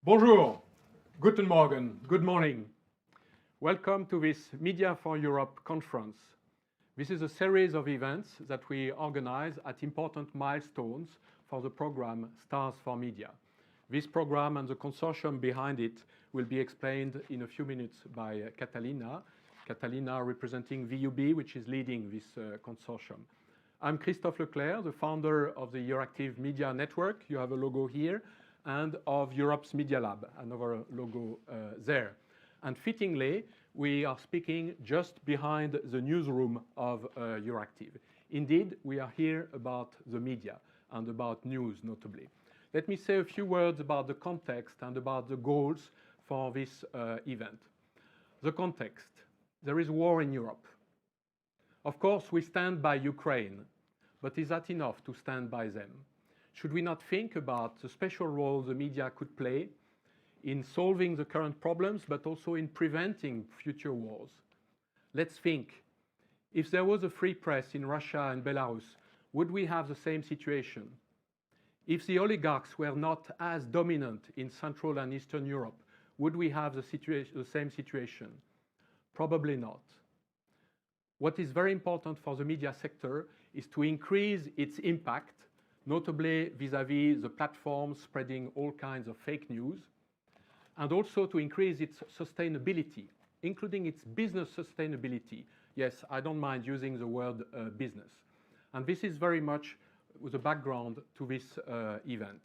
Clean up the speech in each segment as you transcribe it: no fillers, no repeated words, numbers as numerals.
Bonjour, guten Morgen, good morning. Welcome to this Media for Europe conference. This is a series of events that we organize at important milestones for the program Stars4Media. This program and the consortium behind it will be explained in a few minutes by Catalina. Catalina representing VUB, which is leading this consortium. I'm Christophe Leclerc, the founder of the EURACTIV Media Network. You have a logo here. And of Europe's MediaLab, another logo there. And fittingly, we are speaking just behind the newsroom of EURACTIV. Indeed, we are here about the media and about news, notably. Let me say a few words about the context and about the goals for this event. The context. There is war in Europe. Of course, we stand by Ukraine, but is that enough to stand by them? Should we not think about the special role the media could play in solving the current problems, but also in preventing future wars? Let's think. If there was a free press in Russia and Belarus, would we have the same situation? If the oligarchs were not as dominant in Central and Eastern Europe, would we have the same situation? Probably not. What is very important for the media sector is to increase its impact, notably vis-à-vis the platforms spreading all kinds of fake news, and also to increase its sustainability, including its business sustainability. Yes, I don't mind using the word business. And this is very much the background to this event.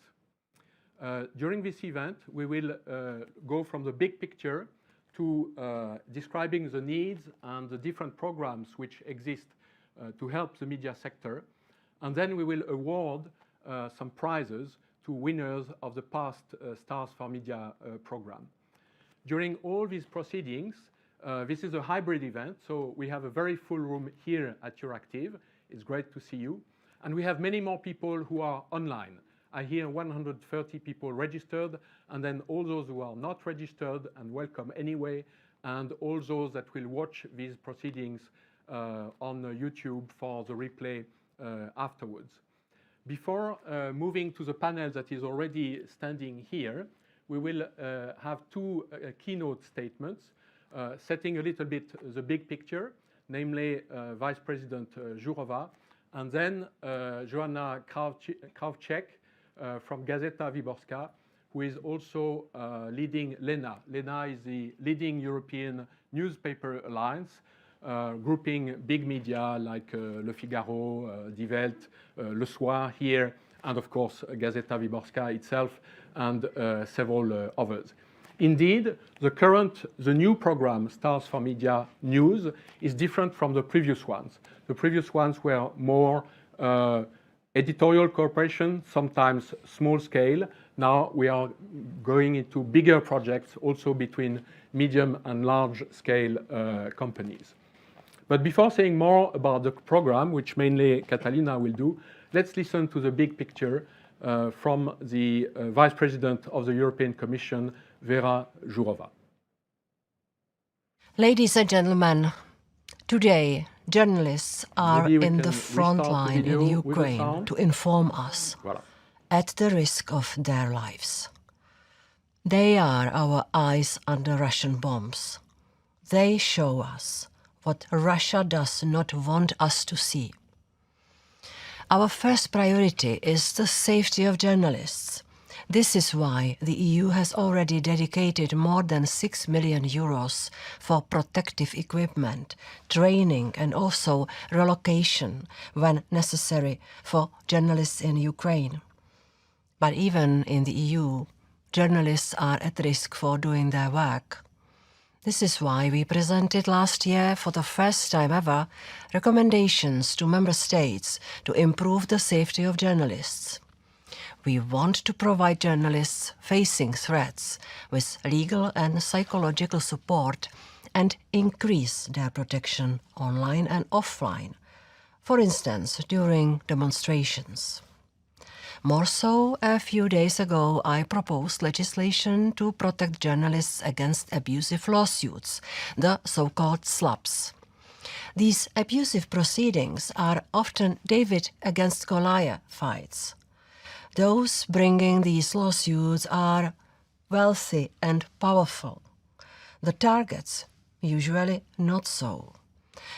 During this event, we will go from the big picture to describing the needs and the different programs which exist to help the media sector. And then we will award some prizes to winners of the past Stars4Media program. During all these proceedings, this is a hybrid event, so we have a very full room here at EURACTIV. It's great to see you. And we have many more people who are online. I hear 130 people registered, and then all those who are not registered and welcome anyway, and all those that will watch these proceedings on YouTube for the replay afterwards. Before moving to the panel that is already standing here, we will have two keynote statements, setting a little bit the big picture, namely Vice President Jourova, and then Joanna Krawczyk from Gazeta Wyborcza, who is also leading LENA. LENA is the leading European newspaper alliance, grouping big media like Le Figaro, Die Welt, Le Soir here, and of course Gazeta Wyborcza itself, and several others. Indeed, the new program, Stars4Media News, is different from the previous ones. The previous ones were more editorial cooperation, sometimes small scale. Now we are going into bigger projects also between medium and large scale companies. But before saying more about the program, which mainly Catalina will do, let's listen to the big picture from the Vice President of the European Commission, Vera Jourova. Ladies and gentlemen, today journalists are in the front line in Ukraine to inform us at the risk of their lives. They are our eyes under Russian bombs. They show us what Russia does not want us to see. Our first priority is the safety of journalists. This is why the EU has already dedicated more than 6 million euros for protective equipment, training and also relocation when necessary for journalists in Ukraine. But even in the EU, journalists are at risk for doing their work. This is why we presented last year, for the first time ever, recommendations to member states to improve the safety of journalists. We want to provide journalists facing threats with legal and psychological support and increase their protection online and offline, for instance, during demonstrations. More so, a few days ago, I proposed legislation to protect journalists against abusive lawsuits, the so-called SLAPs. These abusive proceedings are often David against Goliath fights. Those bringing these lawsuits are wealthy and powerful. The targets usually not so.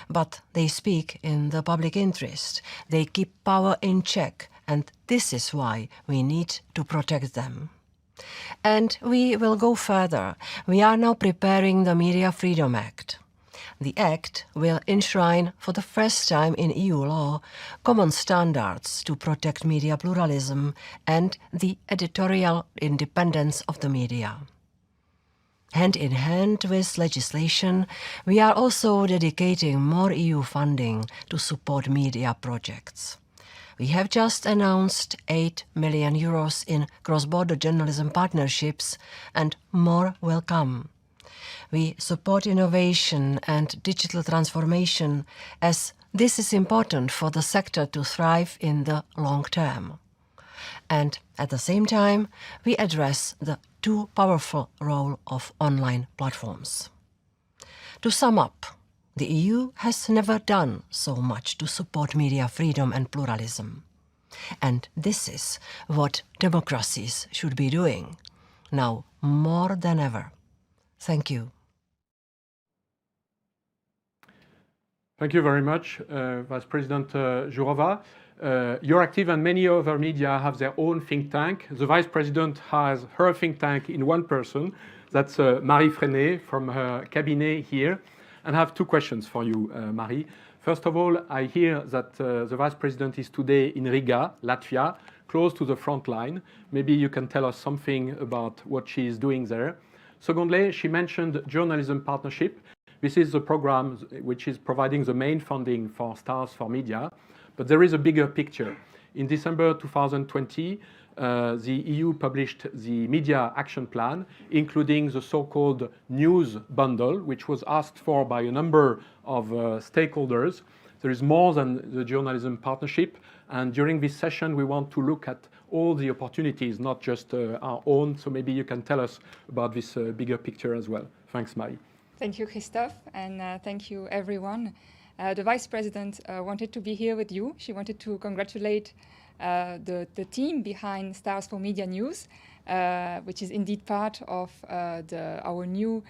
But they speak in the public interest. They keep power in check, and this is why we need to protect them. And we will go further. We are now preparing the Media Freedom Act. The Act will enshrine for the first time in EU law common standards to protect media pluralism and the editorial independence of the media. Hand in hand with legislation, we are also dedicating more EU funding to support media projects. We have just announced 8 million euros in cross-border journalism partnerships, and more will come. We support innovation and digital transformation, as this is important for the sector to thrive in the long term. And at the same time, we address the too powerful role of online platforms. To sum up, the EU has never done so much to support media freedom and pluralism. And this is what democracies should be doing, now more than ever. Thank you. Thank you very much, Vice President Jourova. EURACTIV and many other media have their own think tank. The Vice President has her think tank in one person. That's Marie Freinet from her cabinet here. And I have two questions for you, Marie. First of all, I hear that the Vice President is today in Riga, Latvia, close to the front line. Maybe you can tell us something about what she is doing there. Secondly, she mentioned journalism partnership. This is the program which is providing the main funding for Stars4Media, but there is a bigger picture. In December 2020, the EU published the Media Action Plan, including the so-called news bundle, which was asked for by a number of stakeholders. There is more than the journalism partnership, and during this session we want to look at all the opportunities, not just our own, so maybe you can tell us about this bigger picture as well. Thanks, Marie. Thank you, Christophe, and thank you, everyone. The Vice President wanted to be here with you. She wanted to congratulate the team behind Stars4Media News, which is indeed part of our new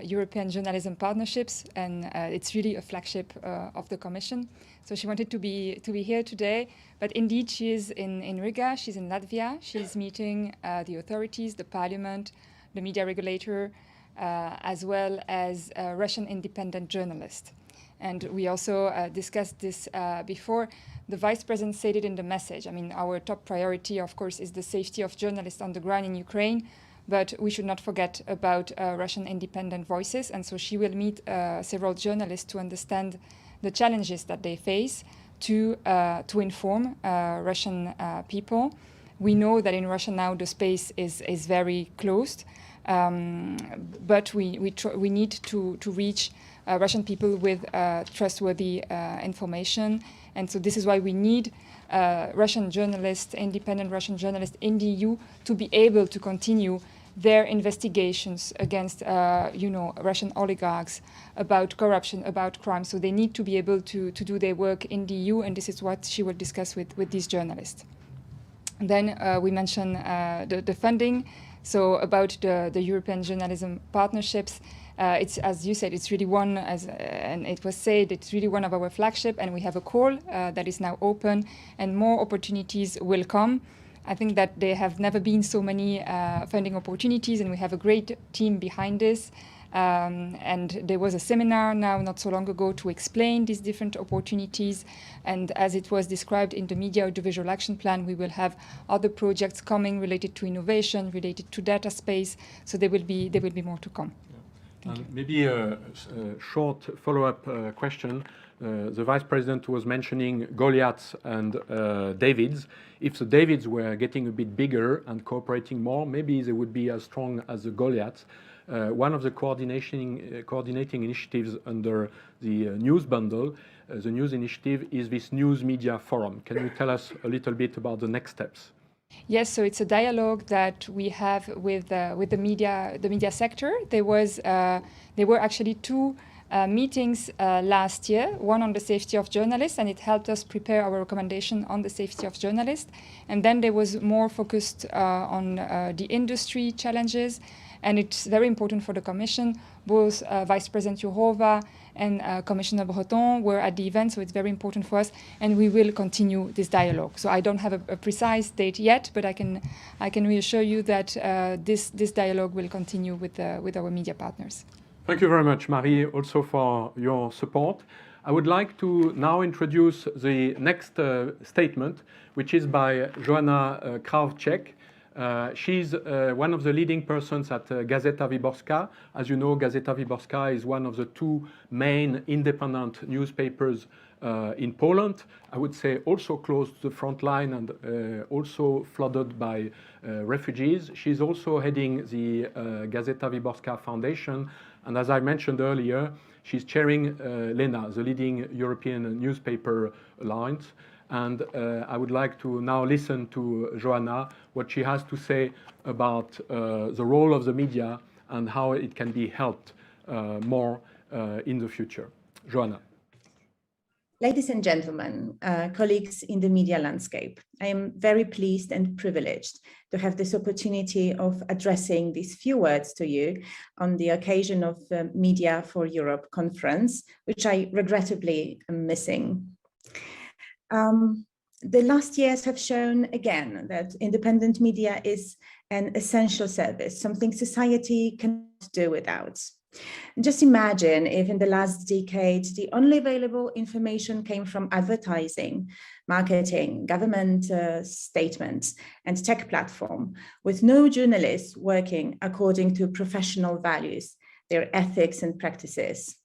European journalism partnerships, and it's really a flagship of the Commission. So she wanted to be here today, but indeed she is in Riga, she's in Latvia, she's meeting the authorities, the parliament, the media regulator, as well as Russian independent journalists. And we also discussed this before. The Vice President stated in the message, I mean, our top priority, of course, is the safety of journalists on the ground in Ukraine, but we should not forget about Russian independent voices. And so she will meet several journalists to understand the challenges that they face to inform Russian people. We know that in Russia now the space is very closed, but we need to reach Russian people with trustworthy information. And so this is why we need Russian journalists, independent Russian journalists in the EU, to be able to continue their investigations against Russian oligarchs about corruption, about crime. So they need to be able to do their work in the EU, and this is what she will discuss with these journalists. And then we mentioned the funding. So about the European journalism partnerships, it's, as you said, it's really one, and it was said, it's really one of our flagship, and we have a call that is now open, and more opportunities will come. I think that there have never been so many funding opportunities, and we have a great team behind this. And there was a seminar now not so long ago to explain these different opportunities. And as it was described in the Media Audiovisual Action Plan, we will have other projects coming related to innovation, related to data space. So there will be more to come. Yeah. Maybe a short follow-up question. The Vice President was mentioning Goliaths and Davids. If the Davids were getting a bit bigger and cooperating more, maybe they would be as strong as the Goliaths. One of the coordinating initiatives under the news bundle, the news initiative, is this News Media Forum. Can you tell us a little bit about the next steps? Yes, so it's a dialogue that we have with the media sector. There were actually two meetings last year, one on the safety of journalists, and it helped us prepare our recommendation on the safety of journalists. And then there was more focused on the industry challenges. And it's very important for the Commission. Both Vice President Jourova and Commissioner Breton were at the event, so it's very important for us. And we will continue this dialogue. So I don't have a precise date yet, but I can reassure you that this dialogue will continue with our media partners. Thank you very much, Marie, also for your support. I would like to now introduce the next statement, which is by Joanna Krawczyk. She's one of the leading persons at Gazeta Wyborcza. As you know, Gazeta Wyborcza is one of the two main independent newspapers in Poland. I would say also close to the front line and also flooded by refugees. She's also heading the Gazeta Wyborcza Foundation. And as I mentioned earlier, she's chairing LENA, the leading European newspaper alliance. And I would like to now listen to Joanna, what she has to say about the role of the media and how it can be helped more in the future. Joanna. Ladies and gentlemen, colleagues in the media landscape, I am very pleased and privileged to have this opportunity of addressing these few words to you on the occasion of the Media for Europe conference, which I regrettably am missing. The last years have shown again that independent media is an essential service, something society cannot do without. Just imagine if in the last decade, the only available information came from advertising, marketing, government statements, and tech platform, with no journalists working according to professional values, their ethics and practices.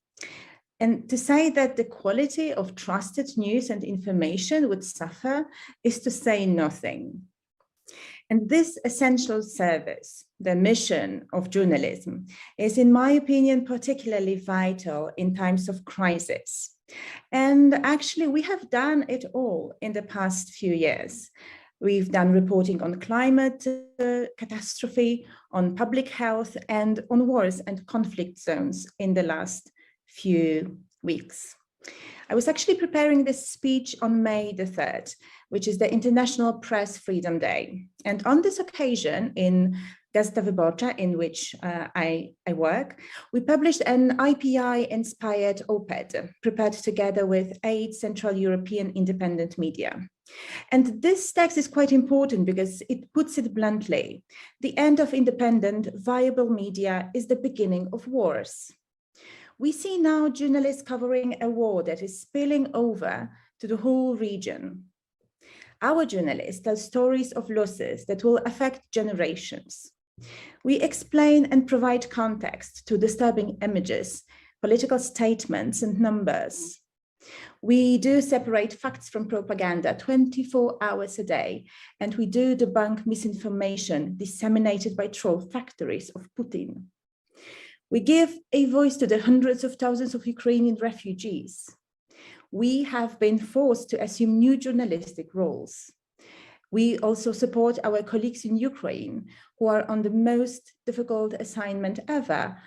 And to say that the quality of trusted news and information would suffer is to say nothing. And this essential service, the mission of journalism, is, in my opinion, particularly vital in times of crisis. And actually, we have done it all in the past few years. We've done reporting on climate catastrophe, on public health, and on wars and conflict zones in the last few weeks. I was actually preparing this speech on May the 3rd, which is the International Press Freedom Day. And on this occasion in Gazeta Wyborcza, in which I work, we published an IPI-inspired op-ed prepared together with 8 Central European independent media. And this text is quite important because it puts it bluntly. The end of independent, viable media is the beginning of wars. We see now journalists covering a war that is spilling over to the whole region. Our journalists tell stories of losses that will affect generations. We explain and provide context to disturbing images, political statements, and numbers. We do separate facts from propaganda 24 hours a day, and we do debunk misinformation disseminated by troll factories of Putin. We give a voice to the hundreds of thousands of Ukrainian refugees. We have been forced to assume new journalistic roles. We also support our colleagues in Ukraine who are on the most difficult assignment ever,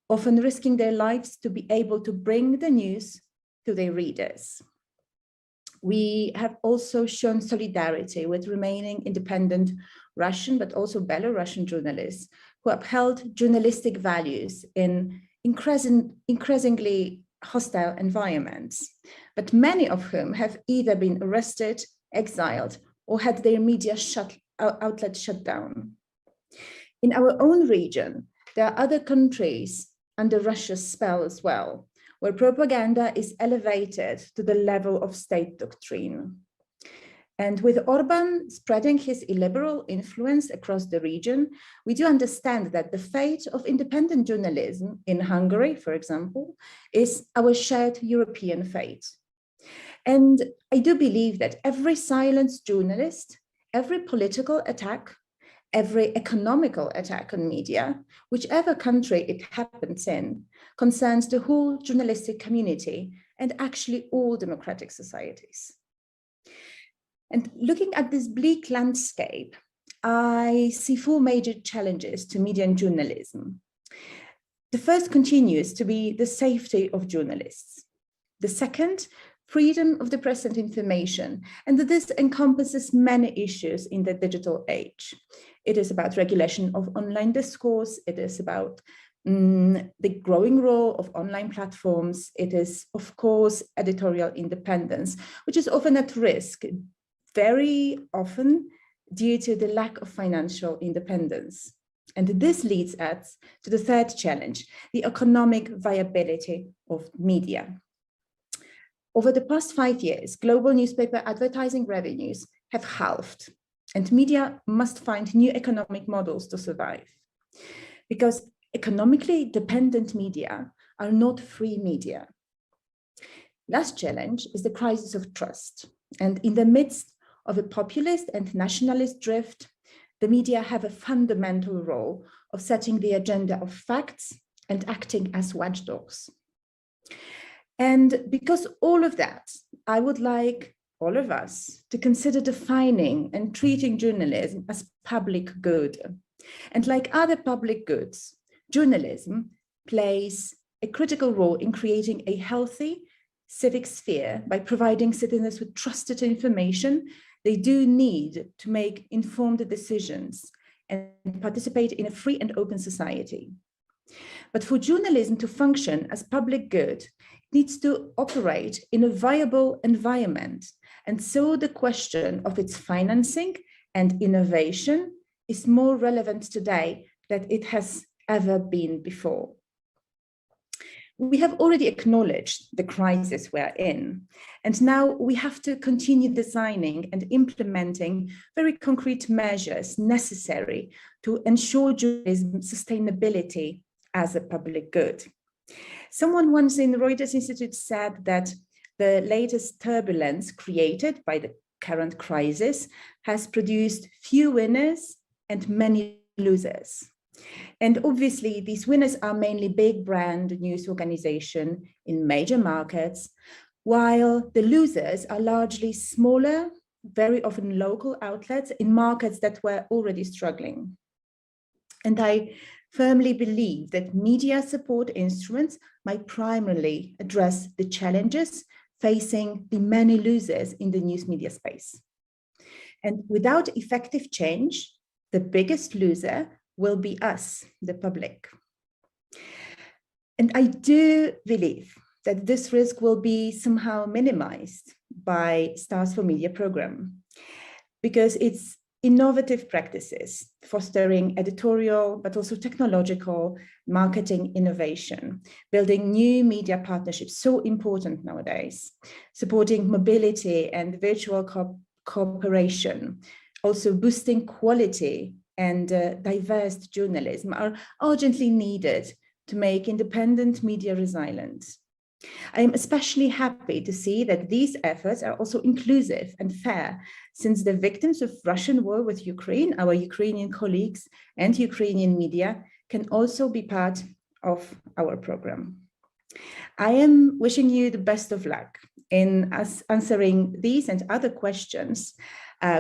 often risking their lives to be able to bring the news to their readers. We have also shown solidarity with remaining independent Russian, but also Belarusian journalists who upheld journalistic values in increasingly hostile environments, but many of whom have either been arrested, exiled, or had their media outlets shut down. In our own region, there are other countries under Russia's spell as well, where propaganda is elevated to the level of state doctrine. And with Orban spreading his illiberal influence across the region, we do understand that the fate of independent journalism in Hungary, for example, is our shared European fate. And I do believe that every silenced journalist, every political attack, every economical attack on media, whichever country it happens in, concerns the whole journalistic community and actually all democratic societies. And looking at this bleak landscape, I see four major challenges to media and journalism. The first continues to be the safety of journalists. The second, freedom of the press and information, and this encompasses many issues in the digital age. It is about regulation of online discourse. It is about the growing role of online platforms. It is, of course, editorial independence, which is often at risk, very often due to the lack of financial independence. And this leads us to the third challenge, the economic viability of media. Over the past 5 years, global newspaper advertising revenues have halved, and media must find new economic models to survive. Because economically dependent media are not free media. Last challenge is the crisis of trust. And in the midst of a populist and nationalist drift, the media have a fundamental role of setting the agenda of facts and acting as watchdogs. And because all of that, I would like all of us to consider defining and treating journalism as public good. And like other public goods, journalism plays a critical role in creating a healthy civic sphere by providing citizens with trusted information they do need to make informed decisions and participate in a free and open society. But for journalism to function as public good, it needs to operate in a viable environment. And so the question of its financing and innovation is more relevant today than it has ever been before. We have already acknowledged the crisis we're in, and now we have to continue designing and implementing very concrete measures necessary to ensure journalism sustainability as a public good. Someone once in the Reuters Institute said that the latest turbulence created by the current crisis has produced few winners and many losers. And obviously, these winners are mainly big brand news organizations in major markets, while the losers are largely smaller, very often local outlets in markets that were already struggling. And I firmly believe that media support instruments might primarily address the challenges facing the many losers in the news media space. And without effective change, the biggest loser will be us, the public. And I do believe that this risk will be somehow minimized by Stars4Media program, because it's innovative practices, fostering editorial, but also technological marketing innovation, building new media partnerships, so important nowadays, supporting mobility and virtual cooperation, also boosting quality and diverse journalism are urgently needed to make independent media resilient. I am especially happy to see that these efforts are also inclusive and fair, since the victims of Russian war with Ukraine, our Ukrainian colleagues and Ukrainian media, can also be part of our program. I am wishing you the best of luck in answering these and other questions,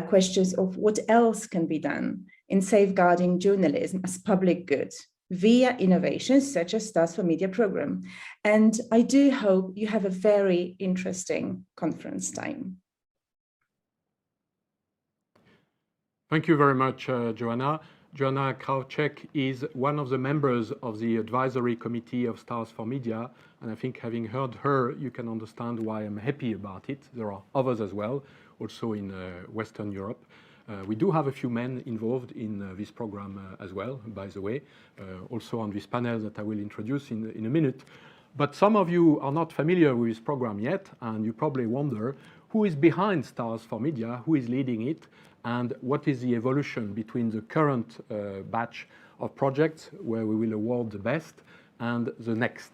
questions of what else can be done in safeguarding journalism as public good via innovations such as Stars4Media program. And I do hope you have a very interesting conference time. Thank you very much, Joanna. Joanna Krawczyk is one of the members of the advisory committee of Stars4Media, and I think having heard her, you can understand why I'm happy about it. There are others as well, also in Western Europe. We do have a few men involved in this program as well, by the way, also on this panel that I will introduce in a minute. But some of you are not familiar with this program yet, and you probably wonder who is behind Stars4Media, who is leading it, and what is the evolution between the current batch of projects where we will award the best and the next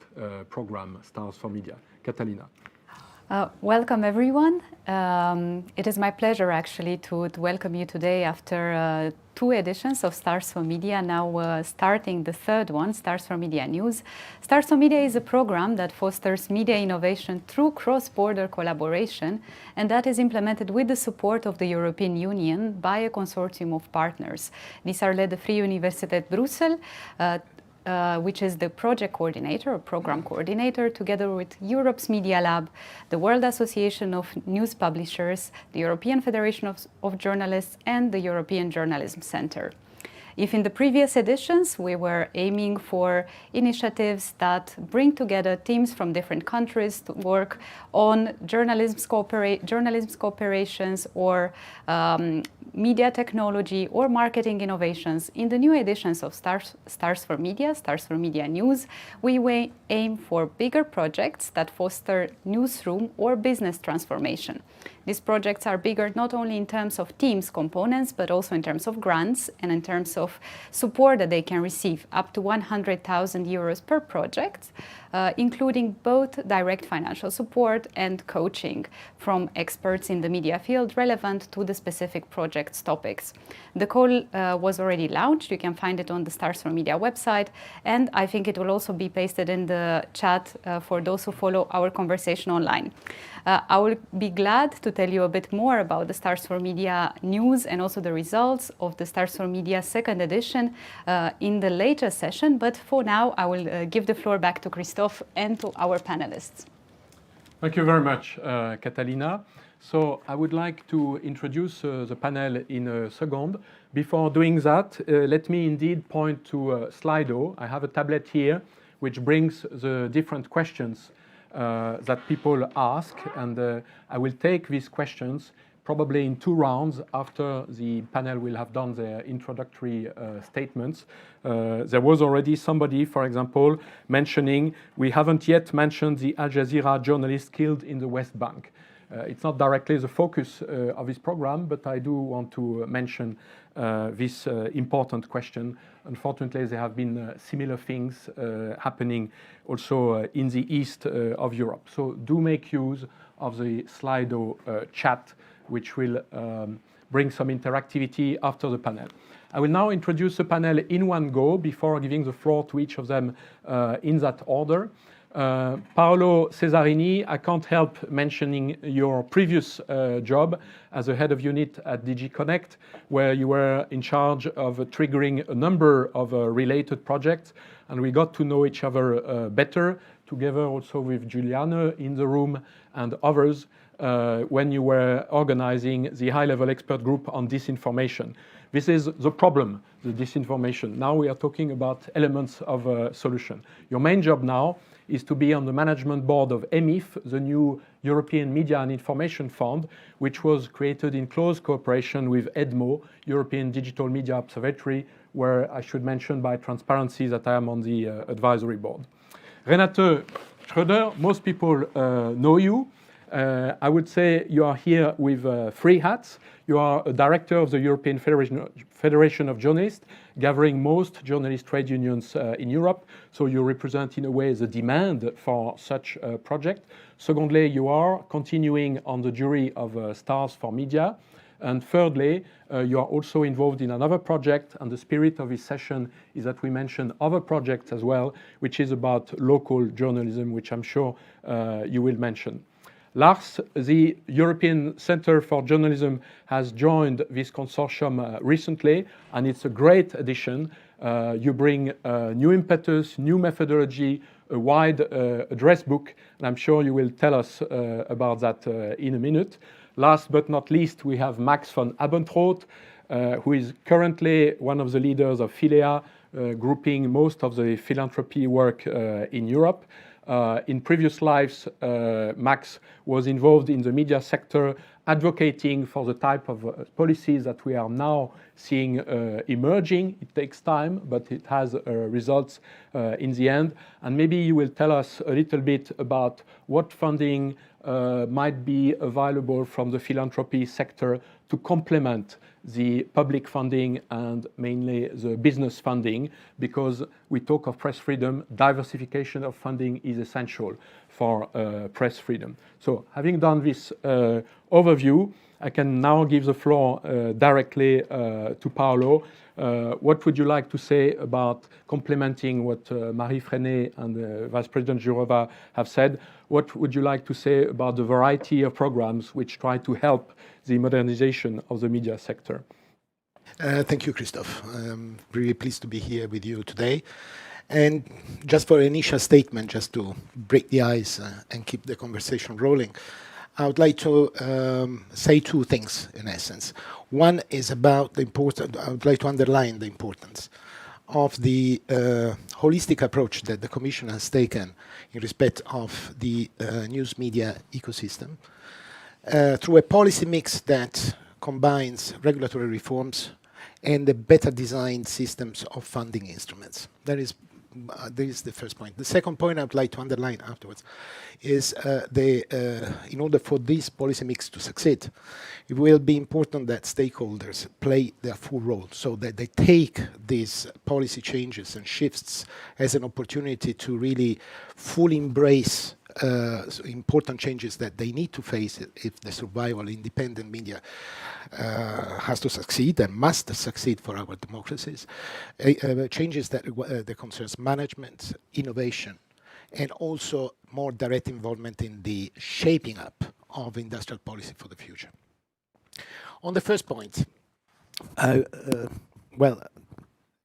program, Stars4Media. Catalina. Welcome, everyone. It is my pleasure, actually, to welcome you today after 2 editions of Stars4Media, now starting the 3rd one, Stars4Media News. Stars4Media is a program that fosters media innovation through cross-border collaboration, and that is implemented with the support of the European Union by a consortium of partners. These are led the Free Universität Brussels, which is the project coordinator or program coordinator, together with Europe's MediaLab, the World Association of News Publishers, the European Federation of Journalists, and the European Journalism Center. If in the previous editions we were aiming for initiatives that bring together teams from different countries to work on journalism cooperations or media technology or marketing innovations, in the new editions of Stars4Media, Stars4Media News, we aim for bigger projects that foster newsroom or business transformation. These projects are bigger not only in terms of teams components, but also in terms of grants and in terms of support that they can receive, up to 100,000 euros per project, including both direct financial support and coaching from experts in the media field relevant to the specific project's topics. The call was already launched. You can find it on the Stars4Media website, and I think it will also be pasted in the chat for those who follow our conversation online. I will be glad to tell you a bit more about the Stars4Media News and also the results of the Stars4Media Second Edition in the later session, but for now I will give the floor back to Christophe and to our panelists. Thank you very much, Catalina. So I would like to introduce the panel in a second. Before doing that, let me indeed point to Slido. I have a tablet here which brings the different questions that people ask, and I will take these questions probably in 2 rounds after the panel will have done their introductory statements. There was already somebody, for example, mentioning we haven't yet mentioned the Al Jazeera journalist killed in the West Bank. It's not directly the focus of this program, but I do want to mention this important question. Unfortunately, there have been similar things happening also in the east of Europe. So do make use of the Slido chat, which will bring some interactivity after the panel. I will now introduce the panel in one go before giving the floor to each of them in that order. Paolo Cesarini, I can't help mentioning your previous job as a head of unit at DG Connect, where you were in charge of triggering a number of related projects, and we got to know each other better, together also with Juliane in the room and others, when you were organizing the high-level expert group on disinformation. This is the problem, the disinformation. Now we are talking about elements of a solution. Your main job now is to be on the management board of EMIF, the new European Media and Information Fund, which was created in close cooperation with EDMO, European Digital Media Observatory, where I should mention by transparency that I am on the advisory board. Renate Schröder, most people know you. I would say you are here with 3 hats. You are a director of the European Federation of Journalists, gathering most journalist trade unions in Europe. So you represent, in a way, the demand for such a project. Secondly, you are continuing on the jury of Stars4Media. And thirdly, you are also involved in another project, and the spirit of this session is that we mention other projects as well, which is about local journalism, which I'm sure you will mention. Lars, the European Centre for Journalism has joined this consortium recently, and it's a great addition. You bring new impetus, new methodology, a wide address book, and I'm sure you will tell us about that in a minute. Last but not least, we have Max van Abendroth, who is currently one of the leaders of Philea, grouping most of the philanthropy work in Europe. In previous lives, Max was involved in the media sector, advocating for the type of policies that we are now seeing emerging. It takes time, but it has results in the end. And maybe you will tell us a little bit about what funding might be available from the philanthropy sector to complement the public funding and mainly the business funding, because we talk of press freedom, diversification of funding is essential for press freedom. So having done this overview, I can now give the floor directly to Paolo. What would you like to say about complementing what Marie Freinet and Vice President Jourova have said? What would you like to say about the variety of programs which try to help the modernization of the media sector? Thank you, Christophe. I'm really pleased to be here with you today. And just for an initial statement, just to break the ice and keep the conversation rolling, I would like to say 2 things, in essence. One is about the importance, I would like to underline the importance of the holistic approach that the Commission has taken in respect of the news media ecosystem through a policy mix that combines regulatory reforms and the better designed systems of funding instruments. That is the first point. The second point I would like to underline afterwards is in order for this policy mix to succeed, it will be important that stakeholders play their full role, so that they take these policy changes and shifts as an opportunity to really fully embrace important changes that they need to face if the survival of independent media has to succeed and must succeed for our democracies. Changes that concerns management, innovation, and also more direct involvement in the shaping up of industrial policy for the future. On the first point, well,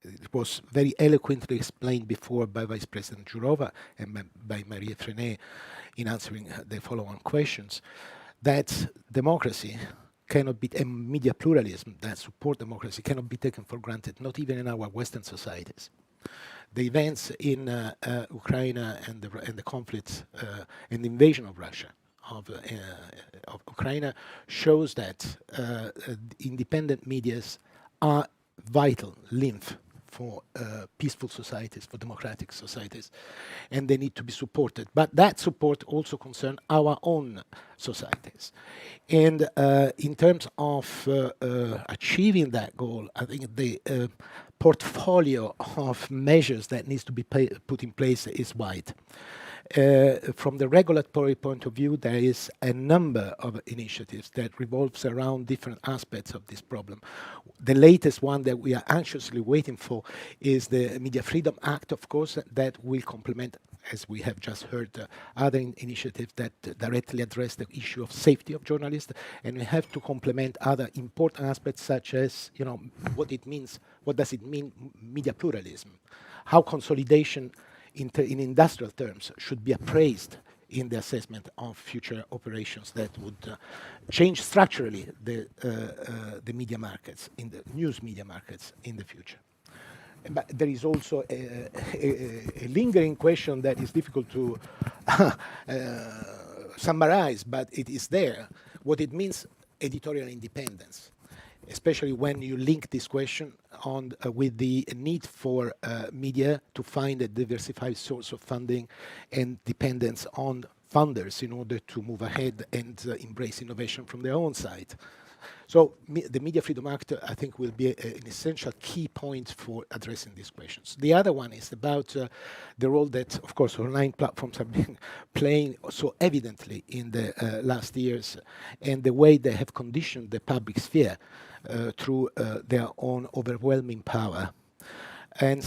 it was very eloquently explained before by Vice President Jourova and by Marie Freinet in answering the follow-on questions, that democracy cannot be, and media pluralism that support democracy cannot be taken for granted, not even in our Western societies. The events in Ukraine and the conflict and the invasion of Russia, of Ukraine, shows that independent medias are vital lymph for peaceful societies, for democratic societies, and they need to be supported. But that support also concerns our own societies. And in terms of achieving that goal, I think the portfolio of measures that needs to be put in place is wide. From the regulatory point of view, there is a number of initiatives that revolves around different aspects of this problem. The latest one that we are anxiously waiting for is the Media Freedom Act, of course, that will complement, as we have just heard, other initiatives that directly address the issue of safety of journalists, and we have to complement other important aspects such as, you know, what does it mean, media pluralism, how consolidation in industrial terms should be appraised in the assessment of future operations that would change structurally the media markets, in the news media markets in the future. But there is also a lingering question that is difficult to summarize, but it is there, what it means editorial independence, especially when you link this question on with the need for media to find a diversified source of funding and dependence on funders in order to move ahead and embrace innovation from their own side. So the Media Freedom Act, I think, will be an essential key point for addressing these questions. The other one is about the role that, of course, online platforms have been playing so evidently in the last years, and the way they have conditioned the public sphere through their own overwhelming power. And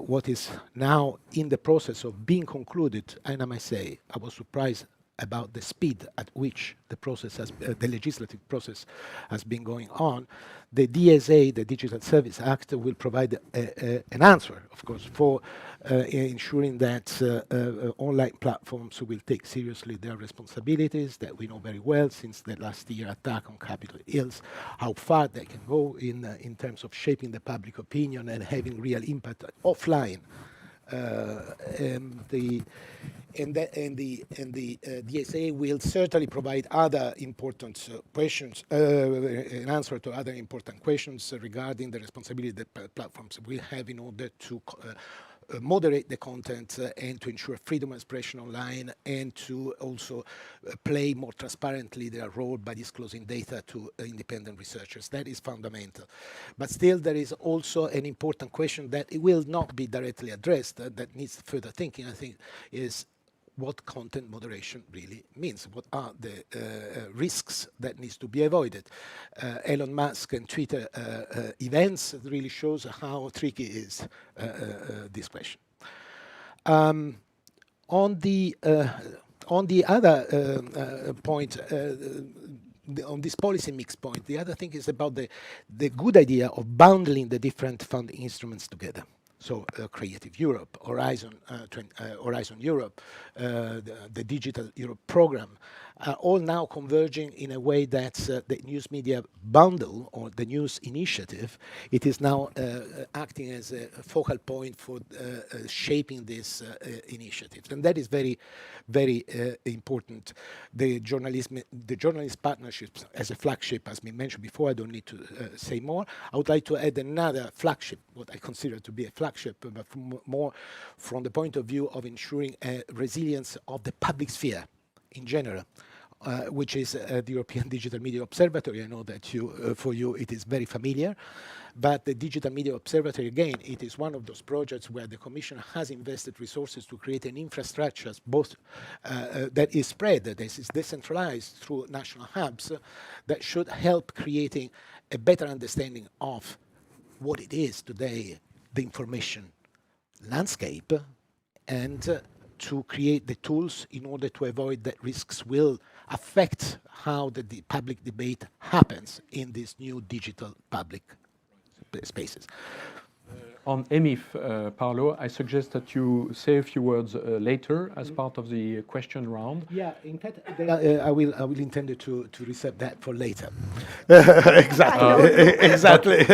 what is now in the process of being concluded, and I must say, I was surprised about the speed at which the process has, the legislative process has been going on. The DSA, the Digital Service Act, will provide an answer, of course, for ensuring that online platforms will take seriously their responsibilities, that we know very well since the last year attack on Capitol Hills, how far they can go in terms of shaping the public opinion and having real impact offline. The DSA will certainly provide other important questions, an answer to other important questions regarding the responsibility that platforms will have in order to moderate the content and to ensure freedom of expression online, and to also play more transparently their role by disclosing data to independent researchers. That is fundamental. But still, there is also an important question that it will not be directly addressed, that needs further thinking, I think, is what content moderation really means. What are the risks that needs to be avoided? Elon Musk and Twitter events really shows how tricky is this question. On the other point, on this policy mix point, the other thing is about the good idea of bundling the different funding instruments together. So Creative Europe, Horizon Europe, the Digital Europe program, all now converging in a way that the News Media Bundle, or the News Initiative, it is now acting as a focal point for shaping this initiative. And that is very, very important. The journalist partnerships as a flagship has been mentioned before. I don't need to say more. I would like to add another flagship, what I consider to be a flagship, but more from the point of view of ensuring resilience of the public sphere in general, which is the European Digital Media Observatory. I know that for you it is very familiar, but the Digital Media Observatory, again, it is one of those projects where the Commission has invested resources to create an infrastructure, both that is spread, that is decentralized through national hubs, that should help creating a better understanding of what it is today, the information landscape, and to create the tools in order to avoid that risks will affect how the public debate happens in these new digital public spaces. On EMIF, Paolo, I suggest that you say a few words later as part of the question round. Yeah, in fact, I will intend to reserve that for later. Exactly. Exactly.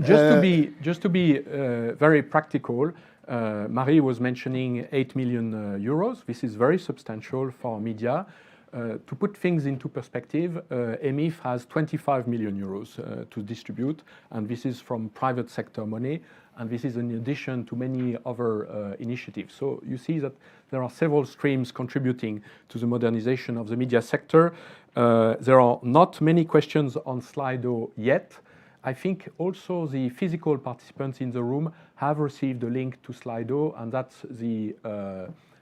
Just to be very practical, Marie was mentioning 8 million euros. This is very substantial for media. To put things into perspective, EMIF has 25 million euros to distribute, and this is from private sector money, and this is in addition to many other initiatives. So you see that there are several streams contributing to the modernization of the media sector. There are not many questions on Slido yet. I think also the physical participants in the room have received a link to Slido, and that's the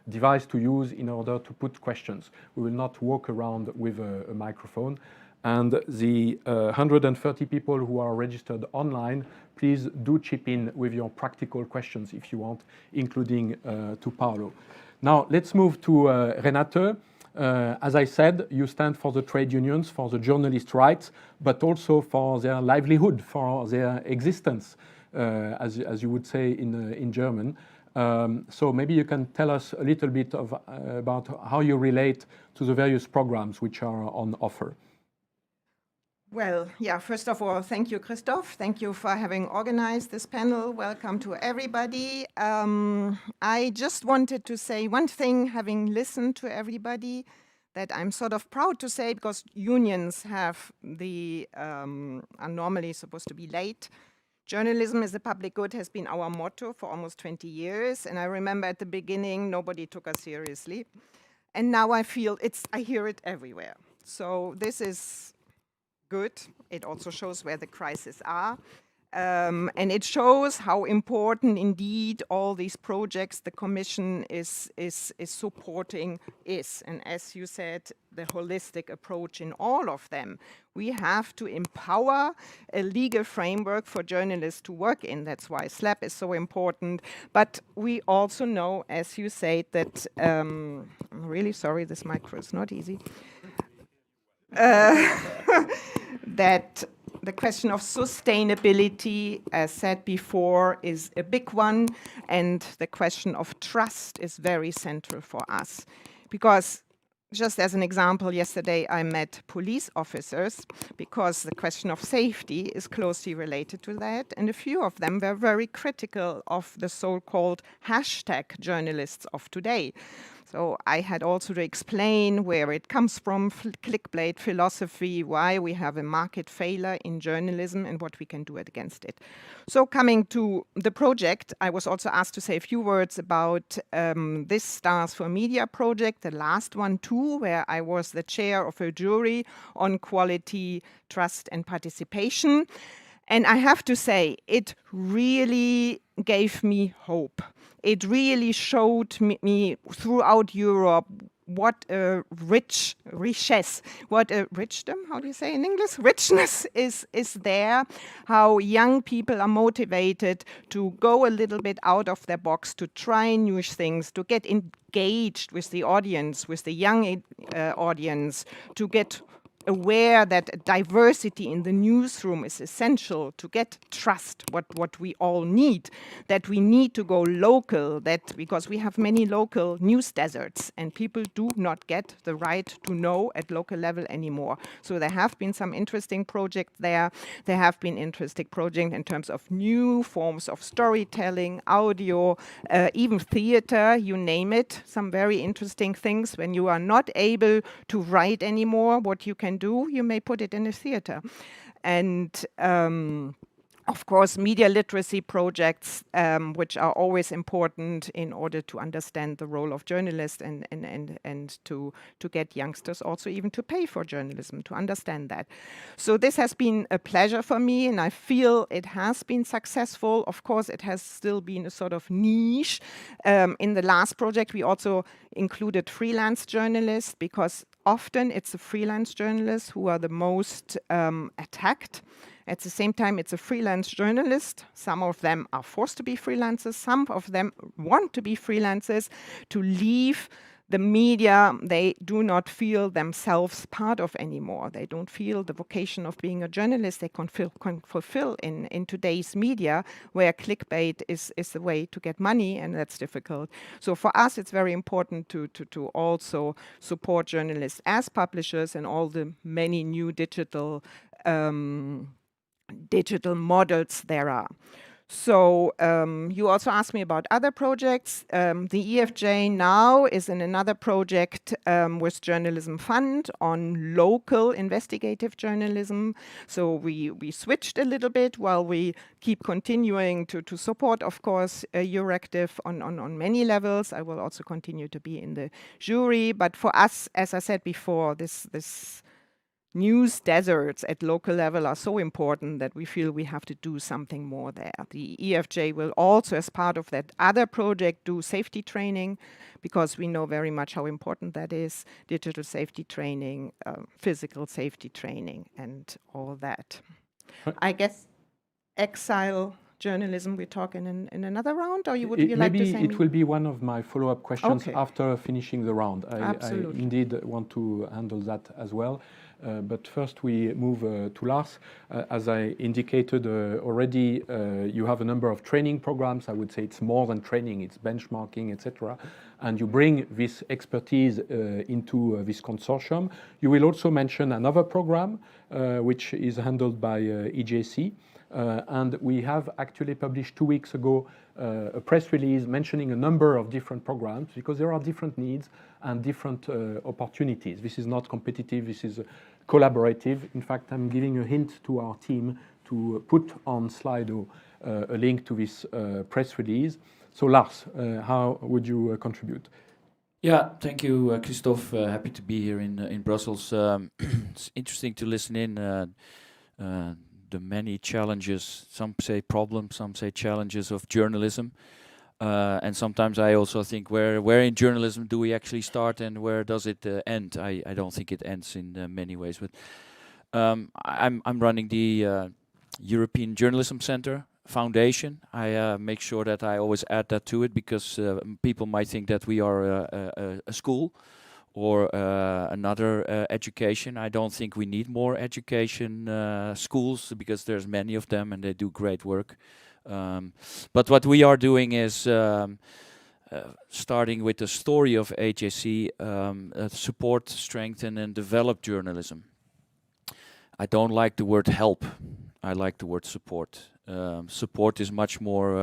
device to use in order to put questions. We will not walk around with a microphone. And the 130 people who are registered online, please do chip in with your practical questions if you want, including to Paolo. Now, let's move to Renate. As I said, you stand for the trade unions, for the journalist rights, but also for their livelihood, for their existence, as you would say in German. So maybe you can tell us a little bit about how you relate to the various programs which are on offer. Well, yeah, first of all, thank you, Christoph. Thank you for having organized this panel. Welcome to everybody. I just wanted to say one thing, having listened to everybody, that I'm sort of proud to say, because unions have are normally supposed to be late. Journalism is a public good has been our motto for almost 20 years. And I remember at the beginning, nobody took us seriously. And now I feel I hear it everywhere. So this is good. It also shows where the crises are. And it shows how important indeed all these projects the Commission is supporting is. And as you said, the holistic approach in all of them. We have to empower a legal framework for journalists to work in. That's why SLAP is so important. But we also know, as you said, that I'm really sorry, this micro is not easy. That the question of sustainability, as said before, is a big one, and the question of trust is very central for us. Because, just as an example, yesterday I met police officers, because the question of safety is closely related to that, and a few of them were very critical of the so-called hashtag journalists of today. So I had also to explain where it comes from, clickbait philosophy, why we have a market failure in journalism and what we can do against it. So coming to the project, I was also asked to say a few words about this Stars4Media project, the last one too, where I was the chair of a jury on quality, trust and participation. And I have to say, it really gave me hope. It really showed me throughout Europe what a richness, what a richdom, how do you say in English? Richness is there, how young people are motivated to go a little bit out of their box, to try new things, to get engaged with the audience, with the young audience, to get aware that diversity in the newsroom is essential to get trust, what we all need, that we need to go local, that because we have many local news deserts and people do not get the right to know at local level anymore. So there have been some interesting projects there. There have been interesting projects in terms of new forms of storytelling, audio, even theater, you name it, some very interesting things. When you are not able to write anymore, what you can do, you may put it in a theater. And of course, media literacy projects, which are always important in order to understand the role of journalists and to get youngsters also even to pay for journalism, to understand that. So this has been a pleasure for me, and I feel it has been successful. Of course, it has still been a sort of niche. In the last project, we also included freelance journalists, because often it's the freelance journalists who are the most attacked. At the same time, it's a freelance journalist. Some of them are forced to be freelancers. Some of them want to be freelancers to leave the media they do not feel themselves part of anymore. They don't feel the vocation of being a journalist they can fulfill in today's media, where clickbait is the way to get money, and that's difficult. So for us, it's very important to also support journalists as publishers and all the many new digital models there are. So you also asked me about other projects. The EFJ now is in another project with Journalism Fund on local investigative journalism. So we switched a little bit while we keep continuing to support, of course, EURACTIV on many levels. I will also continue to be in the jury. But for us, as I said before, this news deserts at local level are so important that we feel we have to do something more there. The EFJ will also, as part of that other project, do safety training, because we know very much how important that is, digital safety training, physical safety training, and all that. I guess Exile journalism we talk in another round, or would you like to say? Maybe it will be one of my follow-up questions after finishing the round. I indeed want to handle that as well. But first we move to Lars. As I indicated already, you have a number of training programs. I would say it's more than training, it's benchmarking, etc. And you bring this expertise into this consortium. You will also mention another program which is handled by EJC. And we have actually published 2 weeks ago a press release mentioning a number of different programs, because there are different needs and different opportunities. This is not competitive, this is collaborative. In fact, I'm giving a hint to our team to put on Slido a link to this press release. So Lars, how would you contribute? Yeah, thank you, Christophe. Happy to be here in Brussels. It's interesting to listen in the many challenges. Some say problems, some say challenges of journalism. And sometimes I also think, where in journalism do we actually start and where does it end? I don't think it ends in many ways. But I'm running the European Journalism Center Foundation. I make sure that I always add that to it, because people might think that we are a school or another education. I don't think we need more education schools, because there's many of them and they do great work. But what we are doing is starting with the story of HJC, support, strengthen and develop journalism. I don't like the word help. I like the word support. Support is much more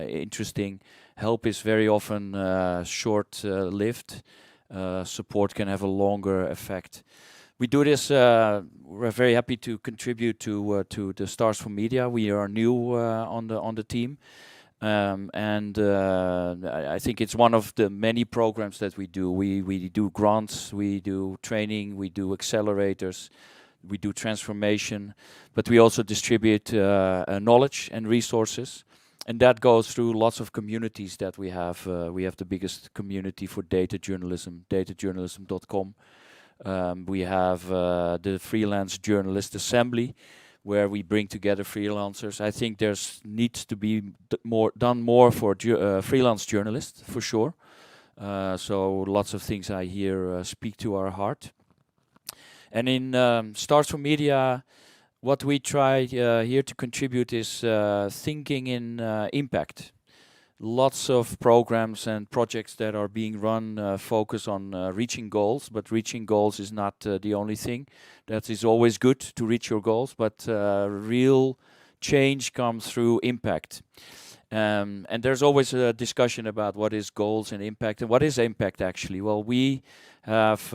interesting. Help is very often short-lived. Support can have a longer effect. We do this. We're very happy to contribute to the Stars4Media. We are new on the team, and I think it's one of the many programs that we do. We do grants, we do training, we do accelerators, we do transformation, but we also distribute knowledge and resources, and that goes through lots of communities that we have. We have the biggest community for data journalism, datajournalism.com. We have the Freelance Journalist Assembly, where we bring together freelancers. I think there's needs to be done more for freelance journalists, for sure. So lots of things I hear speak to our heart. And in Stars4Media, what we try here to contribute is thinking in impact. Lots of programs and projects that are being run focus on reaching goals, but reaching goals is not the only thing. That is always good to reach your goals, but real change comes through impact. And there's always a discussion about what is goals and impact, and what is impact actually. Well, we have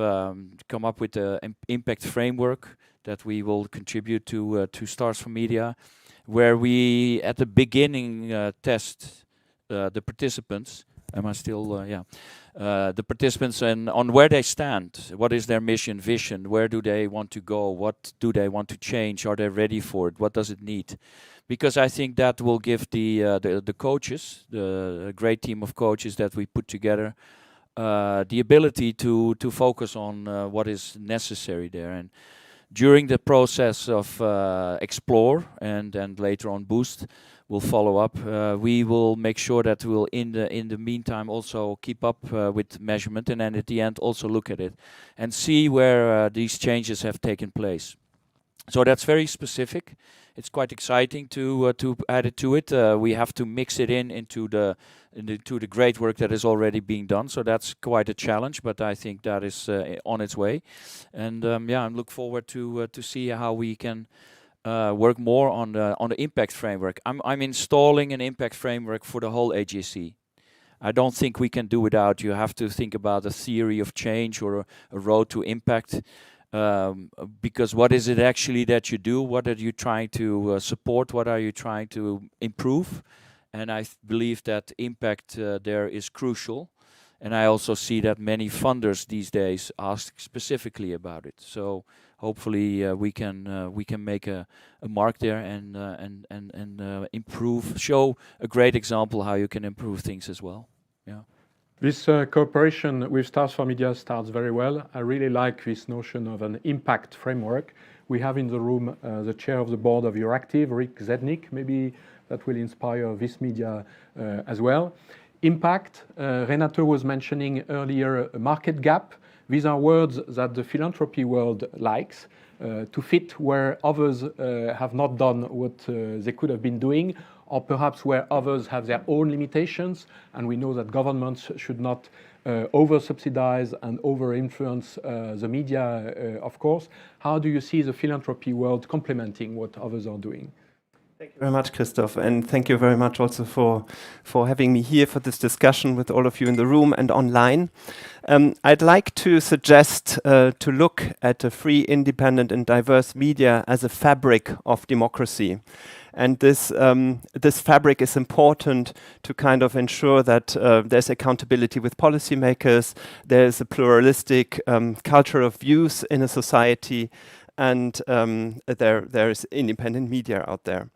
come up with an impact framework that we will contribute to Stars4Media, where we at the beginning test the participants. Am I still? Yeah. The participants and on where they stand. What is their mission, vision? Where do they want to go? What do they want to change? Are they ready for it? What does it need? Because I think that will give the coaches, the great team of coaches that we put together, the ability to focus on what is necessary there. And during the process of Explore and later on Boost, we'll follow up. We will make sure that we'll in the meantime also keep up with measurement, and then at the end also look at it and see where these changes have taken place. So that's very specific. It's quite exciting to add it to it. We have to mix it into the great work that is already being done. So that's quite a challenge, but I think that is on its way. And yeah, I'm looking forward to see how we can work more on the impact framework. I'm installing an impact framework for the whole AGC. I don't think we can do without. You have to think about a theory of change or a road to impact. Because what is it actually that you do? What are you trying to support? What are you trying to improve? And I believe that impact there is crucial. And I also see that many funders these days ask specifically about it. So hopefully we can make a mark there and improve, show a great example how you can improve things as well. Yeah. This cooperation with Stars4Media starts very well. I really like this notion of an impact framework. We have in the room the chair of the board of EURACTIV, Rick Zednik. Maybe that will inspire this media as well. Impact, Renato was mentioning earlier, a market gap. These are words that the philanthropy world likes to fit where others have not done what they could have been doing, or perhaps where others have their own limitations, and we know that governments should not over-subsidize and over-influence the media, of course. How do you see the philanthropy world complementing what others are doing? Thank you very much, Christoph, and thank you very much also for having me here for this discussion with all of you in the room and online. I'd like to suggest to look at a free, independent and diverse media as a fabric of democracy. And this fabric is important to kind of ensure that there's accountability with policymakers, there's a pluralistic culture of views in a society, and there is independent media out there.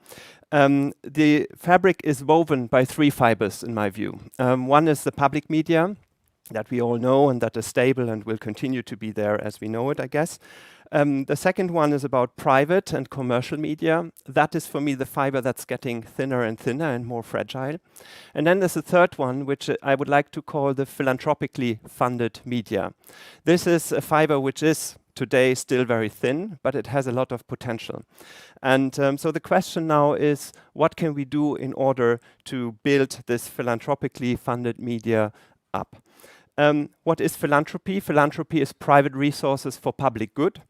The fabric is woven by three fibers, in my view. One is the public media that we all know and that is stable and will continue to be there as we know it, I guess. The second one is about private and commercial media. That is, for me, the fiber that's getting thinner and thinner and more fragile. And then there's a third one, which I would like to call the philanthropically funded media. This is a fiber which is today still very thin, but it has a lot of potential. And so the question now is, what can we do in order to build this philanthropically funded media up? What is philanthropy? Philanthropy is private resources for public good.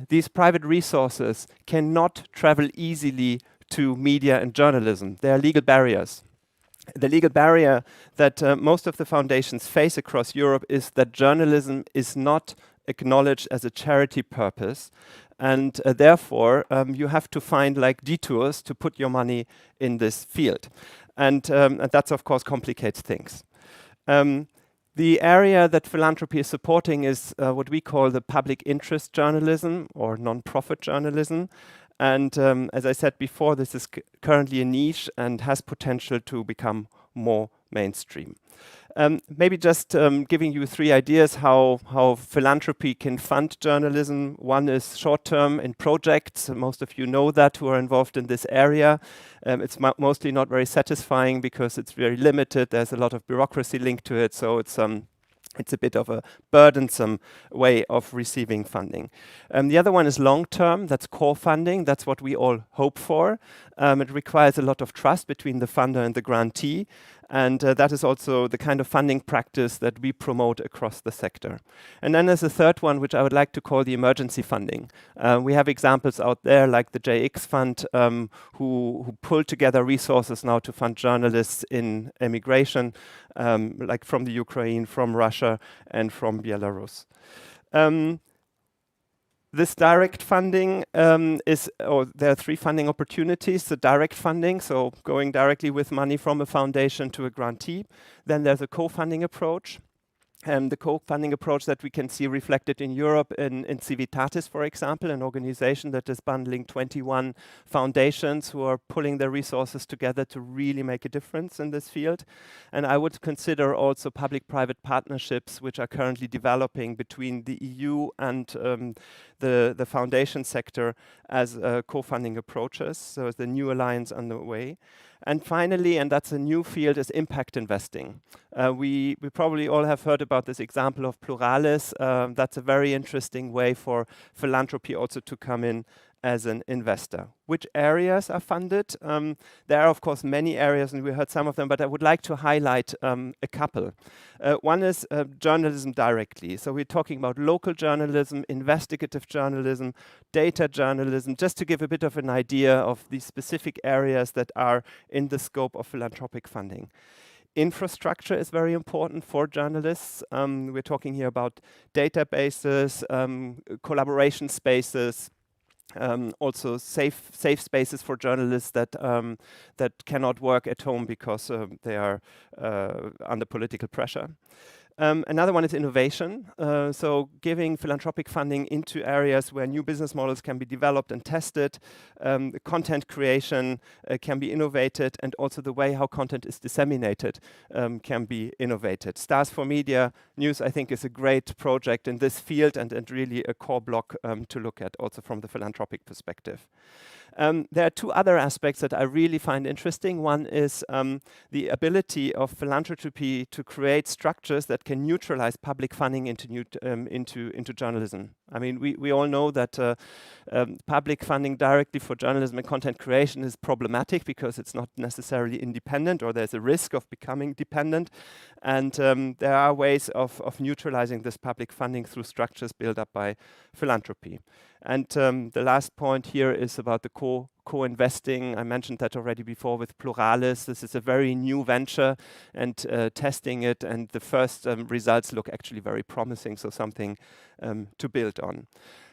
These private resources cannot travel easily to media and journalism. There are legal barriers. The legal barrier that most of the foundations face across Europe is that journalism is not acknowledged as a charity purpose, and therefore you have to find like detours to put your money in this field, and that's of course complicates things. The area that philanthropy is supporting is what we call the public interest journalism or non-profit journalism. And as I said before, this is currently a niche and has potential to become more mainstream. Maybe just giving you three ideas how philanthropy can fund journalism. One is short-term in projects. Most of you know that who are involved in this area. It's mostly not very satisfying because it's very limited. There's a lot of bureaucracy linked to it, so it's a bit of a burdensome way of receiving funding. The other one is long-term. That's core funding. That's what we all hope for. It requires a lot of trust between the funder and the grantee. And that is also the kind of funding practice that we promote across the sector. And then there's a third one, which I would like to call the emergency funding. We have examples out there like the JX Fund, who pulled together resources now to fund journalists in emigration, like from the Ukraine, from Russia, and from Belarus. This direct funding there are three funding opportunities. The direct funding, so going directly with money from a foundation to a grantee. Then there's a co-funding approach. The co-funding approach that we can see reflected in Europe in Civitatis, for example, an organization that is bundling 21 foundations who are pulling their resources together to really make a difference in this field. And I would consider also public-private partnerships which are currently developing between the EU and the foundation sector as co-funding approaches. So the new alliance underway. And finally, and that's a new field, is impact investing. We probably all have heard about this example of Pluralis. That's a very interesting way for philanthropy also to come in as an investor. Which areas are funded? There are, of course, many areas, and we heard some of them, but I would like to highlight a couple. One is journalism directly. So we're talking about local journalism, investigative journalism, data journalism, just to give a bit of an idea of the specific areas that are in the scope of philanthropic funding. Infrastructure is very important for journalists. We're talking here about databases, collaboration spaces, also safe spaces for journalists that cannot work at home because they are under political pressure. Another one is innovation, so giving philanthropic funding into areas where new business models can be developed and tested, content creation can be innovated, and also the way how content is disseminated can be innovated. Stars4Media News, I think, is a great project in this field and really a core block to look at also from the philanthropic perspective. There are two other aspects that I really find interesting. One is the ability of philanthropy to create structures that can neutralize public funding into journalism. I mean, we all know that public funding directly for journalism and content creation is problematic because it's not necessarily independent, or there's a risk of becoming dependent. And there are ways of neutralizing this public funding through structures built up by philanthropy. And the last point here is about the co-investing. I mentioned that already before with Pluralis. This is a very new venture, and testing it, and the first results look actually very promising, so something to build on.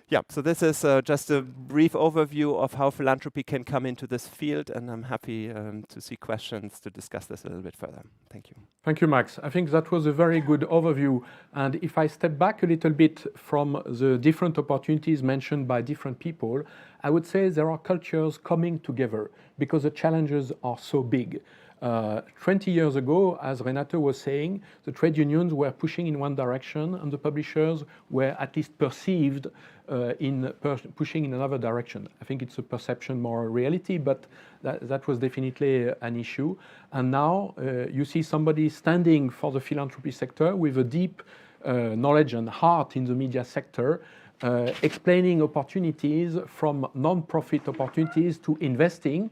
Yeah, so this is just a brief overview of how philanthropy can come into this field, and I'm happy to see questions to discuss this a little bit further. Thank you. Thank you, Max. I think that was a very good overview. And if I step back a little bit from the different opportunities mentioned by different people, I would say there are cultures coming together because the challenges are so big. 20 years ago, as Renate was saying, the trade unions were pushing in one direction and the publishers were at least perceived pushing in another direction. I think it's a perception, more a reality, but that was definitely an issue. And now you see somebody standing for the philanthropy sector with a deep knowledge and heart in the media sector, explaining opportunities from non-profit opportunities to investing,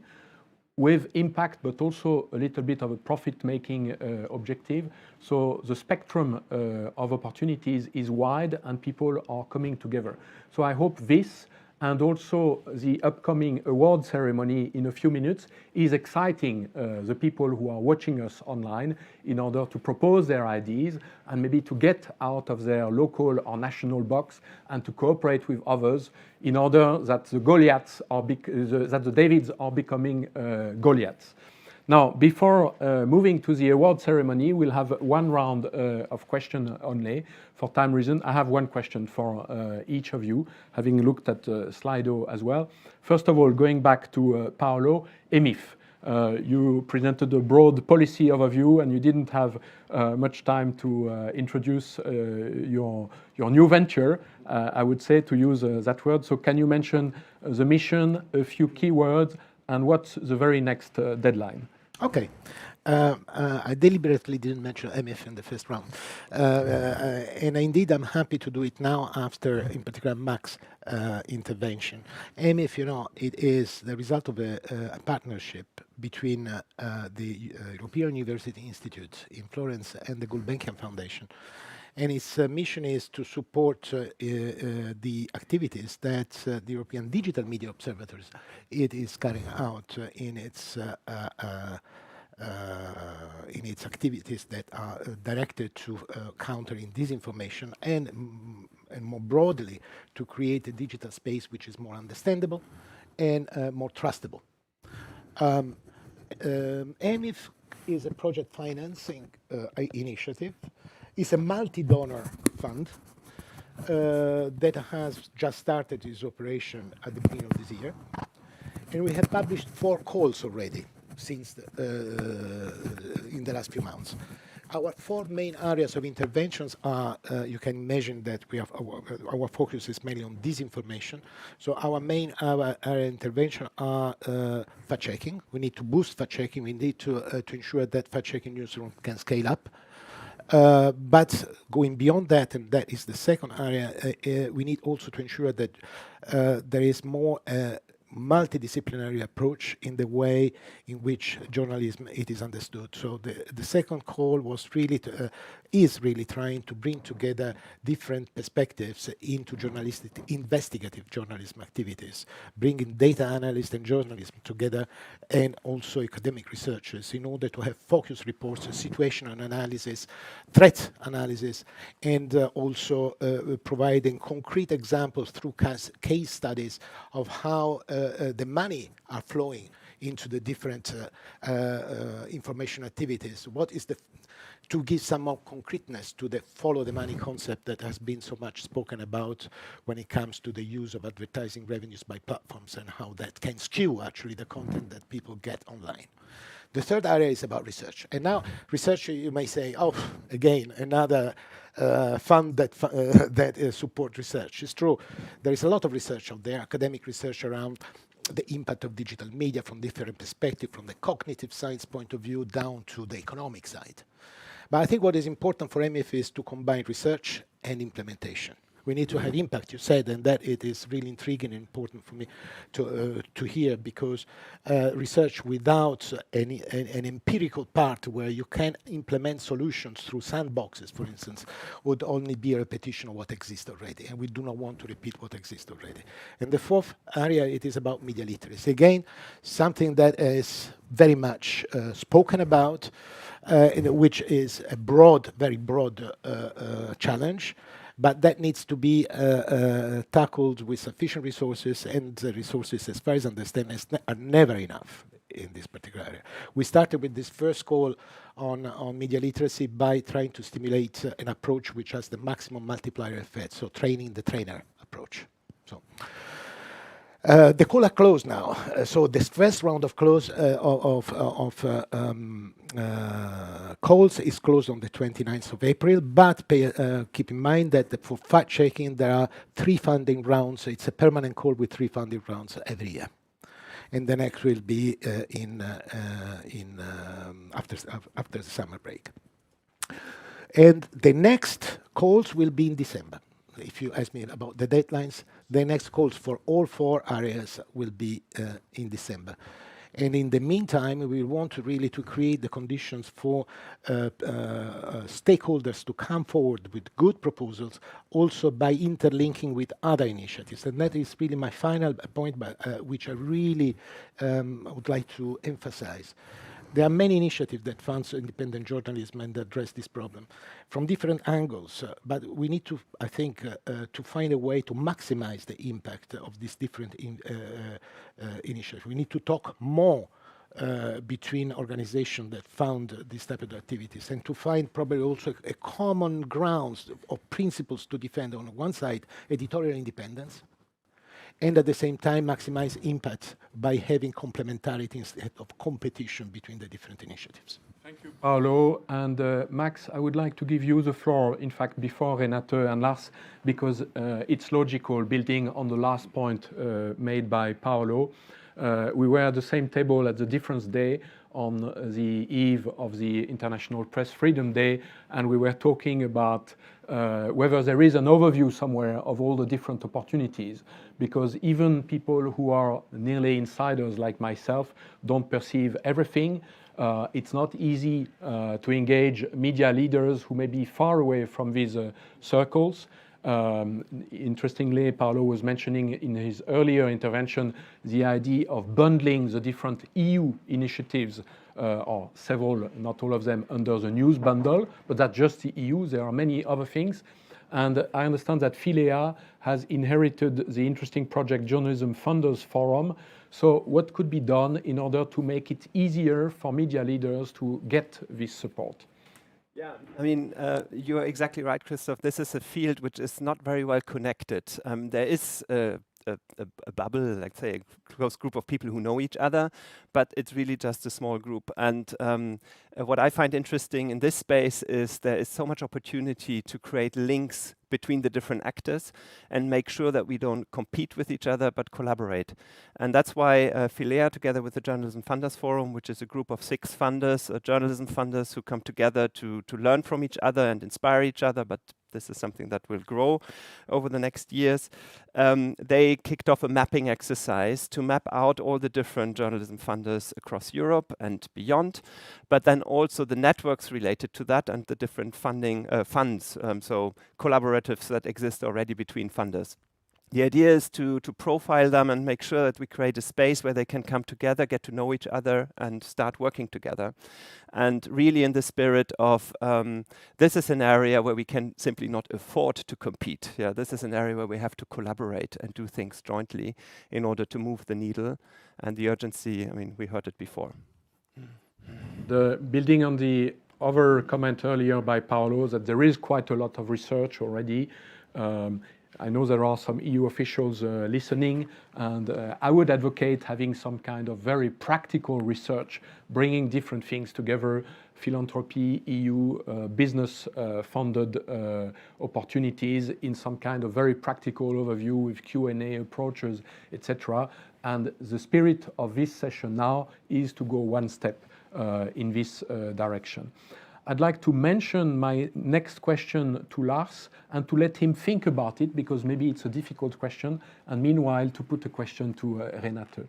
with impact, but also a little bit of a profit-making objective. So the spectrum of opportunities is wide and people are coming together. So I hope this and also the upcoming award ceremony in a few minutes is exciting the people who are watching us online in order to propose their ideas and maybe to get out of their local or national box and to cooperate with others in order that the Goliaths are that the Davids are becoming Goliaths. Now, before moving to the award ceremony, we'll have one round of questions only. For time reason, I have one question for each of you, having looked at Slido as well. First of all, going back to Paolo, EMIF. You presented a broad policy overview and you didn't have much time to introduce your new venture, I would say, to use that word. So can you mention the mission, a few keywords, and what's the very next deadline? Okay. I deliberately didn't mention MF in the first round. And indeed, I'm happy to do it now after, in particular, Max's intervention. MF, you know, it is the result of a partnership between the European University Institute in Florence and the Gulbenkian Foundation. And its mission is to support the activities that the European Digital Media Observatories it is carrying out in its activities that are directed to countering disinformation and more broadly to create a digital space which is more understandable and more trustable. EMIF is a project financing initiative. It's a multi-donor fund that has just started its operation at the beginning of this year. And we have published 4 calls already since in the last few months. Our 4 main areas of interventions are, you can imagine that we have our focus is mainly on disinformation. So our main area intervention are fact-checking. We need to boost fact-checking. We need to ensure that fact-checking newsroom can scale up. But going beyond that, and that is the second area, we need also to ensure that there is more multidisciplinary approach in the way in which journalism it is understood. So the second call was really is really trying to bring together different perspectives into journalistic, investigative journalism activities, bringing data analysts and journalism together, and also academic researchers in order to have focus reports, situational analysis, threat analysis, and also providing concrete examples through case studies of how the money are flowing into the different information activities. What is to give some more concreteness to the follow the money concept that has been so much spoken about when it comes to the use of advertising revenues by platforms and how that can skew actually the content that people get online. The third area is about research. And now research, you may say, oh, again, another fund that support research. It's true. There is a lot of research out there, academic research around the impact of digital media from different perspectives, from the cognitive science point of view down to the economic side. But I think what is important for MF is to combine research and implementation. We need to have impact, you said, and that it is really intriguing and important for me to hear, because research without an empirical part where you can implement solutions through sandboxes, for instance, would only be a repetition of what exists already, and we do not want to repeat what exists already. And the fourth area, it is about media literacy. Again, something that is very much spoken about, which is a broad, very broad challenge, but that needs to be tackled with sufficient resources, and the resources, as far as I understand, are never enough in this particular area. We started with this first call on media literacy by trying to stimulate an approach which has the maximum multiplier effect, so training the trainer approach. So. The call are closed now. So this first round of calls is closed on the 29th of April, but keep in mind that for fact-checking there are 3 funding rounds. It's a permanent call with 3 funding rounds every year. And the next will be after the summer break. And the next calls will be in December. If you ask me about the deadlines, the next calls for all 4 areas will be in December. And in the meantime, we want to really create the conditions for stakeholders to come forward with good proposals, also by interlinking with other initiatives. And that is really my final point, which I really would like to emphasize. There are many initiatives that fund independent journalism and address this problem from different angles, but we need to, I think, to find a way to maximize the impact of these different initiatives. We need to talk more between organizations that fund these type of activities, and to find probably also a common grounds of principles to defend. On one side, editorial independence, and at the same time maximize impact by having complementarity instead of competition between the different initiatives. Thank you, Paolo. And Max, I would like to give you the floor, in fact, before Renate and Lars, because it's logical, building on the last point made by Paolo. We were at the same table at the Difference Day on the eve of the International Press Freedom Day, and we were talking about whether there is an overview somewhere of all the different opportunities, because even people who are nearly insiders like myself don't perceive everything. It's not easy to engage media leaders who may be far away from these circles. Interestingly, Paolo was mentioning in his earlier intervention the idea of bundling the different EU initiatives, or several, not all of them, under the news bundle, but that's just the EU. There are many other things. And I understand that Philea has inherited the interesting project Journalism Funders Forum. So what could be done in order to make it easier for media leaders to get this support? Yeah, I mean, you're exactly right, Christoph. This is a field which is not very well connected. There is a bubble, like say a close group of people who know each other, but it's really just a small group. And what I find interesting in this space is there is so much opportunity to create links between the different actors and make sure that we don't compete with each other but collaborate. And that's why Philea, together with the Journalism Funders Forum, which is a group of 6 funders, journalism funders who come together to learn from each other and inspire each other, but this is something that will grow over the next years. They kicked off a mapping exercise to map out all the different journalism funders across Europe and beyond, but then also the networks related to that and the different funding funds, so collaboratives that exist already between funders. The idea is to profile them and make sure that we create a space where they can come together, get to know each other, and start working together. And really in the spirit of, this is an area where we can simply not afford to compete. Yeah, this is an area where we have to collaborate and do things jointly in order to move the needle. And the urgency, I mean, we heard it before. Building on the other comment earlier by Paolo, that there is quite a lot of research already. I know there are some EU officials listening, and I would advocate having some kind of very practical research, bringing different things together, philanthropy, EU, business-funded opportunities in some kind of very practical overview with Q&A approaches, etc. And the spirit of this session now is to go one step in this direction. I'd like to mention my next question to Lars and to let him think about it, because maybe it's a difficult question, and meanwhile to put a question to Renate.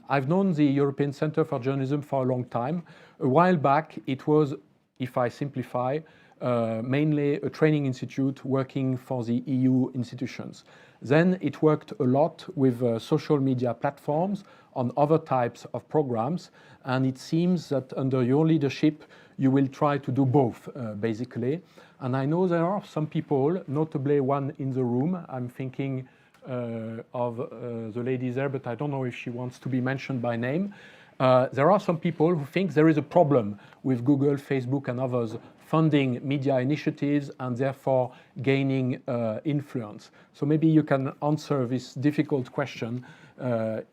I've known the European Centre for Journalism for a long time. A while back, it was, if I simplify, mainly a training institute working for the EU institutions. Then it worked a lot with social media platforms on other types of programs, and it seems that under your leadership you will try to do both, basically. And I know there are some people, notably one in the room, I'm thinking of the lady there, but I don't know if she wants to be mentioned by name. There are some people who think there is a problem with Google, Facebook and others funding media initiatives and therefore gaining influence. So maybe you can answer this difficult question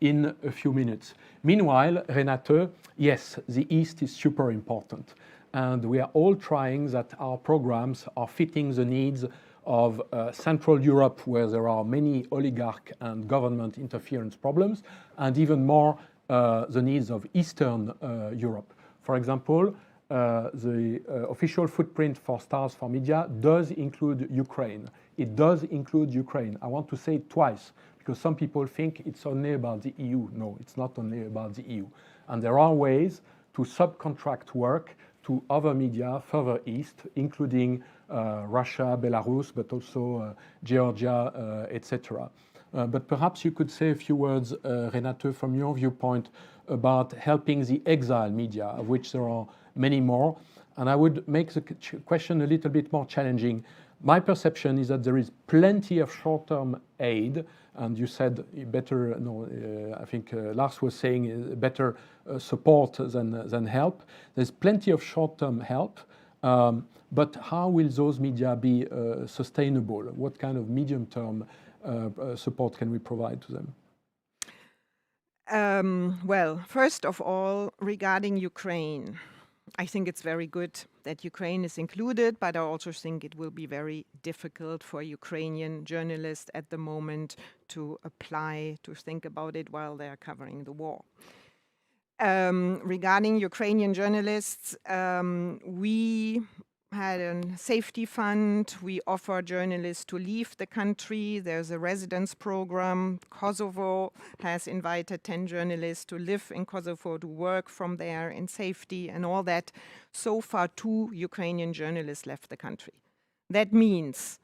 in a few minutes. Meanwhile, Renate, yes, the East is super important. And we are all trying that our programs are fitting the needs of Central Europe, where there are many oligarch and government interference problems, and even more the needs of Eastern Europe. For example, the official footprint for Stars4Media does include Ukraine. It does include Ukraine. I want to say it twice, because some people think it's only about the EU. No, it's not only about the EU. And there are ways to subcontract work to other media further east, including Russia, Belarus, but also Georgia, etc. But perhaps you could say a few words, Renate, from your viewpoint about helping the Exile media, of which there are many more. And I would make the question a little bit more challenging. My perception is that there is plenty of short-term aid, and you said better, no, I think Lars was saying better support than help. There's plenty of short-term help, but how will those media be sustainable? What kind of medium-term support can we provide to them? Well, first of all, regarding Ukraine, I think it's very good that Ukraine is included, but I also think it will be very difficult for Ukrainian journalists at the moment to apply, to think about it while they are covering the war. Regarding Ukrainian journalists, we had a safety fund. We offer journalists to leave the country. There's a residence program. Kosovo has invited 10 journalists to live in Kosovo, to work from there in safety and all that. So far, 2 Ukrainian journalists left the country. That means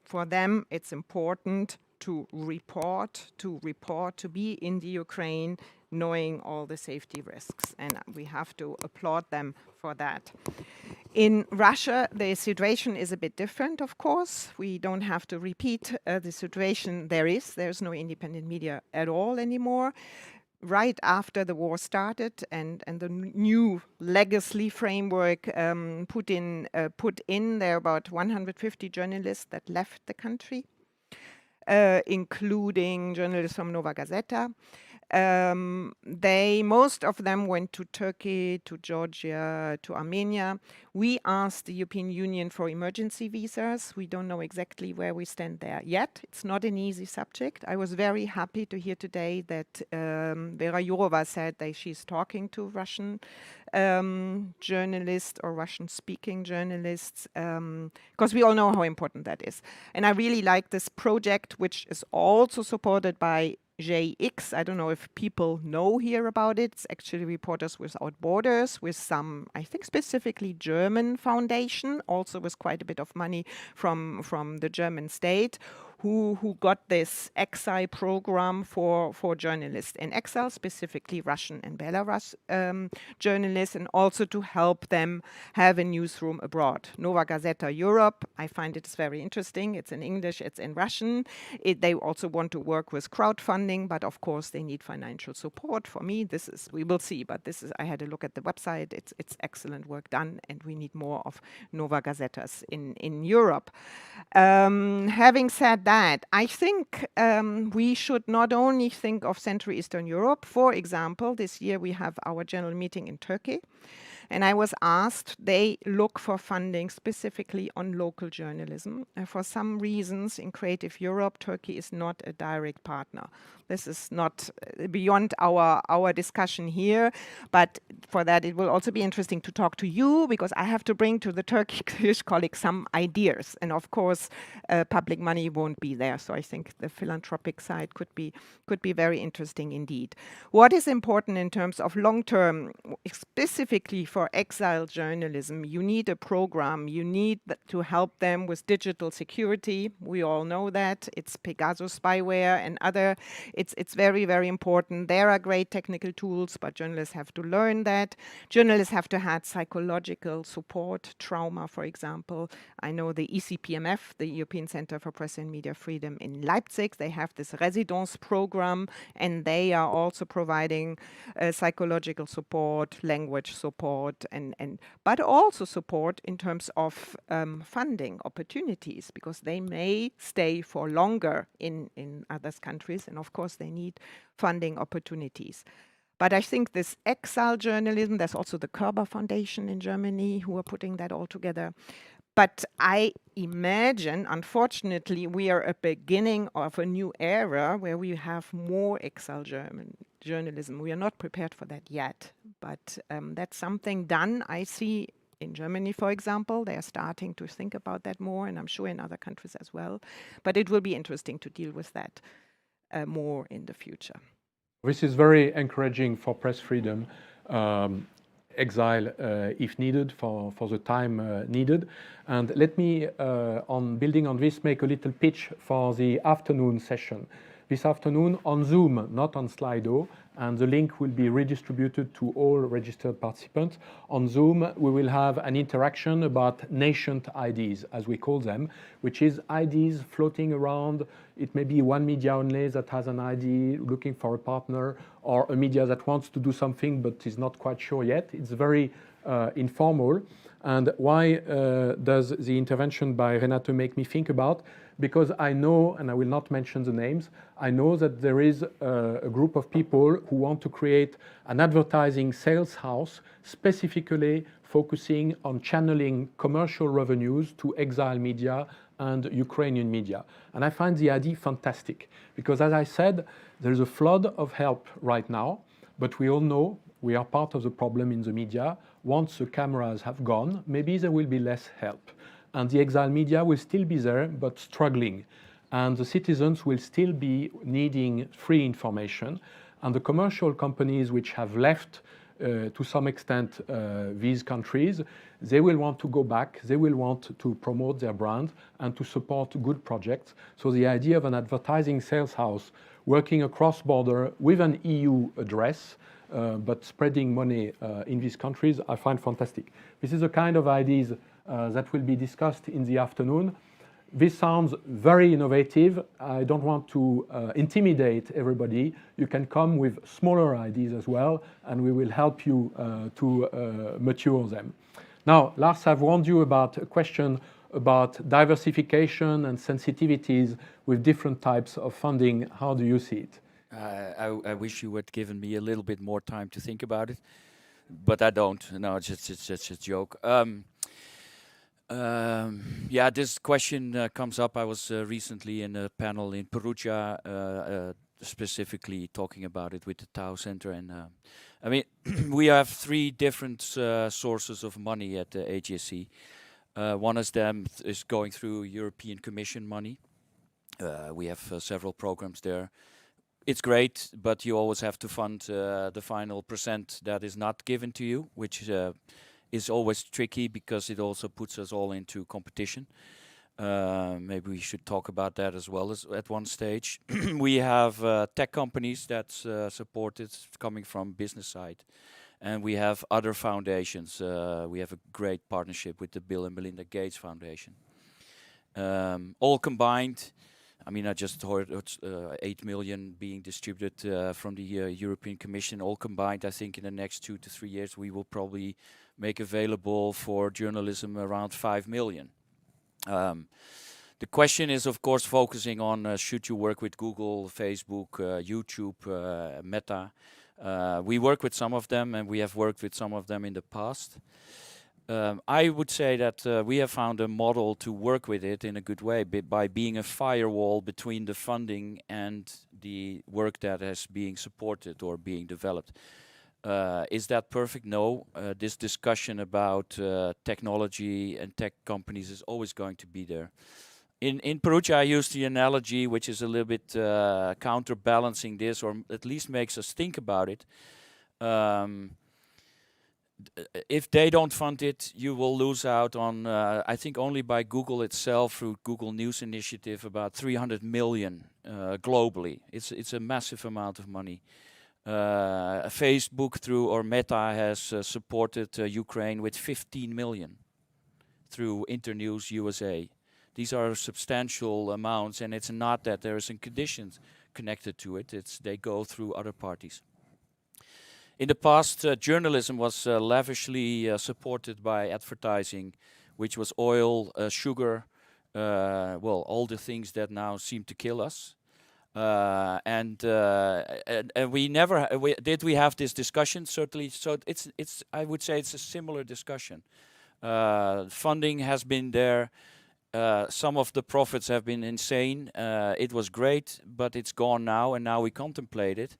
for them, it's important to report, to be in the Ukraine, knowing all the safety risks. And we have to applaud them for that. In Russia, the situation is a bit different, of course. We don't have to repeat the situation there's no independent media at all anymore. Right after the war started and the new legacy framework put in, there are about 150 journalists that left the country, including journalists from Nova Gazeta. Most of them went to Turkey, to Georgia, to Armenia. We asked the European Union for emergency visas. We don't know exactly where we stand there yet. It's not an easy subject. I was very happy to hear today that Vera Jourova said that she's talking to Russian journalists or Russian-speaking journalists, because we all know how important that is. And I really like this project, which is also supported by JX. I don't know if people know here about it. It's actually Reporters Without Borders with some, I think specifically German foundation, also with quite a bit of money from the German state, who got this Exile program for journalists in exile, specifically Russian and Belarus journalists, and also to help them have a newsroom abroad. Nova Gazeta Europe, I find it's very interesting. It's in English, it's in Russian. They also want to work with crowdfunding, but of course they need financial support. For me, we will see, but I had a look at the website. It's excellent work done, and we need more of Nova Gazetas in Europe. Having said that, I think we should not only think of Central Eastern Europe. For example, this year we have our general meeting in Turkey. And I was asked, they look for funding specifically on local journalism. And for some reasons in Creative Europe, Turkey is not a direct partner. This is not beyond our discussion here, but for that it will also be interesting to talk to you, because I have to bring to the Turkish colleagues some ideas. And of course, public money won't be there. So I think the philanthropic side could be very interesting indeed. What is important in terms of long-term, specifically for Exile journalism, you need a program. You need to help them with digital security. We all know that. It's Pegasus spyware and other. It's very, very important. There are great technical tools, but journalists have to learn that. Journalists have to have psychological support, trauma, for example. I know the ECPMF, the European Center for Press and Media Freedom in Leipzig, they have this residence program, and they are also providing psychological support, language support, but also support in terms of funding opportunities, because they may stay for longer in other countries, and of course they need funding opportunities. But I think this Exile journalism, there's also the Körber Foundation in Germany who are putting that all together. But I imagine, unfortunately, we are at the beginning of a new era where we have more Exile journalism. We are not prepared for that yet, but that's something done. I see in Germany, for example, they are starting to think about that more, and I'm sure in other countries as well. But it will be interesting to deal with that more in the future. This is very encouraging for press freedom. Exile, if needed, for the time needed. And let me, on building on this, make a little pitch for the afternoon session. This afternoon on Zoom, not on Slido, and the link will be redistributed to all registered participants. On Zoom, we will have an interaction about nascent ideas, as we call them, which is ideas floating around. It may be one media only that has an idea, looking for a partner, or a media that wants to do something but is not quite sure yet. It's very informal. And why does the intervention by Renato make me think about? Because I know, and I will not mention the names, I know that there is a group of people who want to create an advertising sales house specifically focusing on channeling commercial revenues to Exile media and Ukrainian media. And I find the idea fantastic because, as I said, there's a flood of help right now, but we all know we are part of the problem in the media. Once the cameras have gone, maybe there will be less help. And the Exile media will still be there, but struggling. And the citizens will still be needing free information. And the commercial companies which have left, to some extent, these countries, they will want to go back. They will want to promote their brand and to support good projects. So the idea of an advertising sales house working across border with an EU address, but spreading money in these countries, I find fantastic. This is the kind of ideas that will be discussed in the afternoon. This sounds very innovative. I don't want to intimidate everybody. You can come with smaller ideas as well, and we will help you to mature them. Now, Lars, I've warned you about a question about diversification and sensitivities with different types of funding. How do you see it? I wish you had given me a little bit more time to think about it, but I don't. No, it's just a joke. Yeah, this question comes up. I was recently in a panel in Perugia, specifically talking about it with the Tau Center. And I mean, we have three different sources of money at the HSC. One of them is going through European Commission money. We have several programs there. It's great, but you always have to fund the final percent that is not given to you, which is always tricky because it also puts us all into competition. Maybe we should talk about that as well as at one stage. We have tech companies that's supported coming from business side. And we have other foundations. We have a great partnership with the Bill and Melinda Gates Foundation. All combined, I mean, I just heard 8 million being distributed from the European Commission. All combined, I think in the next 2 to 3 years, we will probably make available for journalism around 5 million. The question is, of course, focusing on should you work with Google, Facebook, YouTube, Meta. We work with some of them, and we have worked with some of them in the past. I would say that we have found a model to work with it in a good way by being a firewall between the funding and the work that is being supported or being developed. Is that perfect? No. This discussion about technology and tech companies is always going to be there. In Perugia, I use the analogy, which is a little bit counterbalancing this, or at least makes us think about it. If they don't fund it, you will lose out on, I think only by Google itself, through Google News Initiative, about 300 million globally. It's a massive amount of money. Facebook through, or Meta has supported Ukraine with 15 million through Internews USA. These are substantial amounts, and it's not that there are some conditions connected to it. They go through other parties. In the past, journalism was lavishly supported by advertising, which was oil, sugar, well, all the things that now seem to kill us. And we never did we have this discussion, certainly. So it's I would say it's a similar discussion. Funding has been there. Some of the profits have been insane. It was great, but it's gone now, and now we contemplate it.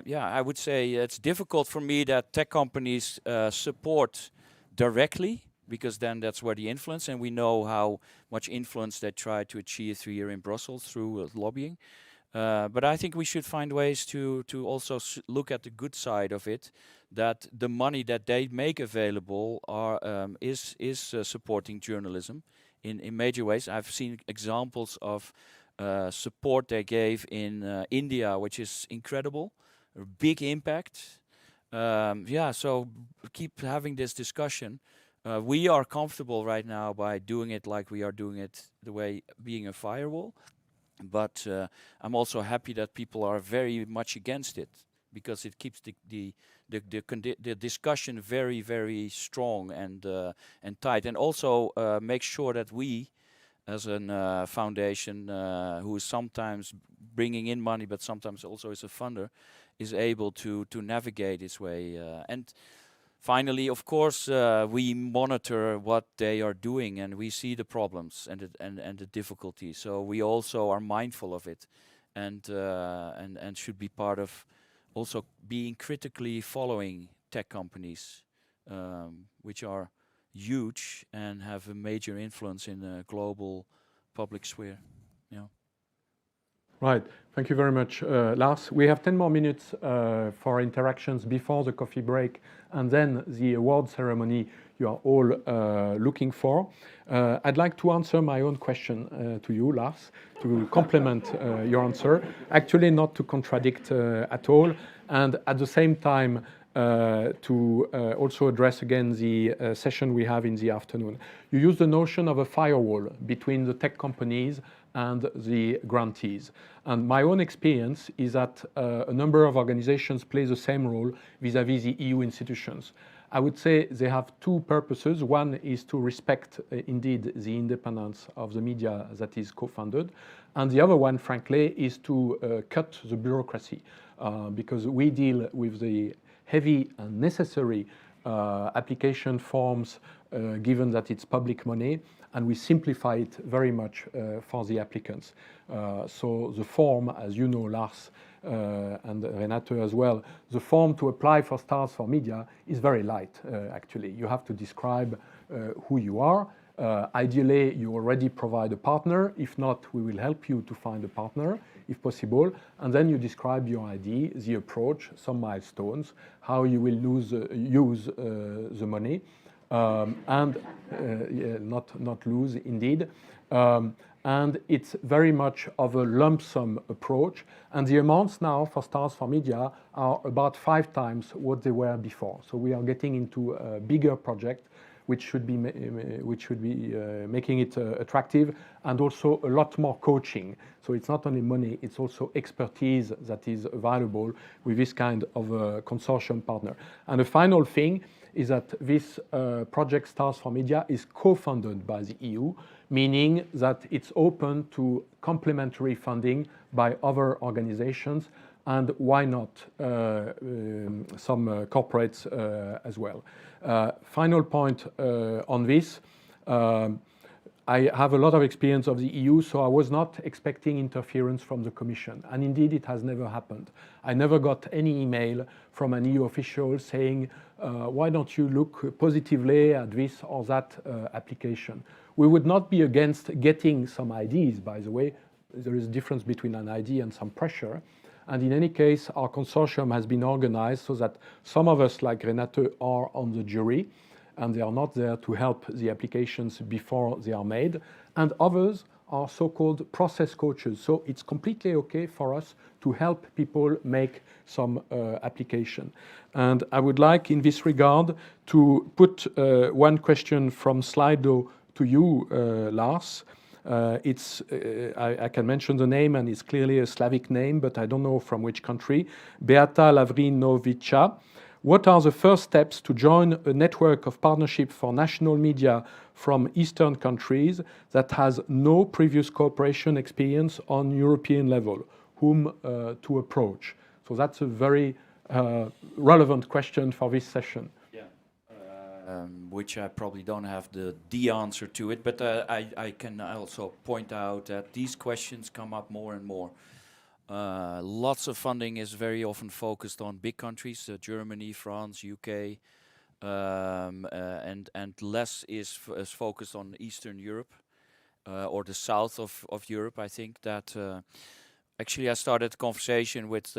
Yeah, I would say it's difficult for me that tech companies support directly, because then that's where the influence, and we know how much influence they try to achieve here in Brussels through lobbying. But I think we should find ways to also look at the good side of it, that the money that they make available is supporting journalism in major ways. I've seen examples of support they gave in India, which is incredible, a big impact. Yeah, so keep having this discussion. We are comfortable right now by doing it like we are doing it, the way being a firewall. But I'm also happy that people are very much against it, because it keeps the discussion very, very strong and tight, and also makes sure that we, as a foundation who is sometimes bringing in money, but sometimes also is a funder, is able to navigate its way. And finally, of course, we monitor what they are doing, and we see the problems and the difficulties. So we also are mindful of it, and should be part of also being critically following tech companies, which are huge and have a major influence in the global public sphere. Yeah. Right. Thank you very much, Lars. We have 10 more minutes for interactions before the coffee break and then the award ceremony you are all looking for. I'd like to answer my own question to you, Lars, to complement your answer. Actually, not to contradict at all, and at the same time to also address again the session we have in the afternoon. You use the notion of a firewall between the tech companies and the grantees. And my own experience is that a number of organizations play the same role vis-à-vis the EU institutions. I would say they have two purposes. One is to respect indeed the independence of the media that is co-funded. And the other one, frankly, is to cut the bureaucracy, because we deal with the heavy and necessary application forms, given that it's public money, and we simplify it very much for the applicants. So the form, as you know, Lars, and Renate as well, the form to apply for Stars4Media is very light, actually. You have to describe who you are. Ideally, you already provide a partner. If not, we will help you to find a partner, if possible. And then you describe your idea, the approach, some milestones, how you will use the money, and not lose, indeed. And it's very much of a lump sum approach. And the amounts now for Stars4Media are about 5 times what they were before. So we are getting into a bigger project, which should be making it attractive, and also a lot more coaching. So it's not only money, it's also expertise that is available with this kind of a consortium partner. And the final thing is that this project Stars4Media is co-funded by the EU, meaning that it's open to complementary funding by other organizations and why not some corporates as well. Final point on this. I have a lot of experience of the EU, so I was not expecting interference from the Commission. And indeed, it has never happened. I never got any email from an EU official saying, why don't you look positively at this or that application? We would not be against getting some ideas, by the way. There is a difference between an idea and some pressure. And in any case, our consortium has been organized so that some of us, like Renate, are on the jury, and they are not there to help the applications before they are made. And others are so-called process coaches. So it's completely okay for us to help people make some application. And I would like, in this regard, to put one question from Slido to you, Lars. I can mention the name, and it's clearly a Slavic name, but I don't know from which country. Beata Lavrinovica. What are the first steps to join a network of partnership for national media from Eastern countries that has no previous cooperation experience on European level? Whom to approach? So that's a very relevant question for this session. Which I probably don't have the answer to it, but I can also point out that these questions come up more and more. Lots of funding is very often focused on big countries, Germany, France, UK, and less is focused on Eastern Europe or the south of Europe. I think that actually I started a conversation with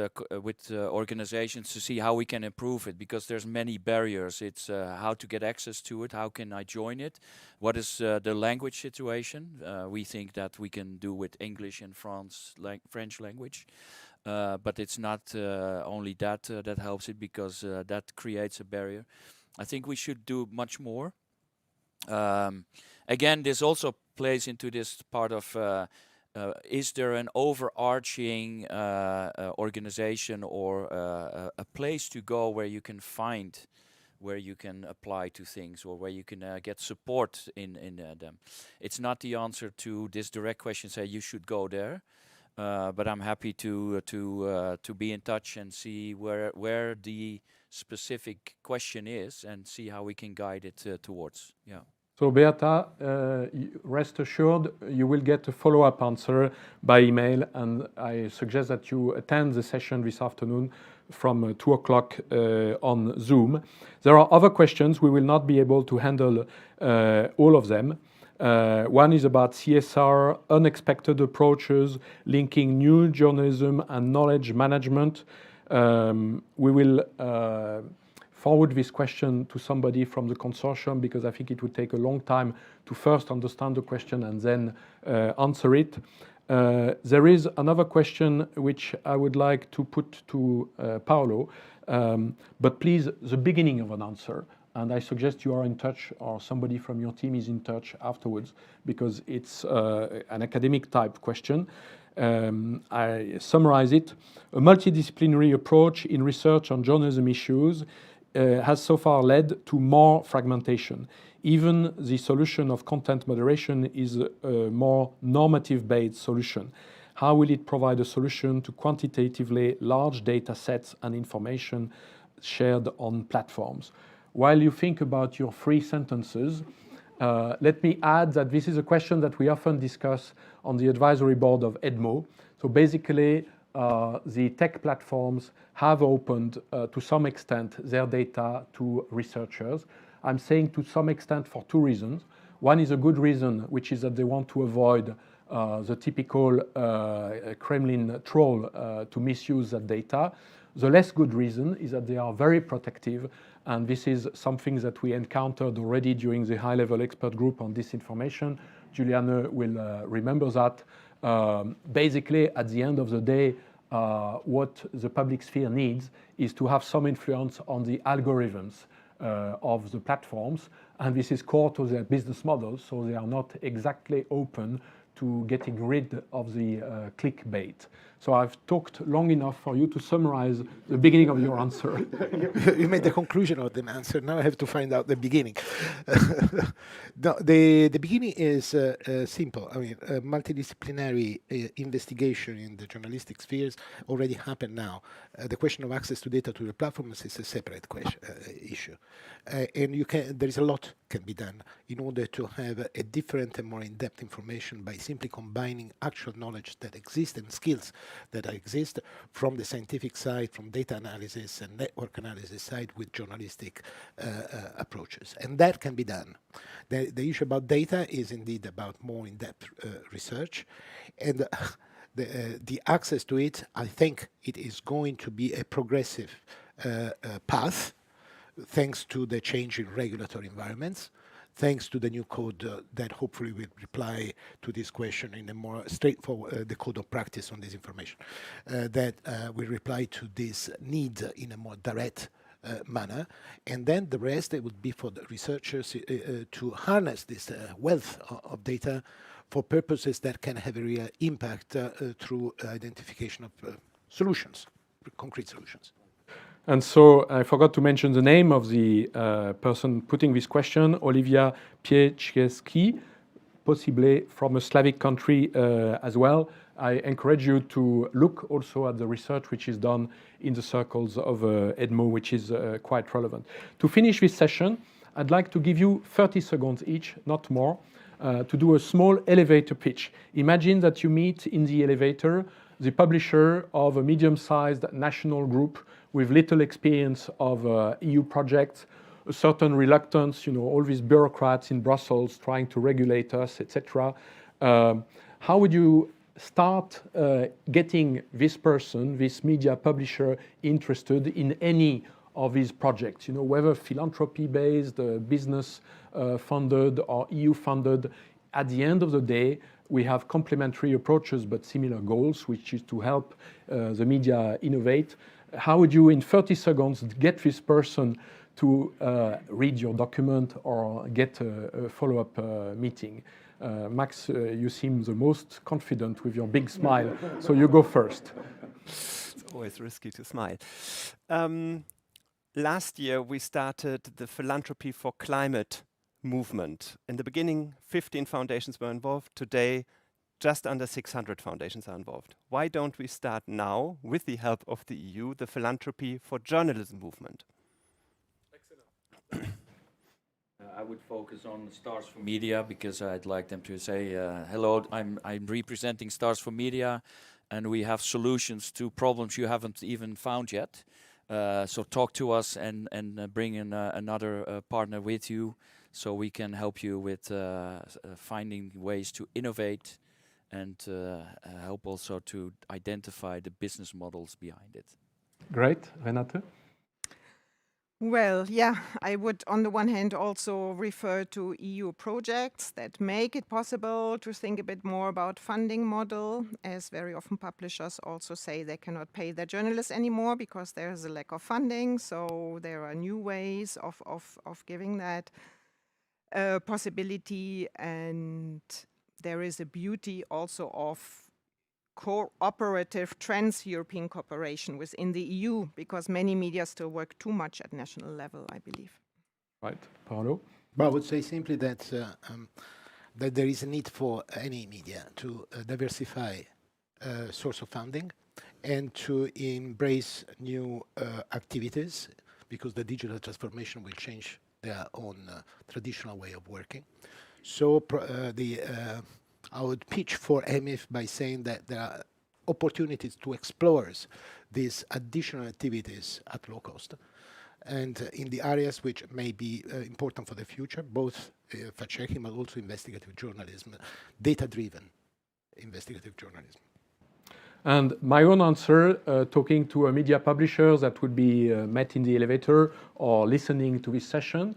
organizations to see how we can improve it, because there's many barriers. It's how to get access to it, how can I join it, what is the language situation. We think that we can do with English and French language, but it's not only that that helps it, because that creates a barrier. I think we should do much more. Again, this also plays into this part of is there an overarching organization or a place to go where you can find, where you can apply to things, or where you can get support in them? It's not the answer to this direct question, say you should go there, but I'm happy to be in touch and see where the specific question is and see how we can guide it towards. Yeah. So Beata, rest assured you will get a follow-up answer by email, and I suggest that you attend the session this afternoon from 2 o'clock on Zoom. There are other questions. We will not be able to handle all of them. One is about CSR, unexpected approaches, linking new journalism and knowledge management. We will forward this question to somebody from the consortium, because I think it would take a long time to first understand the question and then answer it. There is another question which I would like to put to Paolo, but please, the beginning of an answer. And I suggest you are in touch, or somebody from your team is in touch afterwards, because it's an academic type question. I summarize it. A multidisciplinary approach in research on journalism issues has so far led to more fragmentation. Even the solution of content moderation is a more normative-based solution. How will it provide a solution to quantitatively large data sets and information shared on platforms? While you think about your 3 sentences, let me add that this is a question that we often discuss on the advisory board of EDMO. So basically, the tech platforms have opened, to some extent, their data to researchers. I'm saying to some extent for 2 reasons. One is a good reason, which is that they want to avoid the typical Kremlin troll to misuse that data. The less good reason is that they are very protective, and this is something that we encountered already during the high-level expert group on disinformation. Juliane will remember that. Basically, at the end of the day, what the public sphere needs is to have some influence on the algorithms of the platforms, and this is core to their business models, so they are not exactly open to getting rid of the clickbait. So I've talked long enough for you to summarize the beginning of your answer. You made the conclusion of the answer. Now I have to find out the beginning. No, the beginning is simple. I mean, multidisciplinary investigation in the journalistic spheres already happened now. The question of access to data to the platforms is a separate question, issue. And there is a lot can be done in order to have a different and more in-depth information by simply combining actual knowledge that exists and skills that exist from the scientific side, from data analysis and network analysis side with journalistic approaches. And that can be done. The issue about data is indeed about more in-depth research. And the access to it, I think it is going to be a progressive path, thanks to the change in regulatory environments, thanks to the new code that hopefully will reply to this question in a more straightforward, the code of practice on this information, that will reply to this need in a more direct manner. And then the rest, it would be for the researchers to harness this wealth of data for purposes that can have a real impact through identification of solutions, concrete solutions. And so I forgot to mention the name of the person putting this question, Olivia Pieczewski, possibly from a Slavic country as well. I encourage you to look also at the research which is done in the circles of EDMO, which is quite relevant. To finish this session, I'd like to give you 30 seconds each, not more, to do a small elevator pitch. Imagine that you meet in the elevator the publisher of a medium-sized national group with little experience of EU projects, a certain reluctance, all these bureaucrats in Brussels trying to regulate us, etc. How would you start getting this person, this media publisher, interested in any of these projects? Whether philanthropy-based, business funded, or EU funded. At the end of the day, we have complementary approaches but similar goals, which is to help the media innovate. How would you, in 30 seconds, get this person to read your document or get a follow-up meeting? Max, you seem the most confident with your big smile, so you go first. It's always risky to smile. Last year, we started the Philanthropy for Climate movement. In the beginning, 15 foundations were involved. Today, just under 600 foundations are involved. Why don't we start now, with the help of the EU, the Philanthropy for Journalism movement? Excellent. I would focus on Stars4Media because I'd like them to say, hello, I'm representing Stars4Media and we have solutions to problems you haven't even found yet. So talk to us and bring in another partner with you so we can help you with finding ways to innovate and help also to identify the business models behind it. Great. Renate? Well, yeah, I would on the one hand also refer to EU projects that make it possible to think a bit more about funding model, as very often publishers also say they cannot pay their journalists anymore because there is a lack of funding. So there are new ways of giving that possibility, and there is a beauty also of cooperative trans-European cooperation within the EU, because many media still work too much at national level, I believe. Right. Paolo? Well, I would say simply that that there is a need for any media to diversify source of funding and to embrace new activities, because the digital transformation will change their own traditional way of working. So I would pitch for EMIF by saying that there are opportunities to explore these additional activities at low cost and in the areas which may be important for the future, both fact-checking but also investigative journalism, data-driven investigative journalism. And my own answer, talking to a media publisher that would be met in the elevator or listening to this session,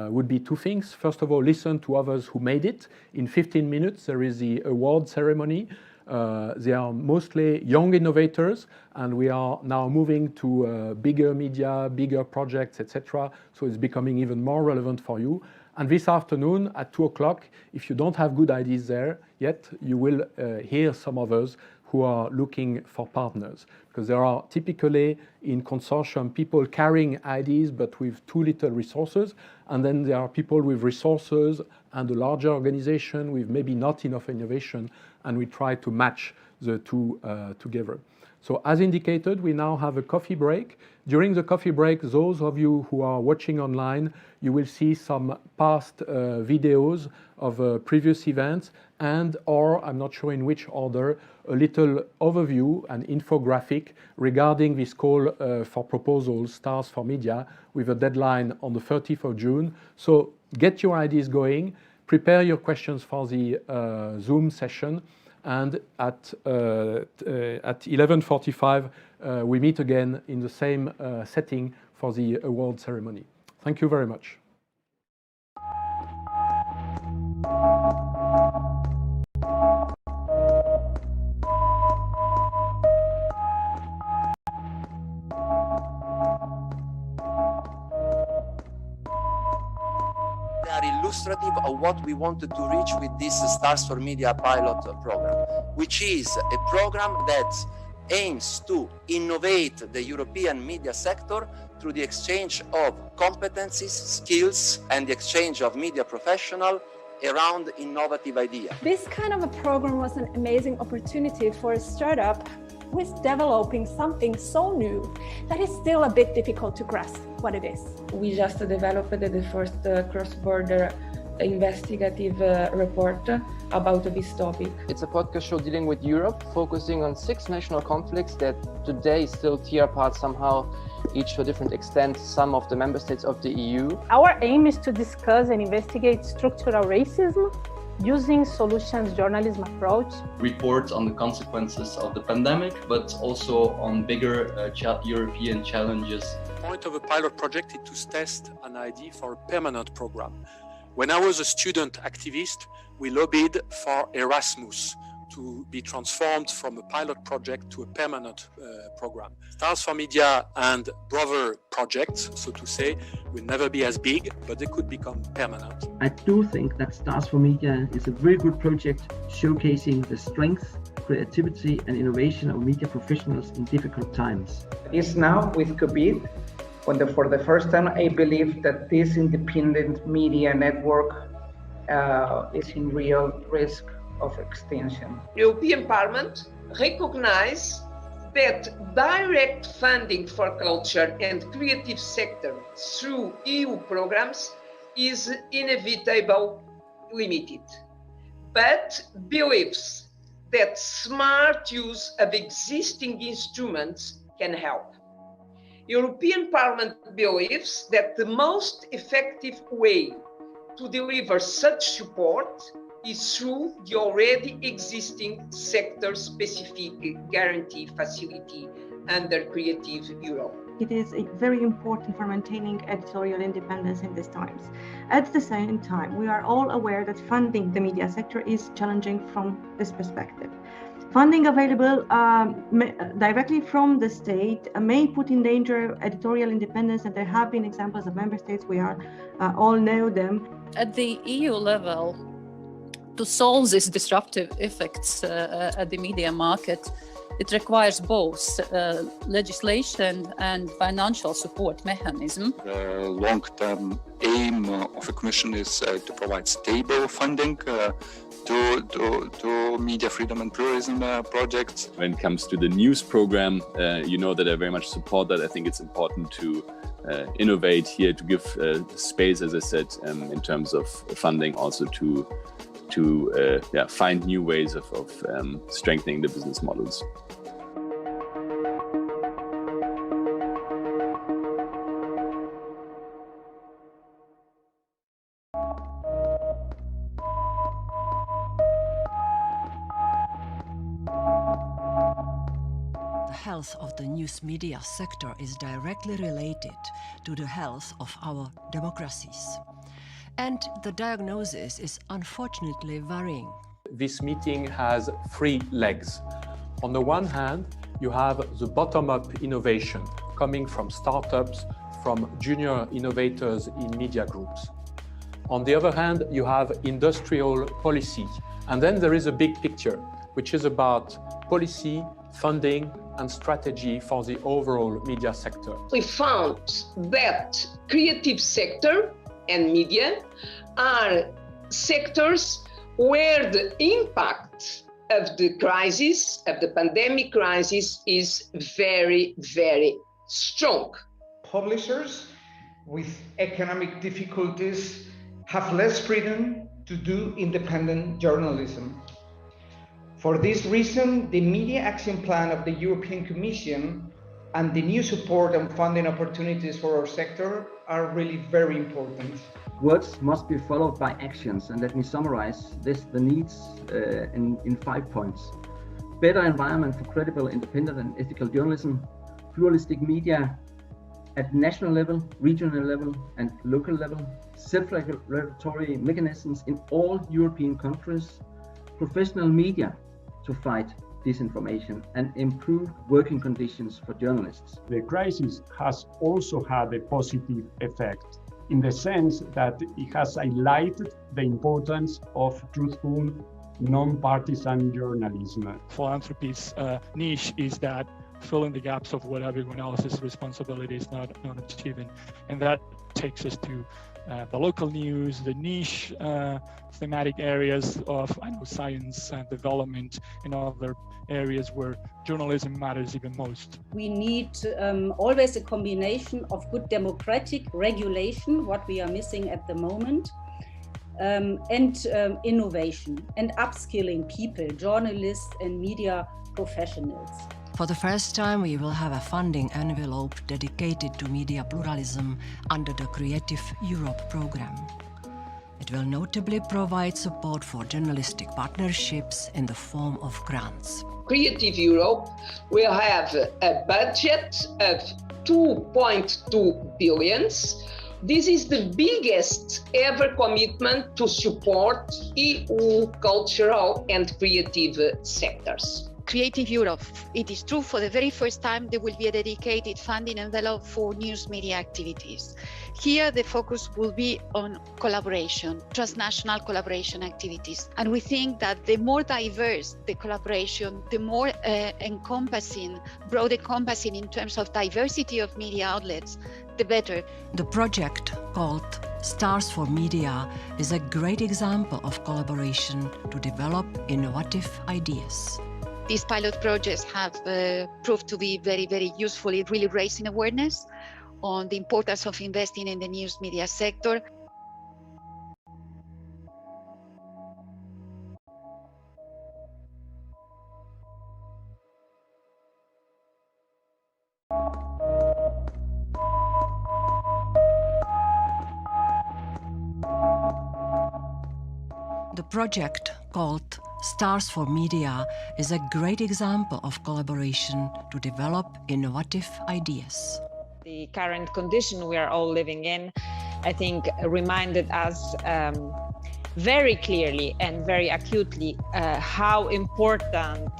would be two things. First of all, listen to others who made it. In 15 minutes, there is the award ceremony. They are mostly young innovators, and we are now moving to bigger media, bigger projects, etc. So it's becoming even more relevant for you. And this afternoon at 2 o'clock, if you don't have good ideas there yet, you will hear some others who are looking for partners. Because there are typically in consortium people carrying ideas but with too little resources. And then there are people with resources and a larger organization with maybe not enough innovation. And we try to match the two together. So as indicated, we now have a coffee break. During the coffee break, those of you who are watching online, you will see some past videos of previous events and, or I'm not sure in which order, a little overview, an infographic regarding this call for proposals, Stars4Media, with a deadline on the 30th of June. So get your ideas going, prepare your questions for the Zoom session, and at 11:45 we meet again in the same setting for the award ceremony. Thank you very much. They are illustrative of what we wanted to reach with this Stars4Media pilot program, which is a program that aims to innovate the European media sector through the exchange of competencies, skills, and the exchange of media professionals around innovative ideas. This kind of a program was an amazing opportunity for a startup who is developing something so new that is still a bit difficult to grasp what it is. We just developed the first cross-border investigative report about this topic. It's a podcast show dealing with Europe, focusing on 6 national conflicts that today still tear apart somehow, each to a different extent, some of the member states of the EU. Our aim is to discuss and investigate structural racism using solutions journalism approach. Reports on the consequences of the pandemic, but also on bigger European challenges. The point of a pilot project is to test an idea for a permanent program. When I was a student activist, we lobbied for Erasmus to be transformed from a pilot project to a permanent program. Stars4Media and brother projects, so to say, will never be as big, but they could become permanent. I do think that Stars4Media is a very good project showcasing the strength, creativity and innovation of media professionals in difficult times. It's now with COVID, when for the first time I believe that this independent media network is in real risk of extinction. European Parliament recognizes that direct funding for culture and creative sector through EU programs is inevitably limited, but believes that smart use of existing instruments can help. European Parliament believes that the most effective way to deliver such support is through the already existing sector-specific guarantee facility under Creative Europe. It is very important for maintaining editorial independence in these times. At the same time, we are all aware that funding the media sector is challenging from this perspective. Funding available directly from the state may put in danger editorial independence, and there have been examples of member states, we all know them. At the EU level, to solve these disruptive effects at the media market, it requires both legislation and financial support mechanism. The long-term aim of the Commission is to provide stable funding to media freedom and pluralism projects. When it comes to the news program, you know that I very much support that. I think it's important to innovate here, to give space, as I said, in terms of funding, also to find new ways of strengthening the business models. The health of the news media sector is directly related to the health of our democracies. And the diagnosis is unfortunately varying. This meeting has 3 legs. On the one hand, you have the bottom-up innovation coming from startups, from junior innovators in media groups. On the other hand, you have industrial policy. And then there is a big picture, which is about policy, funding, and strategy for the overall media sector. We found that creative sector and media are sectors where the impact of the crisis, of the pandemic crisis, is very, very strong. Publishers with economic difficulties have less freedom to do independent journalism. For this reason, the Media Action Plan of the European Commission and the new support and funding opportunities for our sector are really very important. Words must be followed by actions, and let me summarize the needs in 5 points. Better environment for credible, independent and ethical journalism, pluralistic media at national level, regional level and local level, self-regulatory mechanisms in all European countries, professional media to fight disinformation and improve working conditions for journalists. The crisis has also had a positive effect in the sense that it has highlighted the importance of truthful, non-partisan journalism. Philanthropy's niche is that filling the gaps of what everyone else's responsibility is not achieving. And that takes us to the local news, the niche thematic areas of science and development and other areas where journalism matters even most. We need always a combination of good democratic regulation, what we are missing at the moment, and innovation and upskilling people, journalists and media professionals. For the first time, we will have a funding envelope dedicated to media pluralism under the Creative Europe program. It will notably provide support for journalistic partnerships in the form of grants. Creative Europe will have a budget of 2.2 billion. This is the biggest ever commitment to support EU cultural and creative sectors. Creative Europe, it is true, for the very first time there will be a dedicated funding envelope for news media activities. Here the focus will be on collaboration, transnational collaboration activities. And we think that the more diverse the collaboration, the more encompassing, broad encompassing in terms of diversity of media outlets, the better. The project called Stars4Media is a great example of collaboration to develop innovative ideas. These pilot projects have proved to be very, very useful in really raising awareness on the importance of investing in the news media sector. The project called Stars4Media is a great example of collaboration to develop innovative ideas. The current condition we are all living in, I think, reminded us very clearly and very acutely how important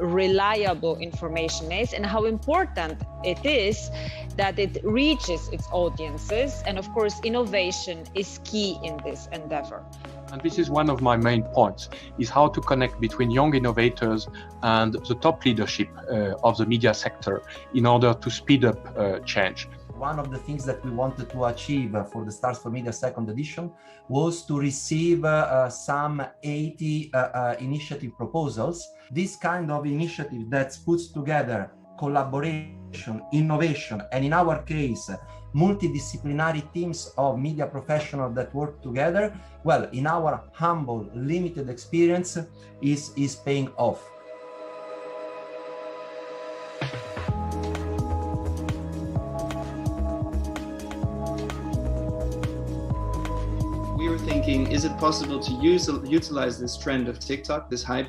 reliable information is and how important it is that it reaches its audiences. And of course, innovation is key in this endeavor. And this is one of my main points, is how to connect between young innovators and the top leadership of the media sector in order to speed up change. One of the things that we wanted to achieve for the Stars4Media Second Edition was to receive some 80 initiative proposals. This kind of initiative that puts together collaboration, innovation, and in our case, multidisciplinary teams of media professionals that work together, well, in our humble, limited experience, is paying off. We were thinking, is it possible to utilize this trend of TikTok, this hype,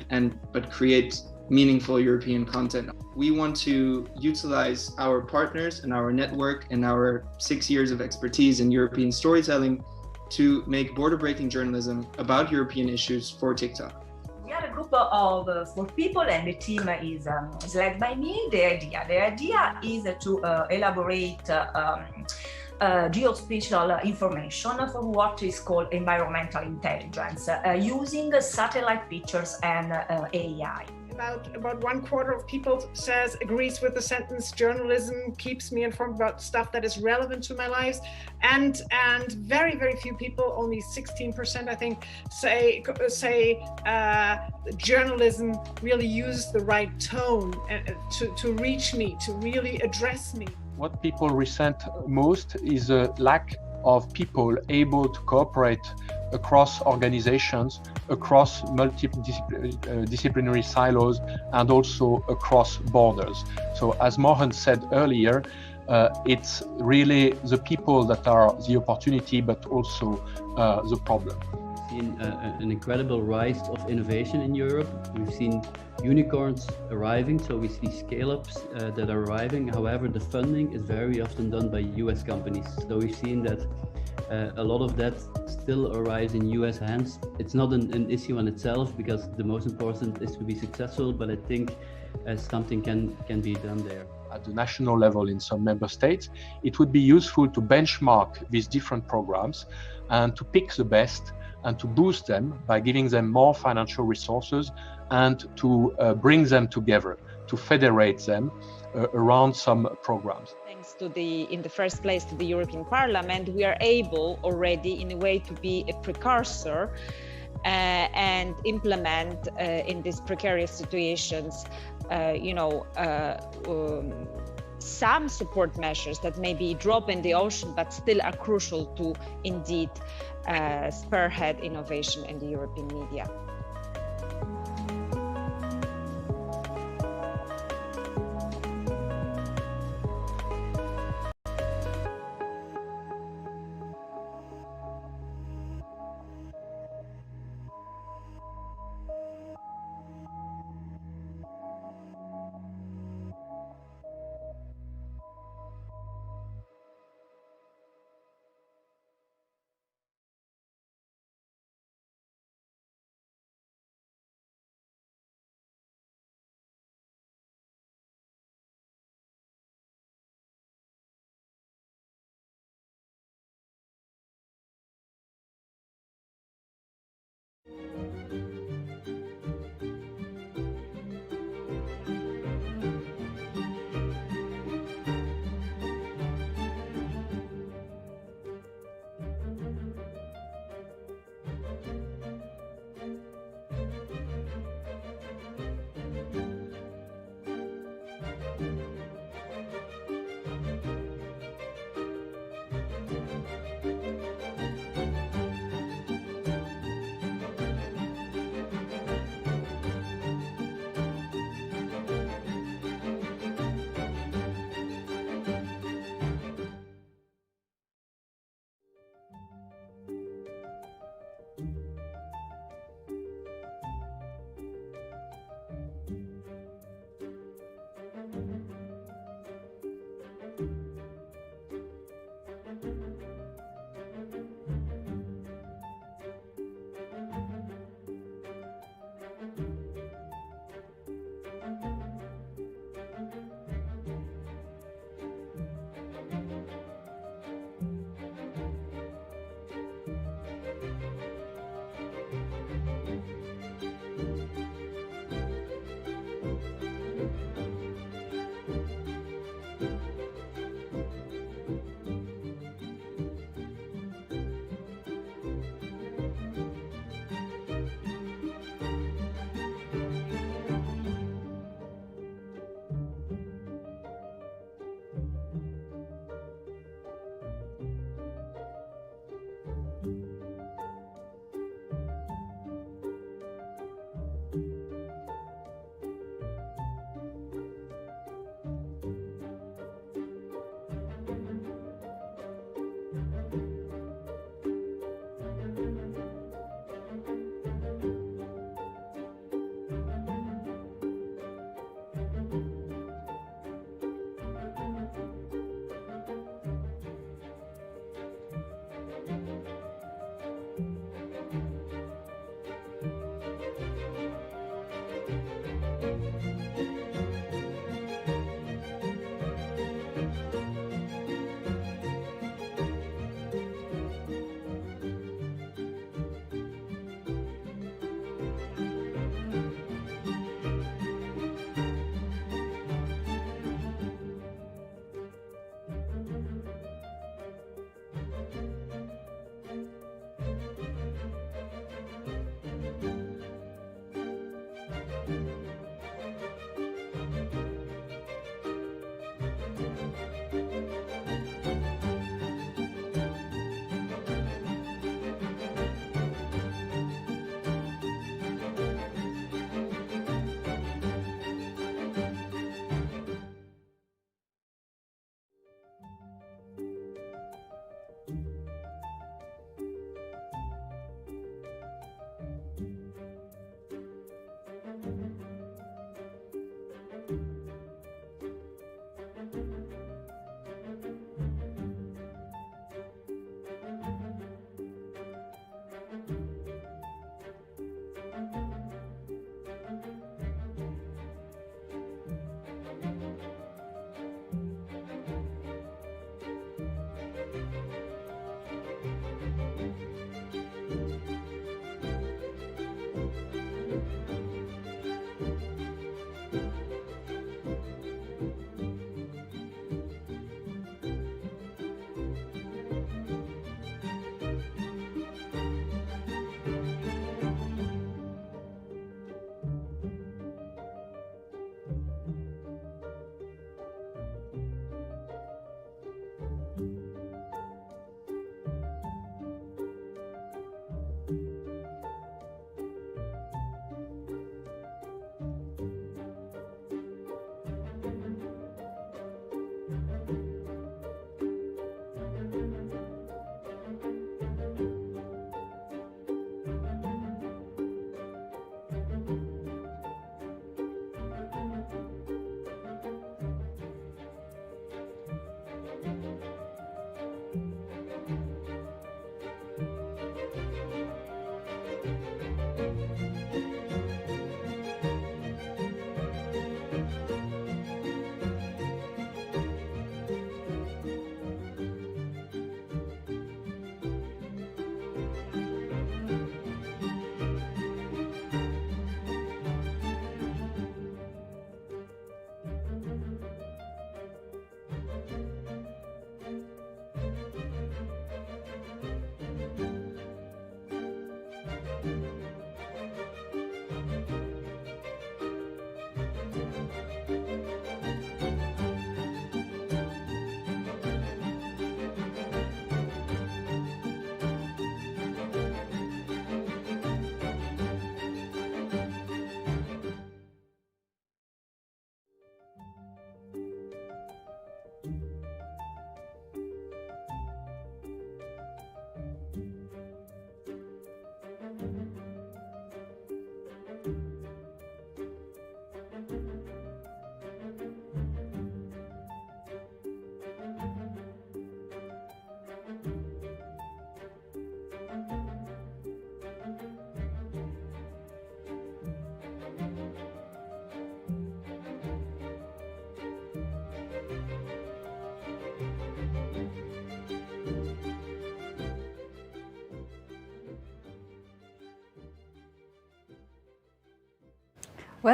but create meaningful European content? We want to utilize our partners and our network and our 6 years of expertise in European storytelling to make border-breaking journalism about European issues for TikTok. We are a group of 4 people, and the team is led by me. The idea is to elaborate geospatial information for what is called environmental intelligence, using satellite pictures and AI. About 1/4 of people agrees with the sentence, journalism keeps me informed about stuff that is relevant to my lives, and very, very few people, only 16% I think, say journalism really uses the right tone to reach me, to really address me. What people resent most is a lack of people able to cooperate across organizations, across multidisciplinary silos, and also across borders. So as Mohan said earlier, it's really the people that are the opportunity, but also the problem. We've seen an incredible rise of innovation in Europe. We've seen unicorns arriving, so we see scale-ups that are arriving. However, the funding is very often done by US companies. So we've seen that a lot of that still arrives in US hands. It's not an issue in itself, because the most important is to be successful, but I think something can be done there. At the national level in some member states, it would be useful to benchmark these different programs and to pick the best and to boost them by giving them more financial resources and to bring them together, to federate them around some programs. Thanks to in the first place to the European Parliament, we are able already in a way to be a precursor and implement in these precarious situations, some support measures that maybe drop in the ocean, but still are crucial to indeed spearhead innovation in the European media.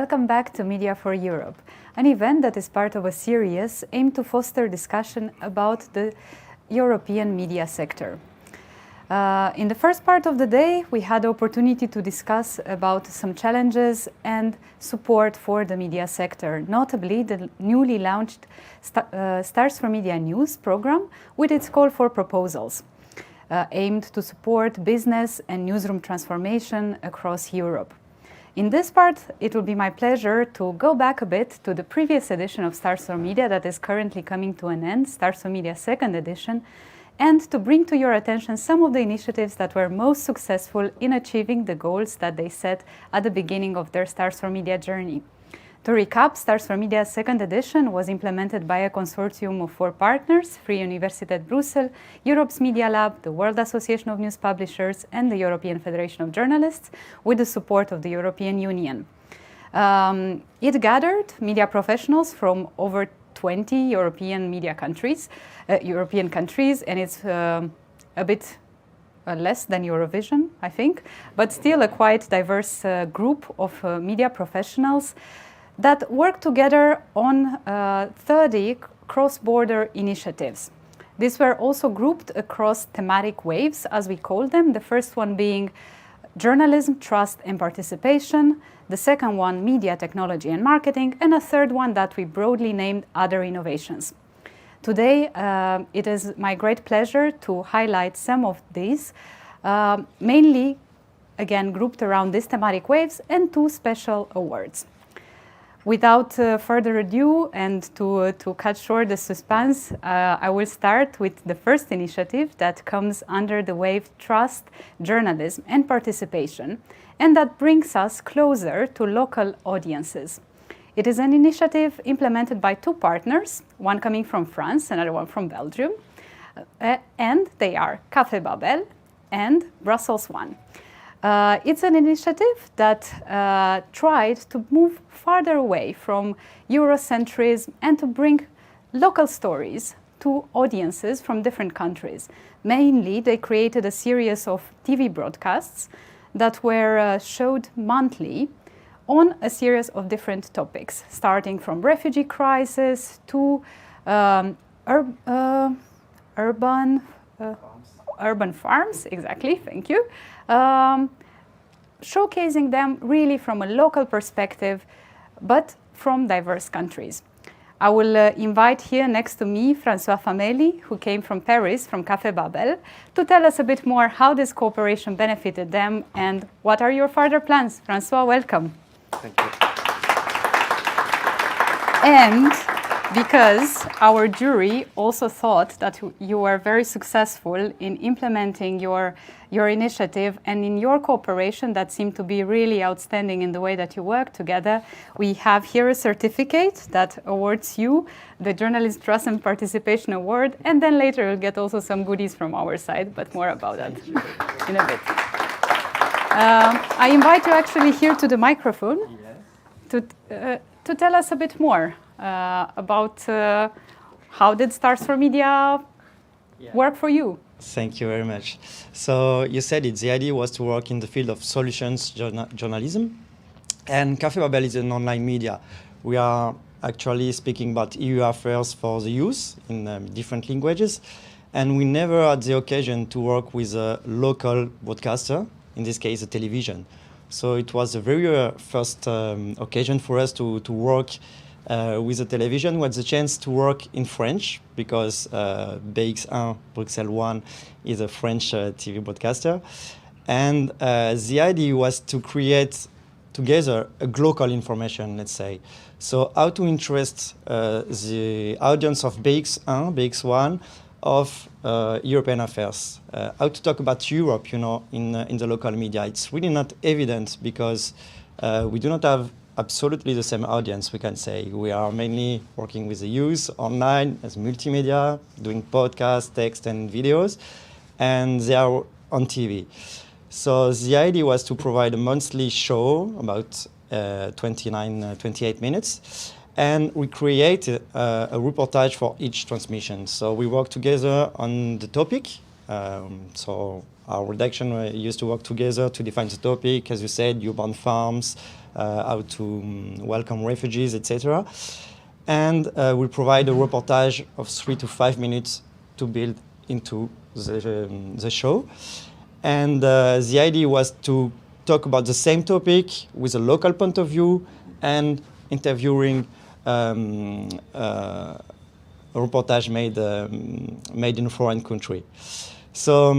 Welcome back to Media for Europe, an event that is part of a series aimed to foster discussion about the European media sector. In the first part of the day, we had the opportunity to discuss about some challenges and support for the media sector, notably the newly launched Stars4Media News program with its call for proposals, aimed to support business and newsroom transformation across Europe. In this part, it will be my pleasure to go back a bit to the previous edition of Stars4Media that is currently coming to an end, Stars4Media Second Edition, and to bring to your attention some of the initiatives that were most successful in achieving the goals that they set at the beginning of their Stars4Media journey. To recap, Stars4Media Second Edition was implemented by a consortium of 4 partners, Free Universität Brussels, Europe's MediaLab, the World Association of News Publishers, and the European Federation of Journalists, with the support of the European Union. It gathered media professionals from over 20 European countries, and it's a bit less than Eurovision, I think, but still a quite diverse group of media professionals that work together on 30 cross-border initiatives. These were also grouped across thematic waves, as we call them, the first one being journalism, trust and participation, the second one, media, technology and marketing, and a third one that we broadly named other innovations. Today, it is my great pleasure to highlight some of these, mainly, again, grouped around these thematic waves, and 2 special awards. Without further ado, and to cut short the suspense, I will start with the first initiative that comes under the wave Trust, Journalism and Participation, and that brings us closer to local audiences. It is an initiative implemented by 2 partners, one coming from France, another one from Belgium, and they are Café Babel and Brussels One. It's an initiative that tried to move farther away from Eurocentrism and to bring local stories to audiences from different countries. Mainly, they created a series of TV broadcasts that were showed monthly on a series of different topics, starting from refugee crisis to urban farms, exactly, thank you. Showcasing them really from a local perspective, but from diverse countries. I will invite here next to me François Fameli, who came from Paris, from Café Babel, to tell us a bit more how this cooperation benefited them and what are your further plans. François, welcome. Thank you. And because our jury also thought that you were very successful in implementing your initiative and in your cooperation that seemed to be really outstanding in the way that you work together, we have here a certificate that awards you the Journalist Trust and Participation Award, and then later you'll get also some goodies from our side, but more about that in a bit. I invite you actually here to the microphone to tell us a bit more about how did Stars4Media work for you? Thank you very much. So you said it, the idea was to work in the field of solutions journalism, and Café Babel is an online media. We are actually speaking about EU affairs for the youth in different languages, and we never had the occasion to work with a local broadcaster, in this case a television. So it was the very first occasion for us to work with a television. We had the chance to work in French because BX1, Bruxelles One, is a French TV broadcaster. And the idea was to create together a global information, let's say. So how to interest the audience of BX1, BX1 of European affairs. How to talk about Europe, you know, in the local media. It's really not evident because we do not have absolutely the same audience, we can say. We are mainly working with the youth online as multimedia, doing podcasts, text and videos, and they are on TV. So the idea was to provide a monthly show, about 28 minutes, and we created a reportage for each transmission. So we work together on the topic. So our redaction used to work together to define the topic, as you said, urban farms, how to welcome refugees, etc. And we provide a reportage of 3 to 5 minutes to build into the show. And the idea was to talk about the same topic with a local point of view and interviewing a reportage made in a foreign country. So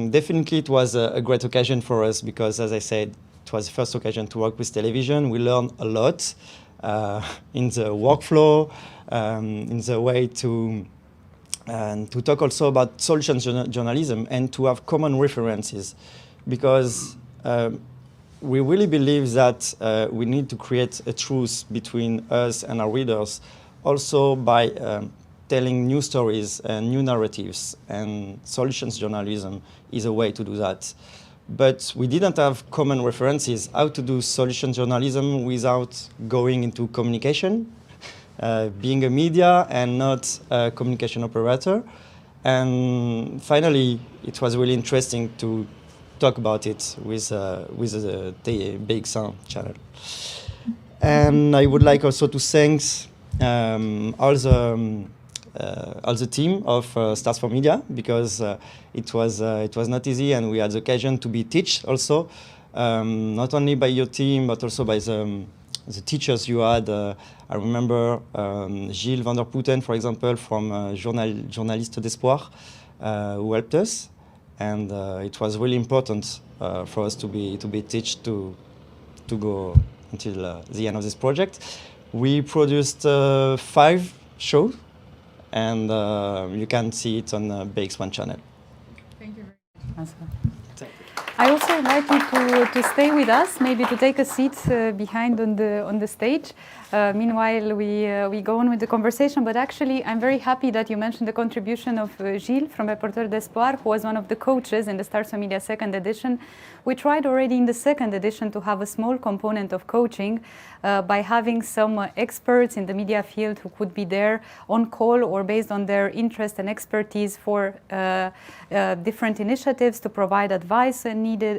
definitely it was a great occasion for us because, as I said, it was the first occasion to work with television. We learned a lot in the workflow, in the way to talk also about solutions journalism and to have common references, because we really believe that we need to create a truth between us and our readers, also by telling new stories and new narratives, and solutions journalism is a way to do that. But we didn't have common references how to do solution journalism without going into communication, being a media and not a communication operator. And finally, it was really interesting to talk about it with the Big Sound channel. And I would like also to thank all the team of Stars4Media, because it was not easy, and we had the occasion to be taught also, not only by your team but also by the teachers you had. I remember Gilles van der Putten, for example, from Journaliste d'Espoir, who helped us, and it was really important for us to be taught to go until the end of this project. We produced 5 shows, and you can see it on the BX1 channel. Thank you very much. I also invite you to stay with us, maybe to take a seat behind on the stage. Meanwhile, we go on with the conversation, but actually I'm very happy that you mentioned the contribution of Gilles from Reporter d'Espoir, who was one of the coaches in the Stars4Media Second Edition. We tried already in the second edition to have a small component of coaching by having some experts in the media field who could be there on call or based on their interest and expertise for different initiatives to provide advice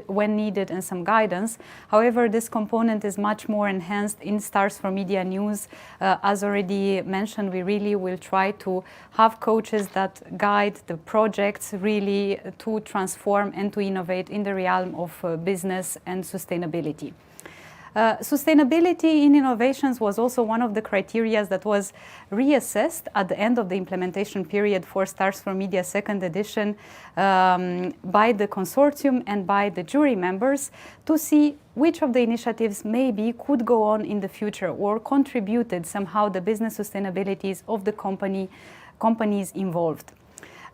when needed and some guidance. However, this component is much more enhanced in Stars4Media News. As already mentioned, we really will try to have coaches that guide the projects really to transform and to innovate in the realm of business and sustainability. Sustainability in innovations was also one of the criteria that was reassessed at the end of the implementation period for Stars4Media Second Edition by the consortium and by the jury members to see which of the initiatives maybe could go on in the future or contributed somehow the business sustainabilities of the companies involved.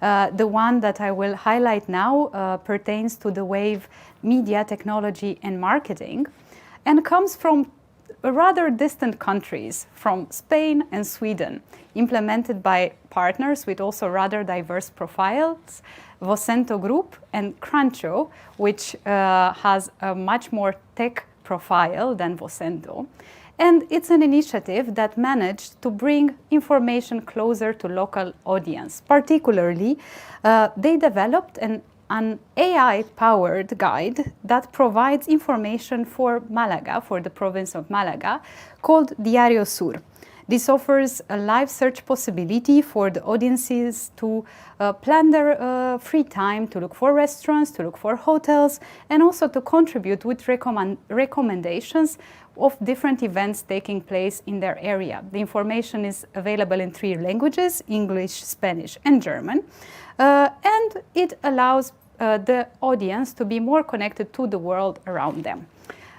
The one that I will highlight now pertains to the wave media, technology and marketing, and comes from rather distant countries, from Spain and Sweden, implemented by partners with also rather diverse profiles, Vocento Group and Cruncho, which has a much more tech profile than Vocento. And it's an initiative that managed to bring information closer to local audience. Particularly, they developed an AI-powered guide that provides information for Malaga, for the province of Malaga, called Diario Sur. This offers a live search possibility for the audiences to plan their free time, to look for restaurants, to look for hotels, and also to contribute with recommendations of different events taking place in their area. The information is available in 3 languages, English, Spanish, and German, and it allows the audience to be more connected to the world around them.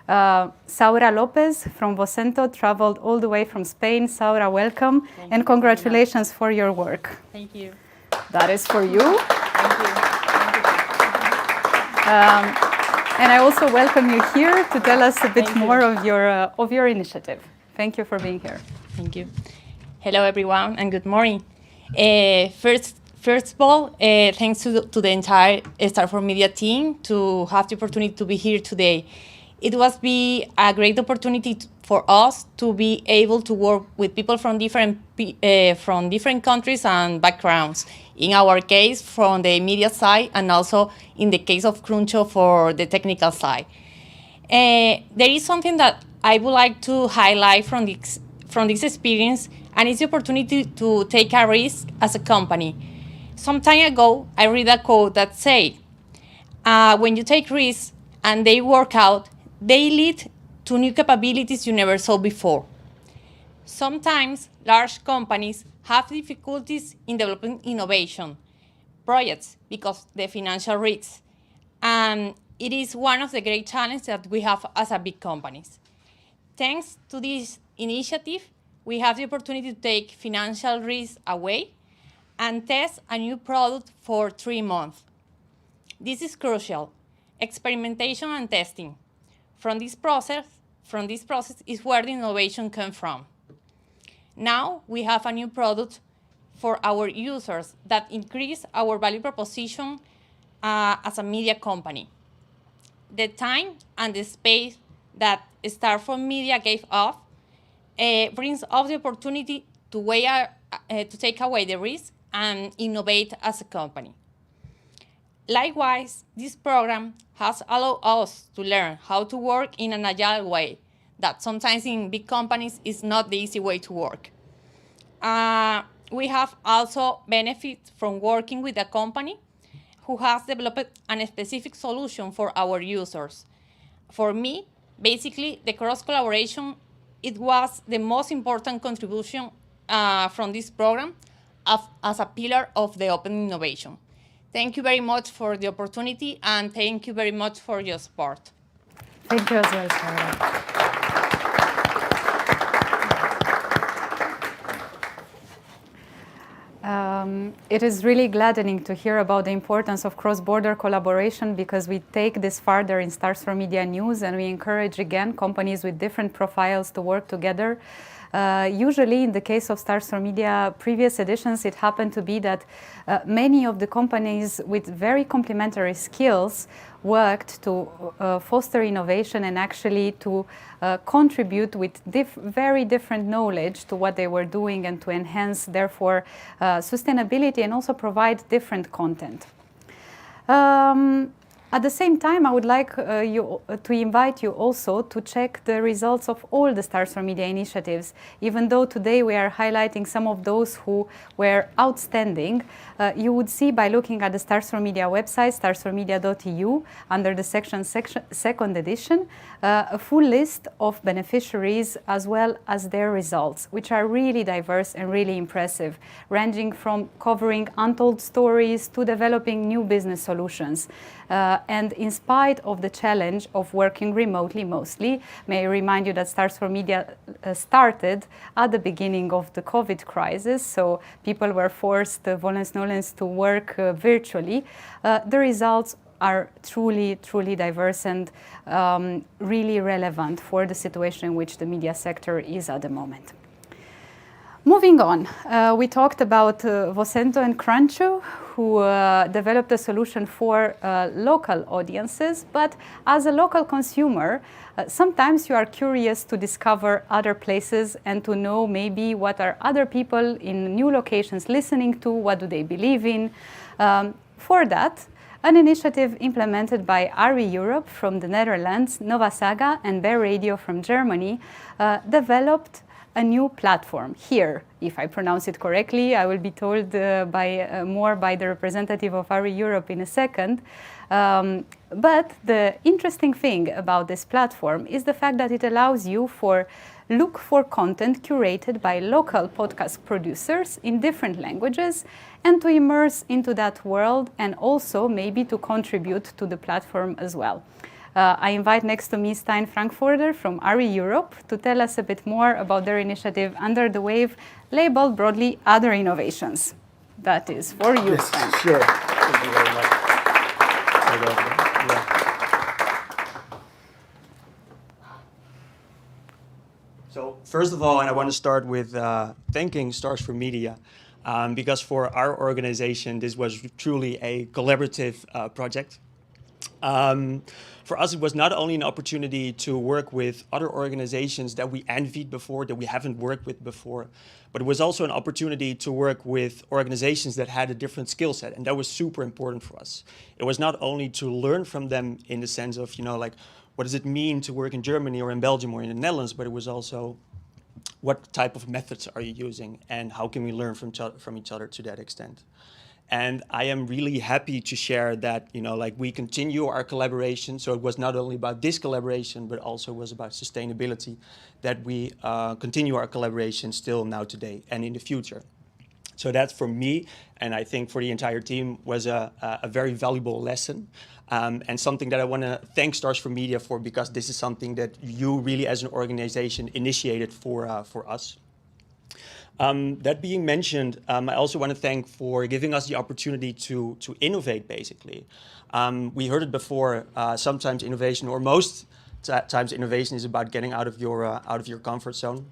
Saura Lopez from Vocento traveled all the way from Spain. Saura, welcome, and congratulations for your work. Thank you. That is for you. Thank you. And I also welcome you here to tell us a bit more of your initiative. Thank you for being here. Thank you. Hello, everyone, and good morning. First of all, thanks to the entire Stars4Media team to have the opportunity to be here today. It was a great opportunity for us to be able to work with people from different countries and backgrounds. In our case, from the media side, and also in the case of Cruncho for the technical side. There is something that I would like to highlight from this experience, and it's the opportunity to take a risk as a company. Some time ago, I read a quote that said, when you take risks and they work out, they lead to new capabilities you never saw before. Sometimes large companies have difficulties in developing innovation projects because the financial risks. And it is one of the great challenges that we have as a big companies. Thanks to this initiative, we have the opportunity to take financial risks away and test a new product for 3 months. This is crucial. Experimentation and testing. From this process is where the innovation comes from. Now we have a new product for our users that increase our value proposition as a media company. The time and the space that Stars4Media gave us brings us the opportunity to take away the risk and innovate as a company. Likewise, this program has allowed us to learn how to work in an agile way that sometimes in big companies is not the easy way to work. We have also benefit from working with a company who has developed a specific solution for our users. For me, basically, the cross-collaboration, it was the most important contribution from this program as a pillar of the open innovation. Thank you very much for the opportunity, and thank you very much for your support. Thank you as well, Sarah. It is really gladdening to hear about the importance of cross-border collaboration, because we take this further in Stars4Media News, and we encourage again companies with different profiles to work together. Usually in the case of Stars4Media previous editions, it happened to be that many of the companies with very complementary skills worked to foster innovation and actually to contribute with very different knowledge to what they were doing, and to enhance therefore sustainability and also provide different content. At the same time, I would like to invite you also to check the results of all the Stars4Media initiatives. Even though today we are highlighting some of those who were outstanding, you would see by looking at the Stars4Media website, stars4media.eu, under the section Second Edition, a full list of beneficiaries as well as their results, which are really diverse and really impressive, ranging from covering untold stories to developing new business solutions. And in spite of the challenge of working remotely mostly, may I remind you that Stars4Media started at the beginning of the COVID crisis, so people were forced, volens nolens, to work virtually. The results are truly diverse and really relevant for the situation in which the media sector is at the moment. Moving on, we talked about Vocento and Crunchu, who developed a solution for local audiences, but as a local consumer, sometimes you are curious to discover other places and to know maybe what are other people in new locations listening to, what do they believe in. For that, an initiative implemented by ARI Europe from the Netherlands, Nova Saga, and Bear Radio from Germany developed a new platform. Here, if I pronounce it correctly, I will be told more by the representative of ARI Europe in a second. But the interesting thing about this platform is the fact that it allows you look for content curated by local podcast producers in different languages, and to immerse into that world, and also maybe to contribute to the platform as well. I invite next to me Stijn Frankfurter from ARI Europe to tell us a bit more about their initiative Under the Wave, labeled broadly Other Innovations. That is for you, yes, Stijn. Sure. Thank you very much. So first of all, and I want to start with thanking Stars4Media, because for our organization, this was truly a collaborative project. For us, it was not only an opportunity to work with other organizations that we envied before, that we haven't worked with before, but it was also an opportunity to work with organizations that had a different skill set, and that was super important for us. It was not only to learn from them in the sense of, like, what does it mean to work in Germany or in Belgium or in the Netherlands, but it was also what type of methods are you using and how can we learn from each other to that extent. And I am really happy to share that, we continue our collaboration. So it was not only about this collaboration, but also was about sustainability, that we continue our collaboration still now today and in the future. So that's for me, and I think for the entire team, was a very valuable lesson. And something that I want to thank Stars4Media for, because this is something that you really as an organization initiated for us. That being mentioned, I also want to thank for giving us the opportunity to innovate, basically. We heard it before, sometimes innovation, or most times innovation, is about getting out of your comfort zone.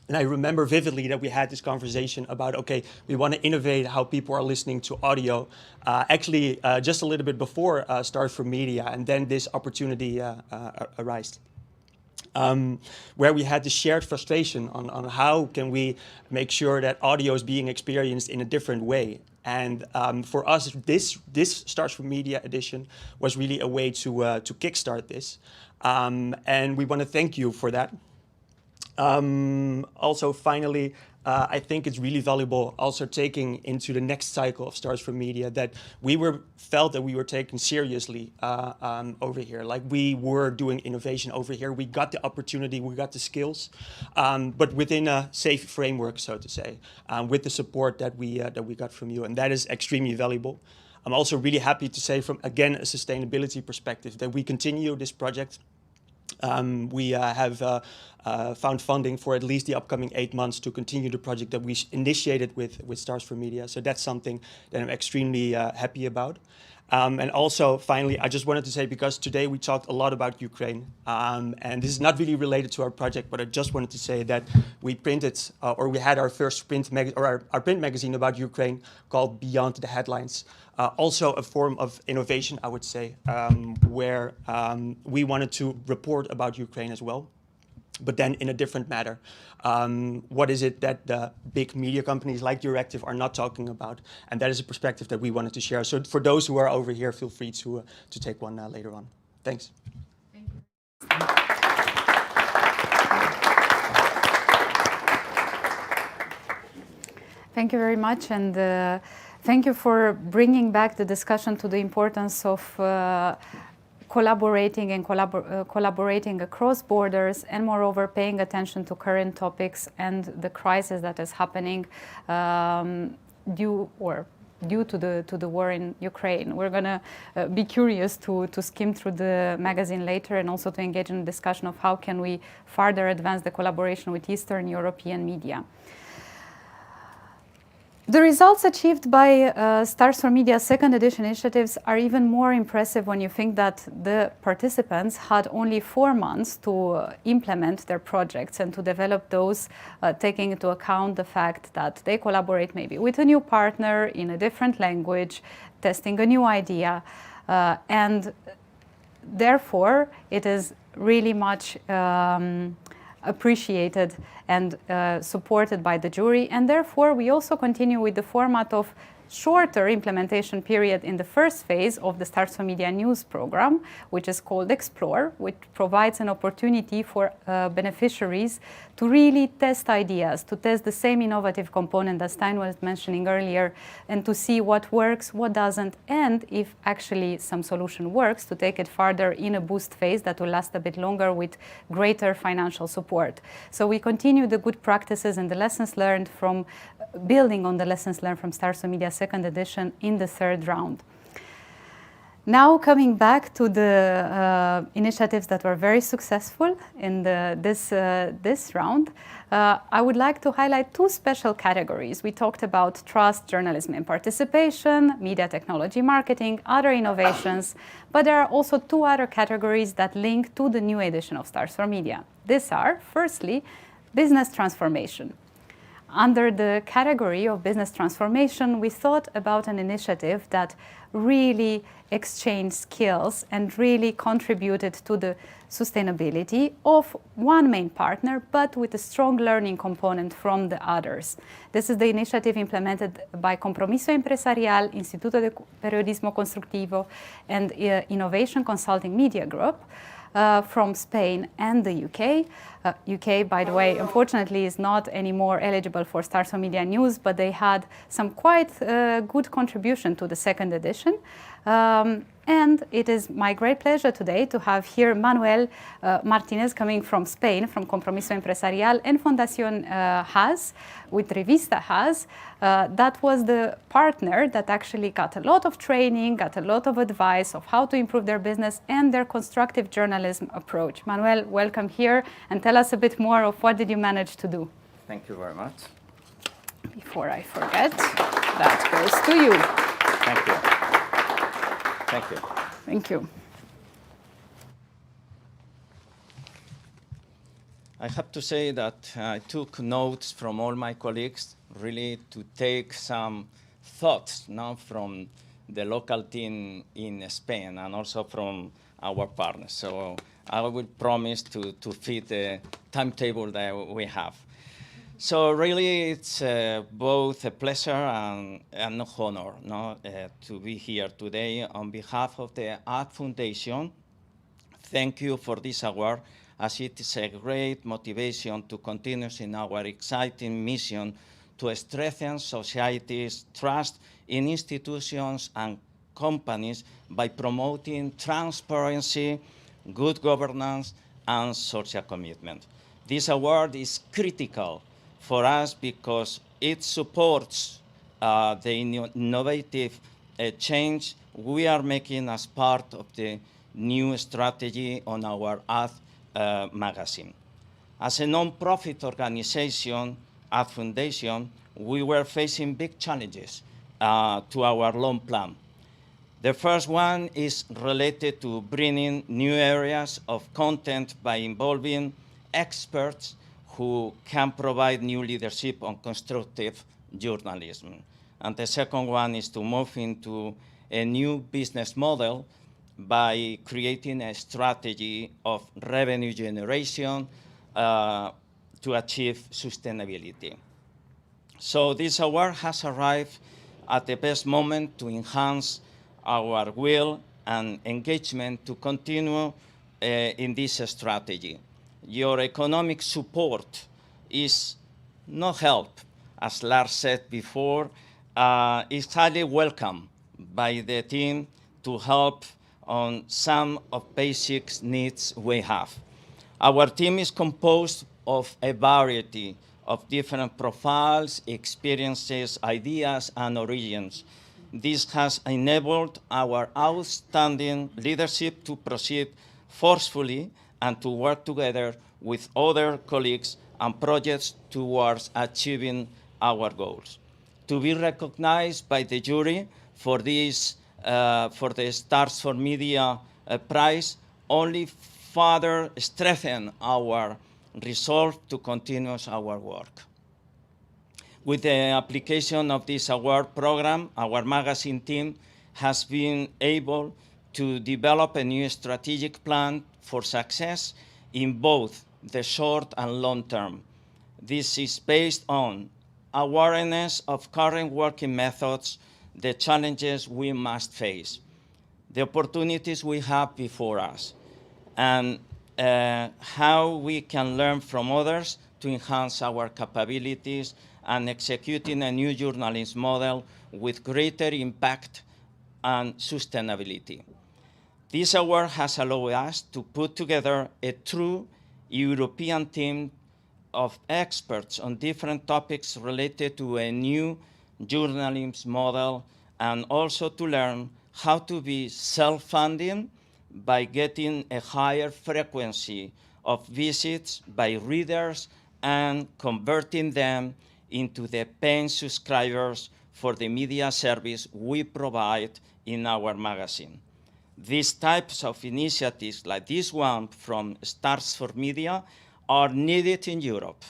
And I remember vividly that we had this conversation about, okay, we want to innovate how people are listening to audio, actually just a little bit before Stars4Media, and then this opportunity arose. Where we had the shared frustration on how can we make sure that audio is being experienced in a different way. And for us, this Stars4Media edition was really a way to kickstart this. And we want to thank you for that. Also, finally, I think it's really valuable also taking into the next cycle of Stars4Media that we felt that we were taken seriously over here. Like we were doing innovation over here. We got the opportunity, we got the skills, but within a safe framework, so to say, with the support that we got from you, and that is extremely valuable. I'm also really happy to say, from again a sustainability perspective, that we continue this project. We have found funding for at least the upcoming 8 months to continue the project that we initiated with Stars4Media. So that's something that I'm extremely happy about. And also, finally, I just wanted to say, because today we talked a lot about Ukraine, and this is not really related to our project, but I just wanted to say that we printed, or we had our first print magazine about Ukraine called Beyond the Headlines. Also a form of innovation, I would say, where we wanted to report about Ukraine as well, but then in a different matter. What is it that the big media companies like EURACTIV are not talking about? And that is a perspective that we wanted to share. So for those who are over here, feel free to take one later on. Thanks. Thank you. Thank you very much. And thank you for bringing back the discussion to the importance of collaborating and collaborating across borders, and moreover paying attention to current topics and the crisis that is happening due to the war in Ukraine. We're going to be curious to skim through the magazine later, and also to engage in a discussion of how can we further advance the collaboration with Eastern European media. The results achieved by Stars4Media Second Edition initiatives are even more impressive when you think that the participants had only 4 months to implement their projects and to develop those, taking into account the fact that they collaborate maybe with a new partner in a different language, testing a new idea, and therefore it is really much appreciated and supported by the jury, and therefore we also continue with the format of shorter implementation period in the first phase of the Stars4Media news program, which is called Explore, which provides an opportunity for beneficiaries to really test ideas, to test the same innovative component that Stein was mentioning earlier, and to see what works, what doesn't, and if actually some solution works, to take it further in a boost phase that will last a bit longer with greater financial support. So we continue the good practices and the lessons learned from building on the lessons learned from Stars4Media Second Edition in the third round. Now coming back to the initiatives that were very successful in this round, I would like to highlight 2 special categories. We talked about trust, journalism and participation, media technology marketing, other innovations, but there are also 2 other categories that link to the new edition of Stars4Media. These are, firstly, business transformation. Under the category of business transformation, we thought about an initiative that really exchanged skills and really contributed to the sustainability of one main partner, but with a strong learning component from the others. This is the initiative implemented by Compromiso Empresarial, Instituto de Periodismo Constructivo, and Innovation Consulting Media Group. from Spain and the UK. UK, by the way, unfortunately is not anymore eligible for Stars4Media News, but they had some quite good contribution to the second edition. And it is my great pleasure today to have here Manuel Martinez coming from Spain, from Compromiso Empresarial and Fundación HAS, with Revista HAS. That was the partner that actually got a lot of training, got a lot of advice of how to improve their business and their constructive journalism approach. Manuel, welcome here and tell us a bit more of what did you manage to do. Thank you very much. Before I forget, that goes to you. Thank you. Thank you. Thank you. I have to say that I took notes from all my colleagues, really to take some thoughts now from the local team in Spain and also from our partners. So I will promise to fit the timetable that we have. So really, it's both a pleasure and an honor to be here today. On behalf of the Ad Foundation, thank you for this award, as it is a great motivation to continue in our exciting mission to strengthen society's trust in institutions and companies by promoting transparency, good governance, and social commitment. This award is critical for us because it supports the innovative change we are making as part of the new strategy on our ad magazine. As a non-profit organization, Ad Foundation, we were facing big challenges to our long plan. The first one is related to bringing new areas of content by involving experts who can provide new leadership on constructive journalism. And the second one is to move into a new business model by creating a strategy of revenue generation to achieve sustainability. So this award has arrived at the best moment to enhance our will and engagement to continue in this strategy. Your economic support is no help, as Lars said before, is highly welcome by the team to help on some of basic needs we have. Our team is composed of a variety of different profiles, experiences, ideas, and origins. This has enabled our outstanding leadership to proceed forcefully and to work together with other colleagues and projects towards achieving our goals. To be recognized by the jury for this, for the Stars4Media prize, only further strengthen our resolve to continue our work. With the application of this award program, our magazine team has been able to develop a new strategic plan for success in both the short and long term. This is based on awareness of current working methods, the challenges we must face, the opportunities we have before us, and how we can learn from others to enhance our capabilities and executing a new journalism model with greater impact and sustainability. This award has allowed us to put together a true European team of experts on different topics related to a new journalism model, and also to learn how to be self-funding by getting a higher frequency of visits by readers and converting them into the paying subscribers for the media service we provide in our magazine. These types of initiatives, like this one from Stars4Media, are needed in Europe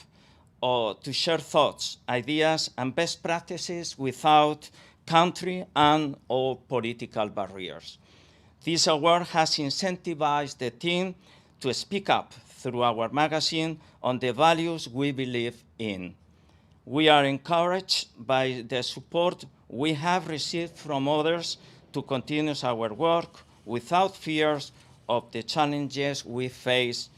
to share thoughts, ideas, and best practices without country and or political barriers. This award has incentivized the team to speak up through our magazine on the values we believe in. We are encouraged by the support we have received from others to continue our work without fears of the challenges we face.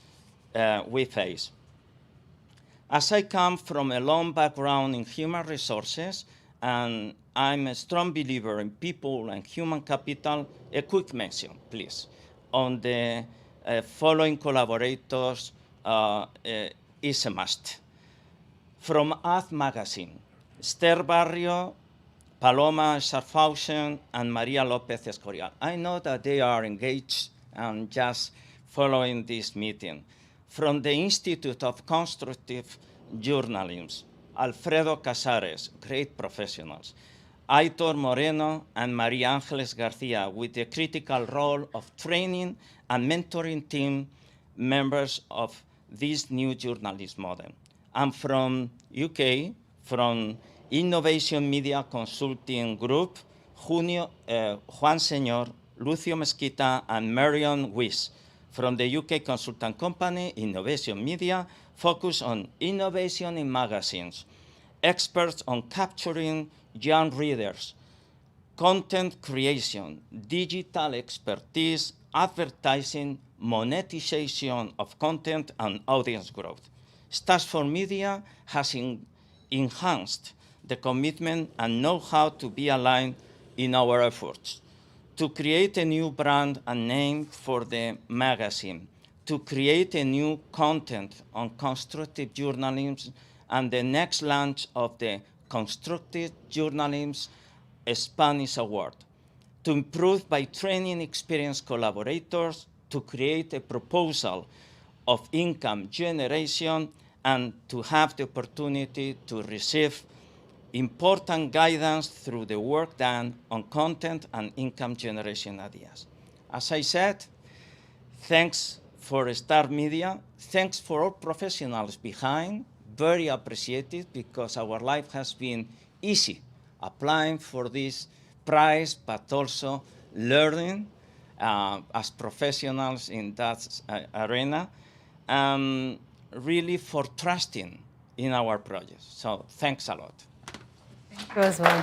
As I come from a long background in human resources, and I'm a strong believer in people and human capital, a quick mention, please, on the following collaborators is a must. From Earth Magazine, Esther Barrio, Paloma Scharfhausen, and Maria Lopez Escorial. I know that they are engaged and just following this meeting. From the Institute of Constructive Journalism, Alfredo Casares, great professionals. Aitor Moreno and Maria Angeles Garcia with the critical role of training and mentoring team members of this new journalism model. And from UK, from Innovation Media Consulting Group, Juan Señor, Lucio Mesquita, and Marion Weiss. From the UK consultant company, Innovation Media, focus on innovation in magazines, experts on capturing young readers, content creation, digital expertise, advertising, monetization of content, and audience growth. Stars4Media has enhanced the commitment and know-how to be aligned in our efforts to create a new brand and name for the magazine, to create a new content on constructive journalism and the next launch of the Constructive Journalism Spanish Award, to improve by training experienced collaborators, to create a proposal of income generation, and to have the opportunity to receive important guidance through the work done on content and income generation ideas. As I said, thanks for Star Media, thanks for all professionals behind, very appreciated because our life has been easy applying for this prize, but also learning as professionals in that arena, really for trusting in our projects. So thanks a lot. Thank you as well.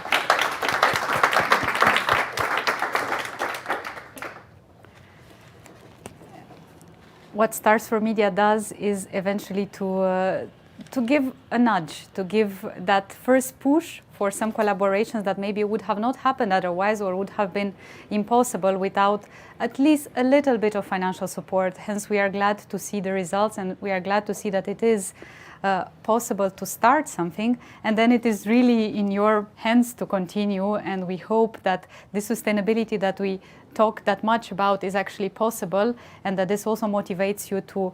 What Stars4Media does is eventually to give a nudge, to give that first push for some collaborations that maybe would have not happened otherwise or would have been impossible without at least a little bit of financial support. Hence, we are glad to see the results, and we are glad to see that it is possible to start something, and then it is really in your hands to continue, and we hope that the sustainability that we talk that much about is actually possible, and that this also motivates you to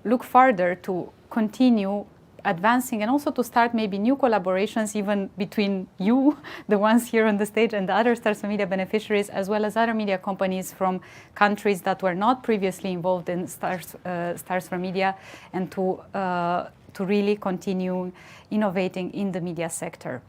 look further, to continue advancing, and also to start maybe new collaborations even between you, the ones here on the stage, and the other Stars4Media beneficiaries, as well as other media companies from countries that were not previously involved in Stars4Media, and to really continue innovating in the media sector.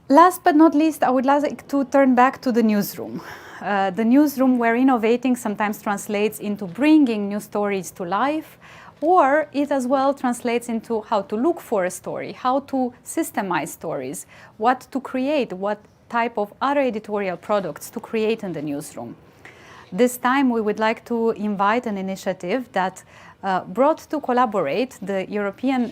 Last but not least, I would like to turn back to the newsroom. The newsroom where innovating sometimes translates into bringing new stories to life, or it as well translates into how to look for a story, how to systemize stories, what to create, what type of other editorial products to create in the newsroom. This time we would like to invite an initiative that brought to collaborate the European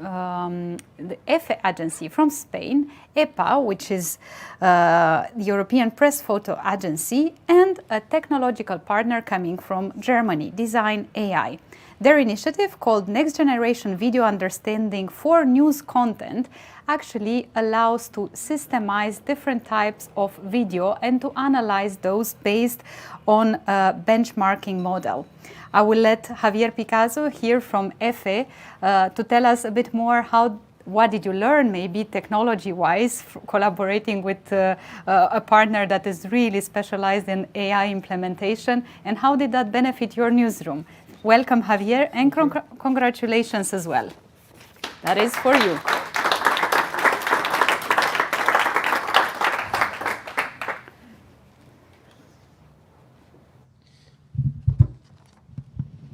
the EFE agency from Spain, EPA, which is the European Press Photo Agency, and a technological partner coming from Germany, Design AI. Their initiative, called Next Generation Video Understanding for News Content, actually allows to systemize different types of video and to analyze those based on a benchmarking model. I will let Javier Picasso here from EFE to tell us a bit more what did you learn, maybe technology-wise, collaborating with a partner that is really specialized in AI implementation, and how did that benefit your newsroom? Welcome, Javier, and congratulations as well. That is for you.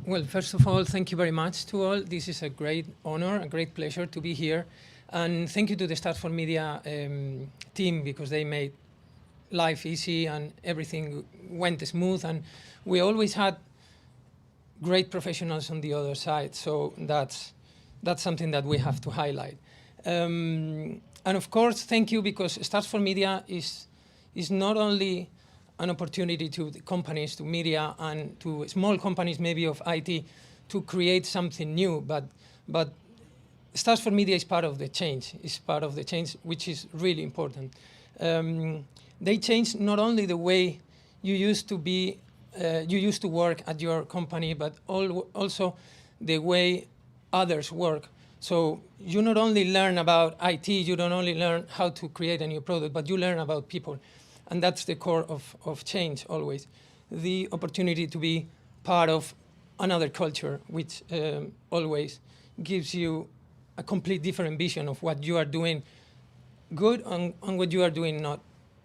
Well, first of all, thank you very much to all. This is a great honor, a great pleasure to be here. And thank you to the Stars4Media team, because they made life easy and everything went smooth, and we always had great professionals on the other side. So that's something that we have to highlight. And of course, thank you, because Stars4Media is not only an opportunity to the companies, to media, and to small companies maybe of IT to create something new, but Stars4Media is part of the change. Is part of the change, which is really important. They changed not only the way you used to work at your company, but also the way others work. So you not only learn about IT, you don't only learn how to create a new product, but you learn about people. And that's the core of change always. The opportunity to be part of another culture, which always gives you a complete different vision of what you are doing good and what you are doing not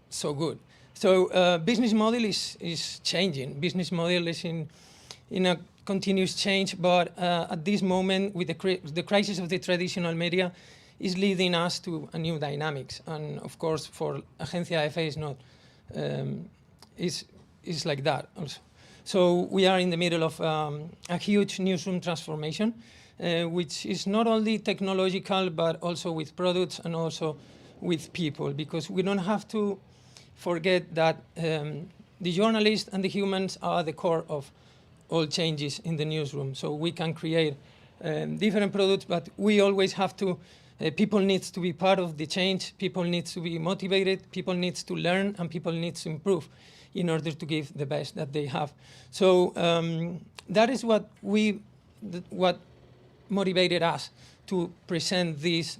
so good. So business model is changing. Business model is in a continuous change, but at this moment, with the crisis of the traditional media, is leading us to a new dynamics. And of course, for Agencia EFE is not is like that also. So we are in the middle of a huge newsroom transformation, which is not only technological, but also with products and also with people, because we don't have to forget that the journalists and the humans are the core of all changes in the newsroom. So we can create different products, but we always have to, people needs to be part of the change, people needs to be motivated, people needs to learn, and people needs to improve in order to give the best that they have. So that is what motivated us to present this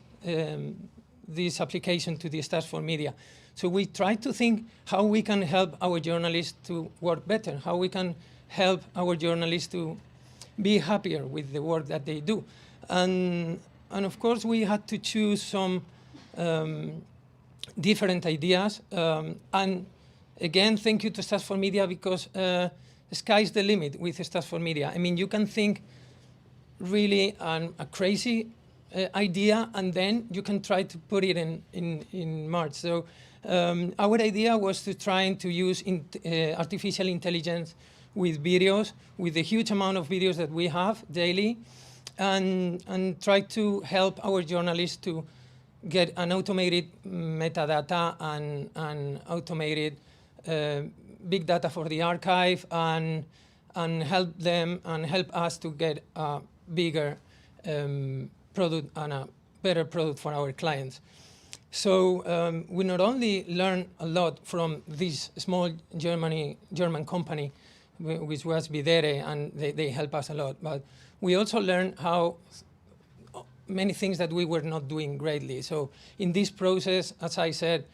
application to the Stars4Media. So we try to think how we can help our journalists to work better, how we can help our journalists to be happier with the work that they do. And of course, we had to choose some different ideas. And again, thank you to Stars4Media, because the sky's the limit with Stars4Media. I mean, you can think really a crazy idea, and then you can try to put it in March. So our idea was to try to use artificial intelligence with videos, with the huge amount of videos that we have daily, and try to help our journalists to get an automated metadata and automated big data for the archive, and help them and help us to get a bigger product and a better product for our clients. So we not only learn a lot from this small German company, which was Videre, and they help us a lot, but we also learn how many things that we were not doing greatly. So in this process, as I said,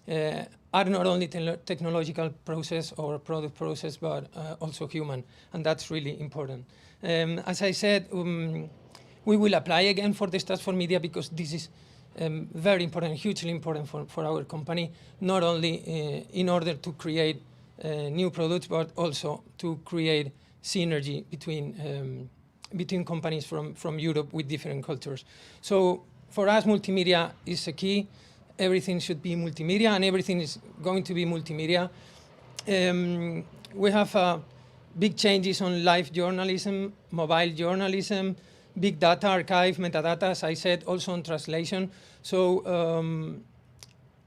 are not only technological process or product process, but also human, and that's really important. As I said, we will apply again for the Stars4Media, because this is very important, hugely important for our company, not only in order to create new products, but also to create synergy between companies from Europe with different cultures. So for us, multimedia is a key. Everything should be multimedia, and everything is going to be multimedia. We have big changes on live journalism, mobile journalism, big data archive, metadata, as I said, also on translation. So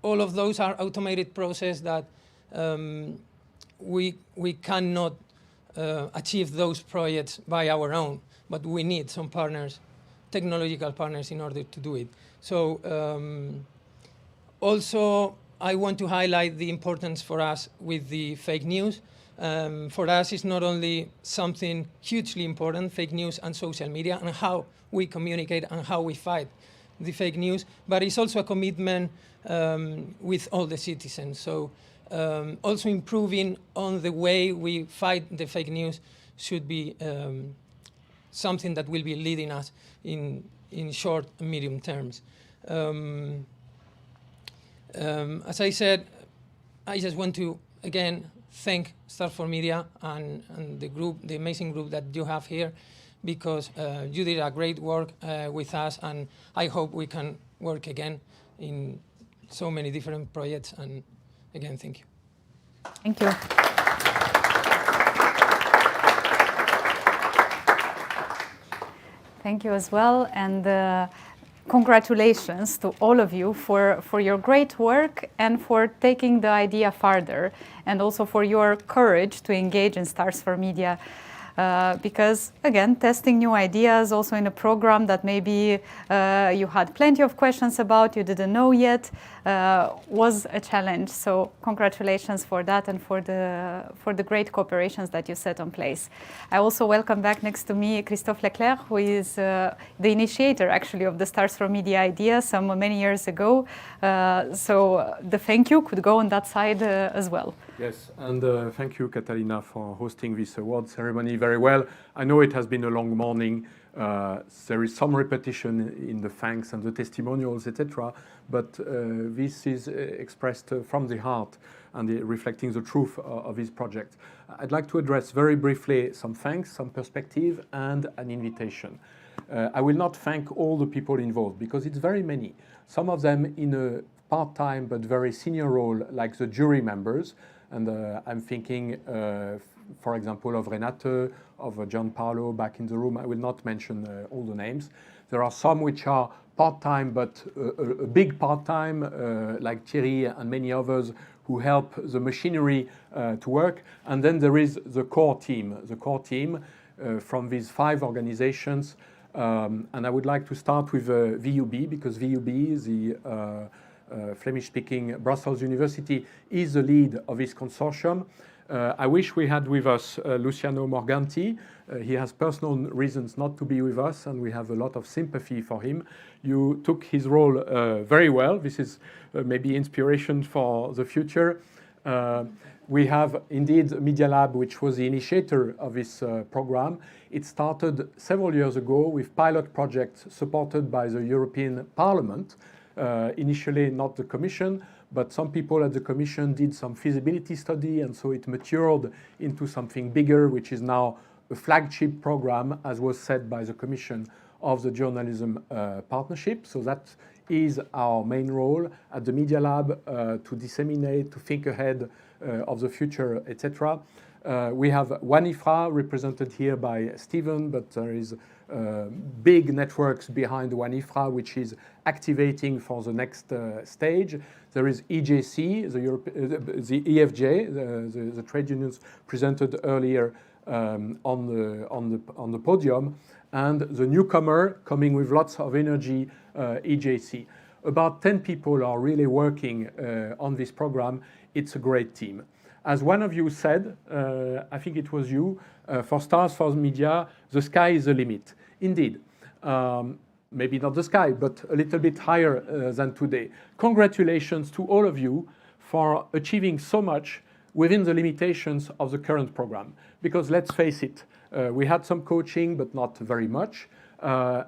all of those are automated process that we cannot achieve those projects by our own, but we need some partners, technological partners, in order to do it. So also, I want to highlight the importance for us with the fake news. For us, it's not only something hugely important, fake news and social media, and how we communicate and how we fight the fake news, but it's also a commitment with all the citizens. So also improving on the way we fight the fake news should be something that will be leading us in short and medium terms. As I said, I just want to, again, thank Stars4Media and the group, the amazing group that you have here, because you did a great work with us, and I hope we can work again in so many different projects, and again, thank you. Thank you. Thank you as well, and congratulations to all of you for your great work and for taking the idea farther, and also for your courage to engage in Stars4Media. Because, again, testing new ideas also in a program that maybe you had plenty of questions about, you didn't know yet, was a challenge. So congratulations for that and for the great cooperations that you set in place. I also welcome back next to me Christophe Leclerc, who is the initiator, actually, of the Stars4Media idea many years ago. So the thank you could go on that side as well. Yes, and thank you, Catalina, for hosting this award ceremony very well. I know it has been a long morning. There is some repetition in the thanks and the testimonials, etc. But this is expressed from the heart and reflecting the truth of this project. I'd like to address very briefly some thanks, some perspective, and an invitation. I will not thank all the people involved because it's very many. Some of them in a part-time but very senior role, like the jury members. And I'm thinking, for example, of Renate, of John Paolo back in the room. I will not mention all the names. There are some which are part-time, but a big part-time, like Thierry and many others who help the machinery to work. And then there is the core team from these 5 organizations. And I would like to start with VUB, because VUB, the Flemish-speaking Brussels University, is the lead of this consortium. I wish we had with us Luciano Morganti. He has personal reasons not to be with us, and we have a lot of sympathy for him. You took his role very well. This is maybe inspiration for the future. We have indeed MediaLab, which was the initiator of this program. It started several years ago with pilot projects supported by the European Parliament. Initially not the Commission, but some people at the Commission did some feasibility study, and so it matured into something bigger, which is now a flagship program, as was said by the Commission, of the journalism partnership. So that is our main role at the Media Lab, to disseminate, to think ahead of the future, etc. We have WANIFRA represented here by Stephen, but there is big networks behind WANIFRA, which is activating for the next stage. There is EJC, the EFJ, the trade unions presented earlier on the podium, and the newcomer coming with lots of energy, EJC. About 10 people are really working on this program. It's a great team. As one of you said, I think it was you, for Stars4Media, the sky is the limit. Indeed. Maybe not the sky, but a little bit higher than today. Congratulations to all of you for achieving so much within the limitations of the current program. Because let's face it, we had some coaching, but not very much.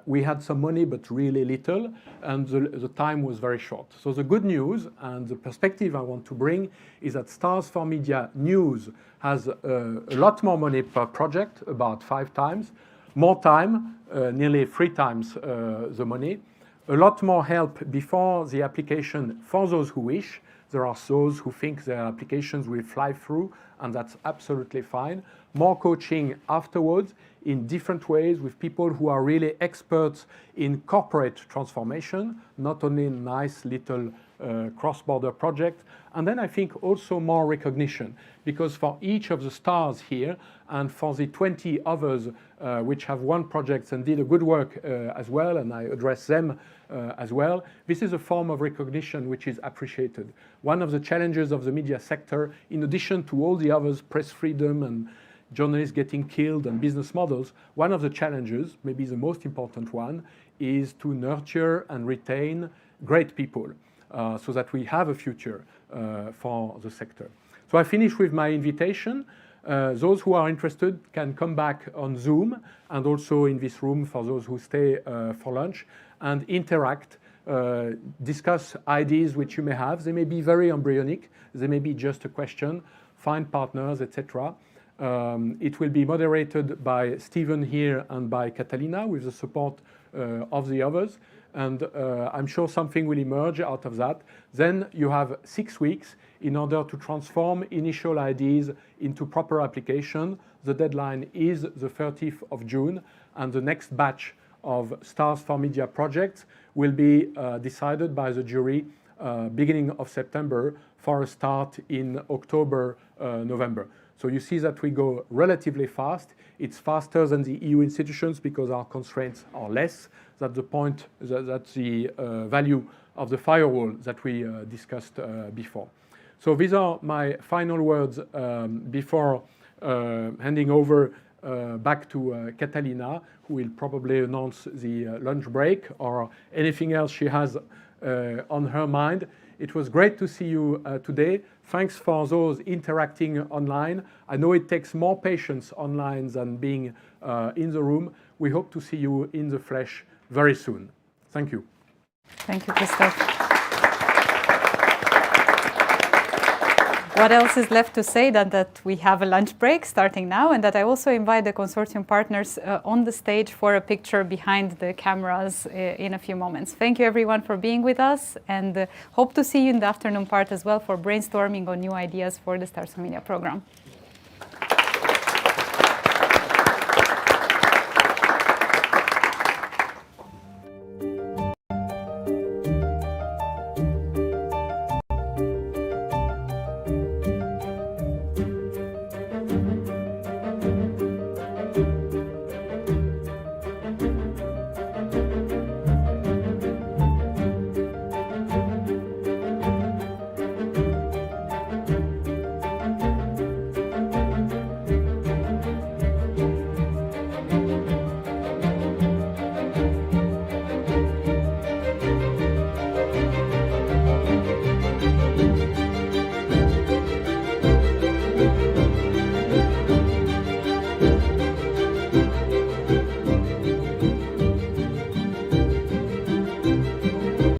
We had some money, but really little, and the time was very short. So the good news and the perspective I want to bring is that Stars4Media News has a lot more money per project, about 5 times, more time, nearly 3 times the money, a lot more help before the application for those who wish. There are those who think their applications will fly through, and that's absolutely fine. More coaching afterwards in different ways with people who are really experts in corporate transformation, not only in nice little cross-border projects. And then I think also more recognition, because for each of the stars here and for the 20 others which have won projects and did a good work as well, and I address them as well, this is a form of recognition which is appreciated. One of the challenges of the media sector, in addition to all the others, press freedom and journalists getting killed and business models, one of the challenges, maybe the most important one, is to nurture and retain great people so that we have a future for the sector. So I finish with my invitation. Those who are interested can come back on Zoom and also in this room for those who stay for lunch and interact, discuss ideas which you may have. They may be very embryonic, they may be just a question, find partners, etc. It will be moderated by Stephen here and by Catalina with the support of the others. and I'm sure something will emerge out of that. Then you have 6 weeks in order to transform initial ideas into proper application. The deadline is the 30th of June, and the next batch of Stars4Media projects will be decided by the jury beginning of September for a start in October, November. So you see that we go relatively fast. It's faster than the EU institutions because our constraints are less. That's the point, that's the value of the firewall that we discussed before. So these are my final words before handing over back to Catalina, who will probably announce the lunch break or anything else she has on her mind. It was great to see you today. Thanks for those interacting online. I know it takes more patience online than being in the room. We hope to see you in the flesh very soon. Thank you. Thank you, Christophe. What else is left to say than that we have a lunch break starting now, and that I also invite the consortium partners on the stage for a picture behind the cameras in a few moments. Thank you everyone for being with us, and hope to see you in the afternoon part as well for brainstorming on new ideas for the Stars4Media program.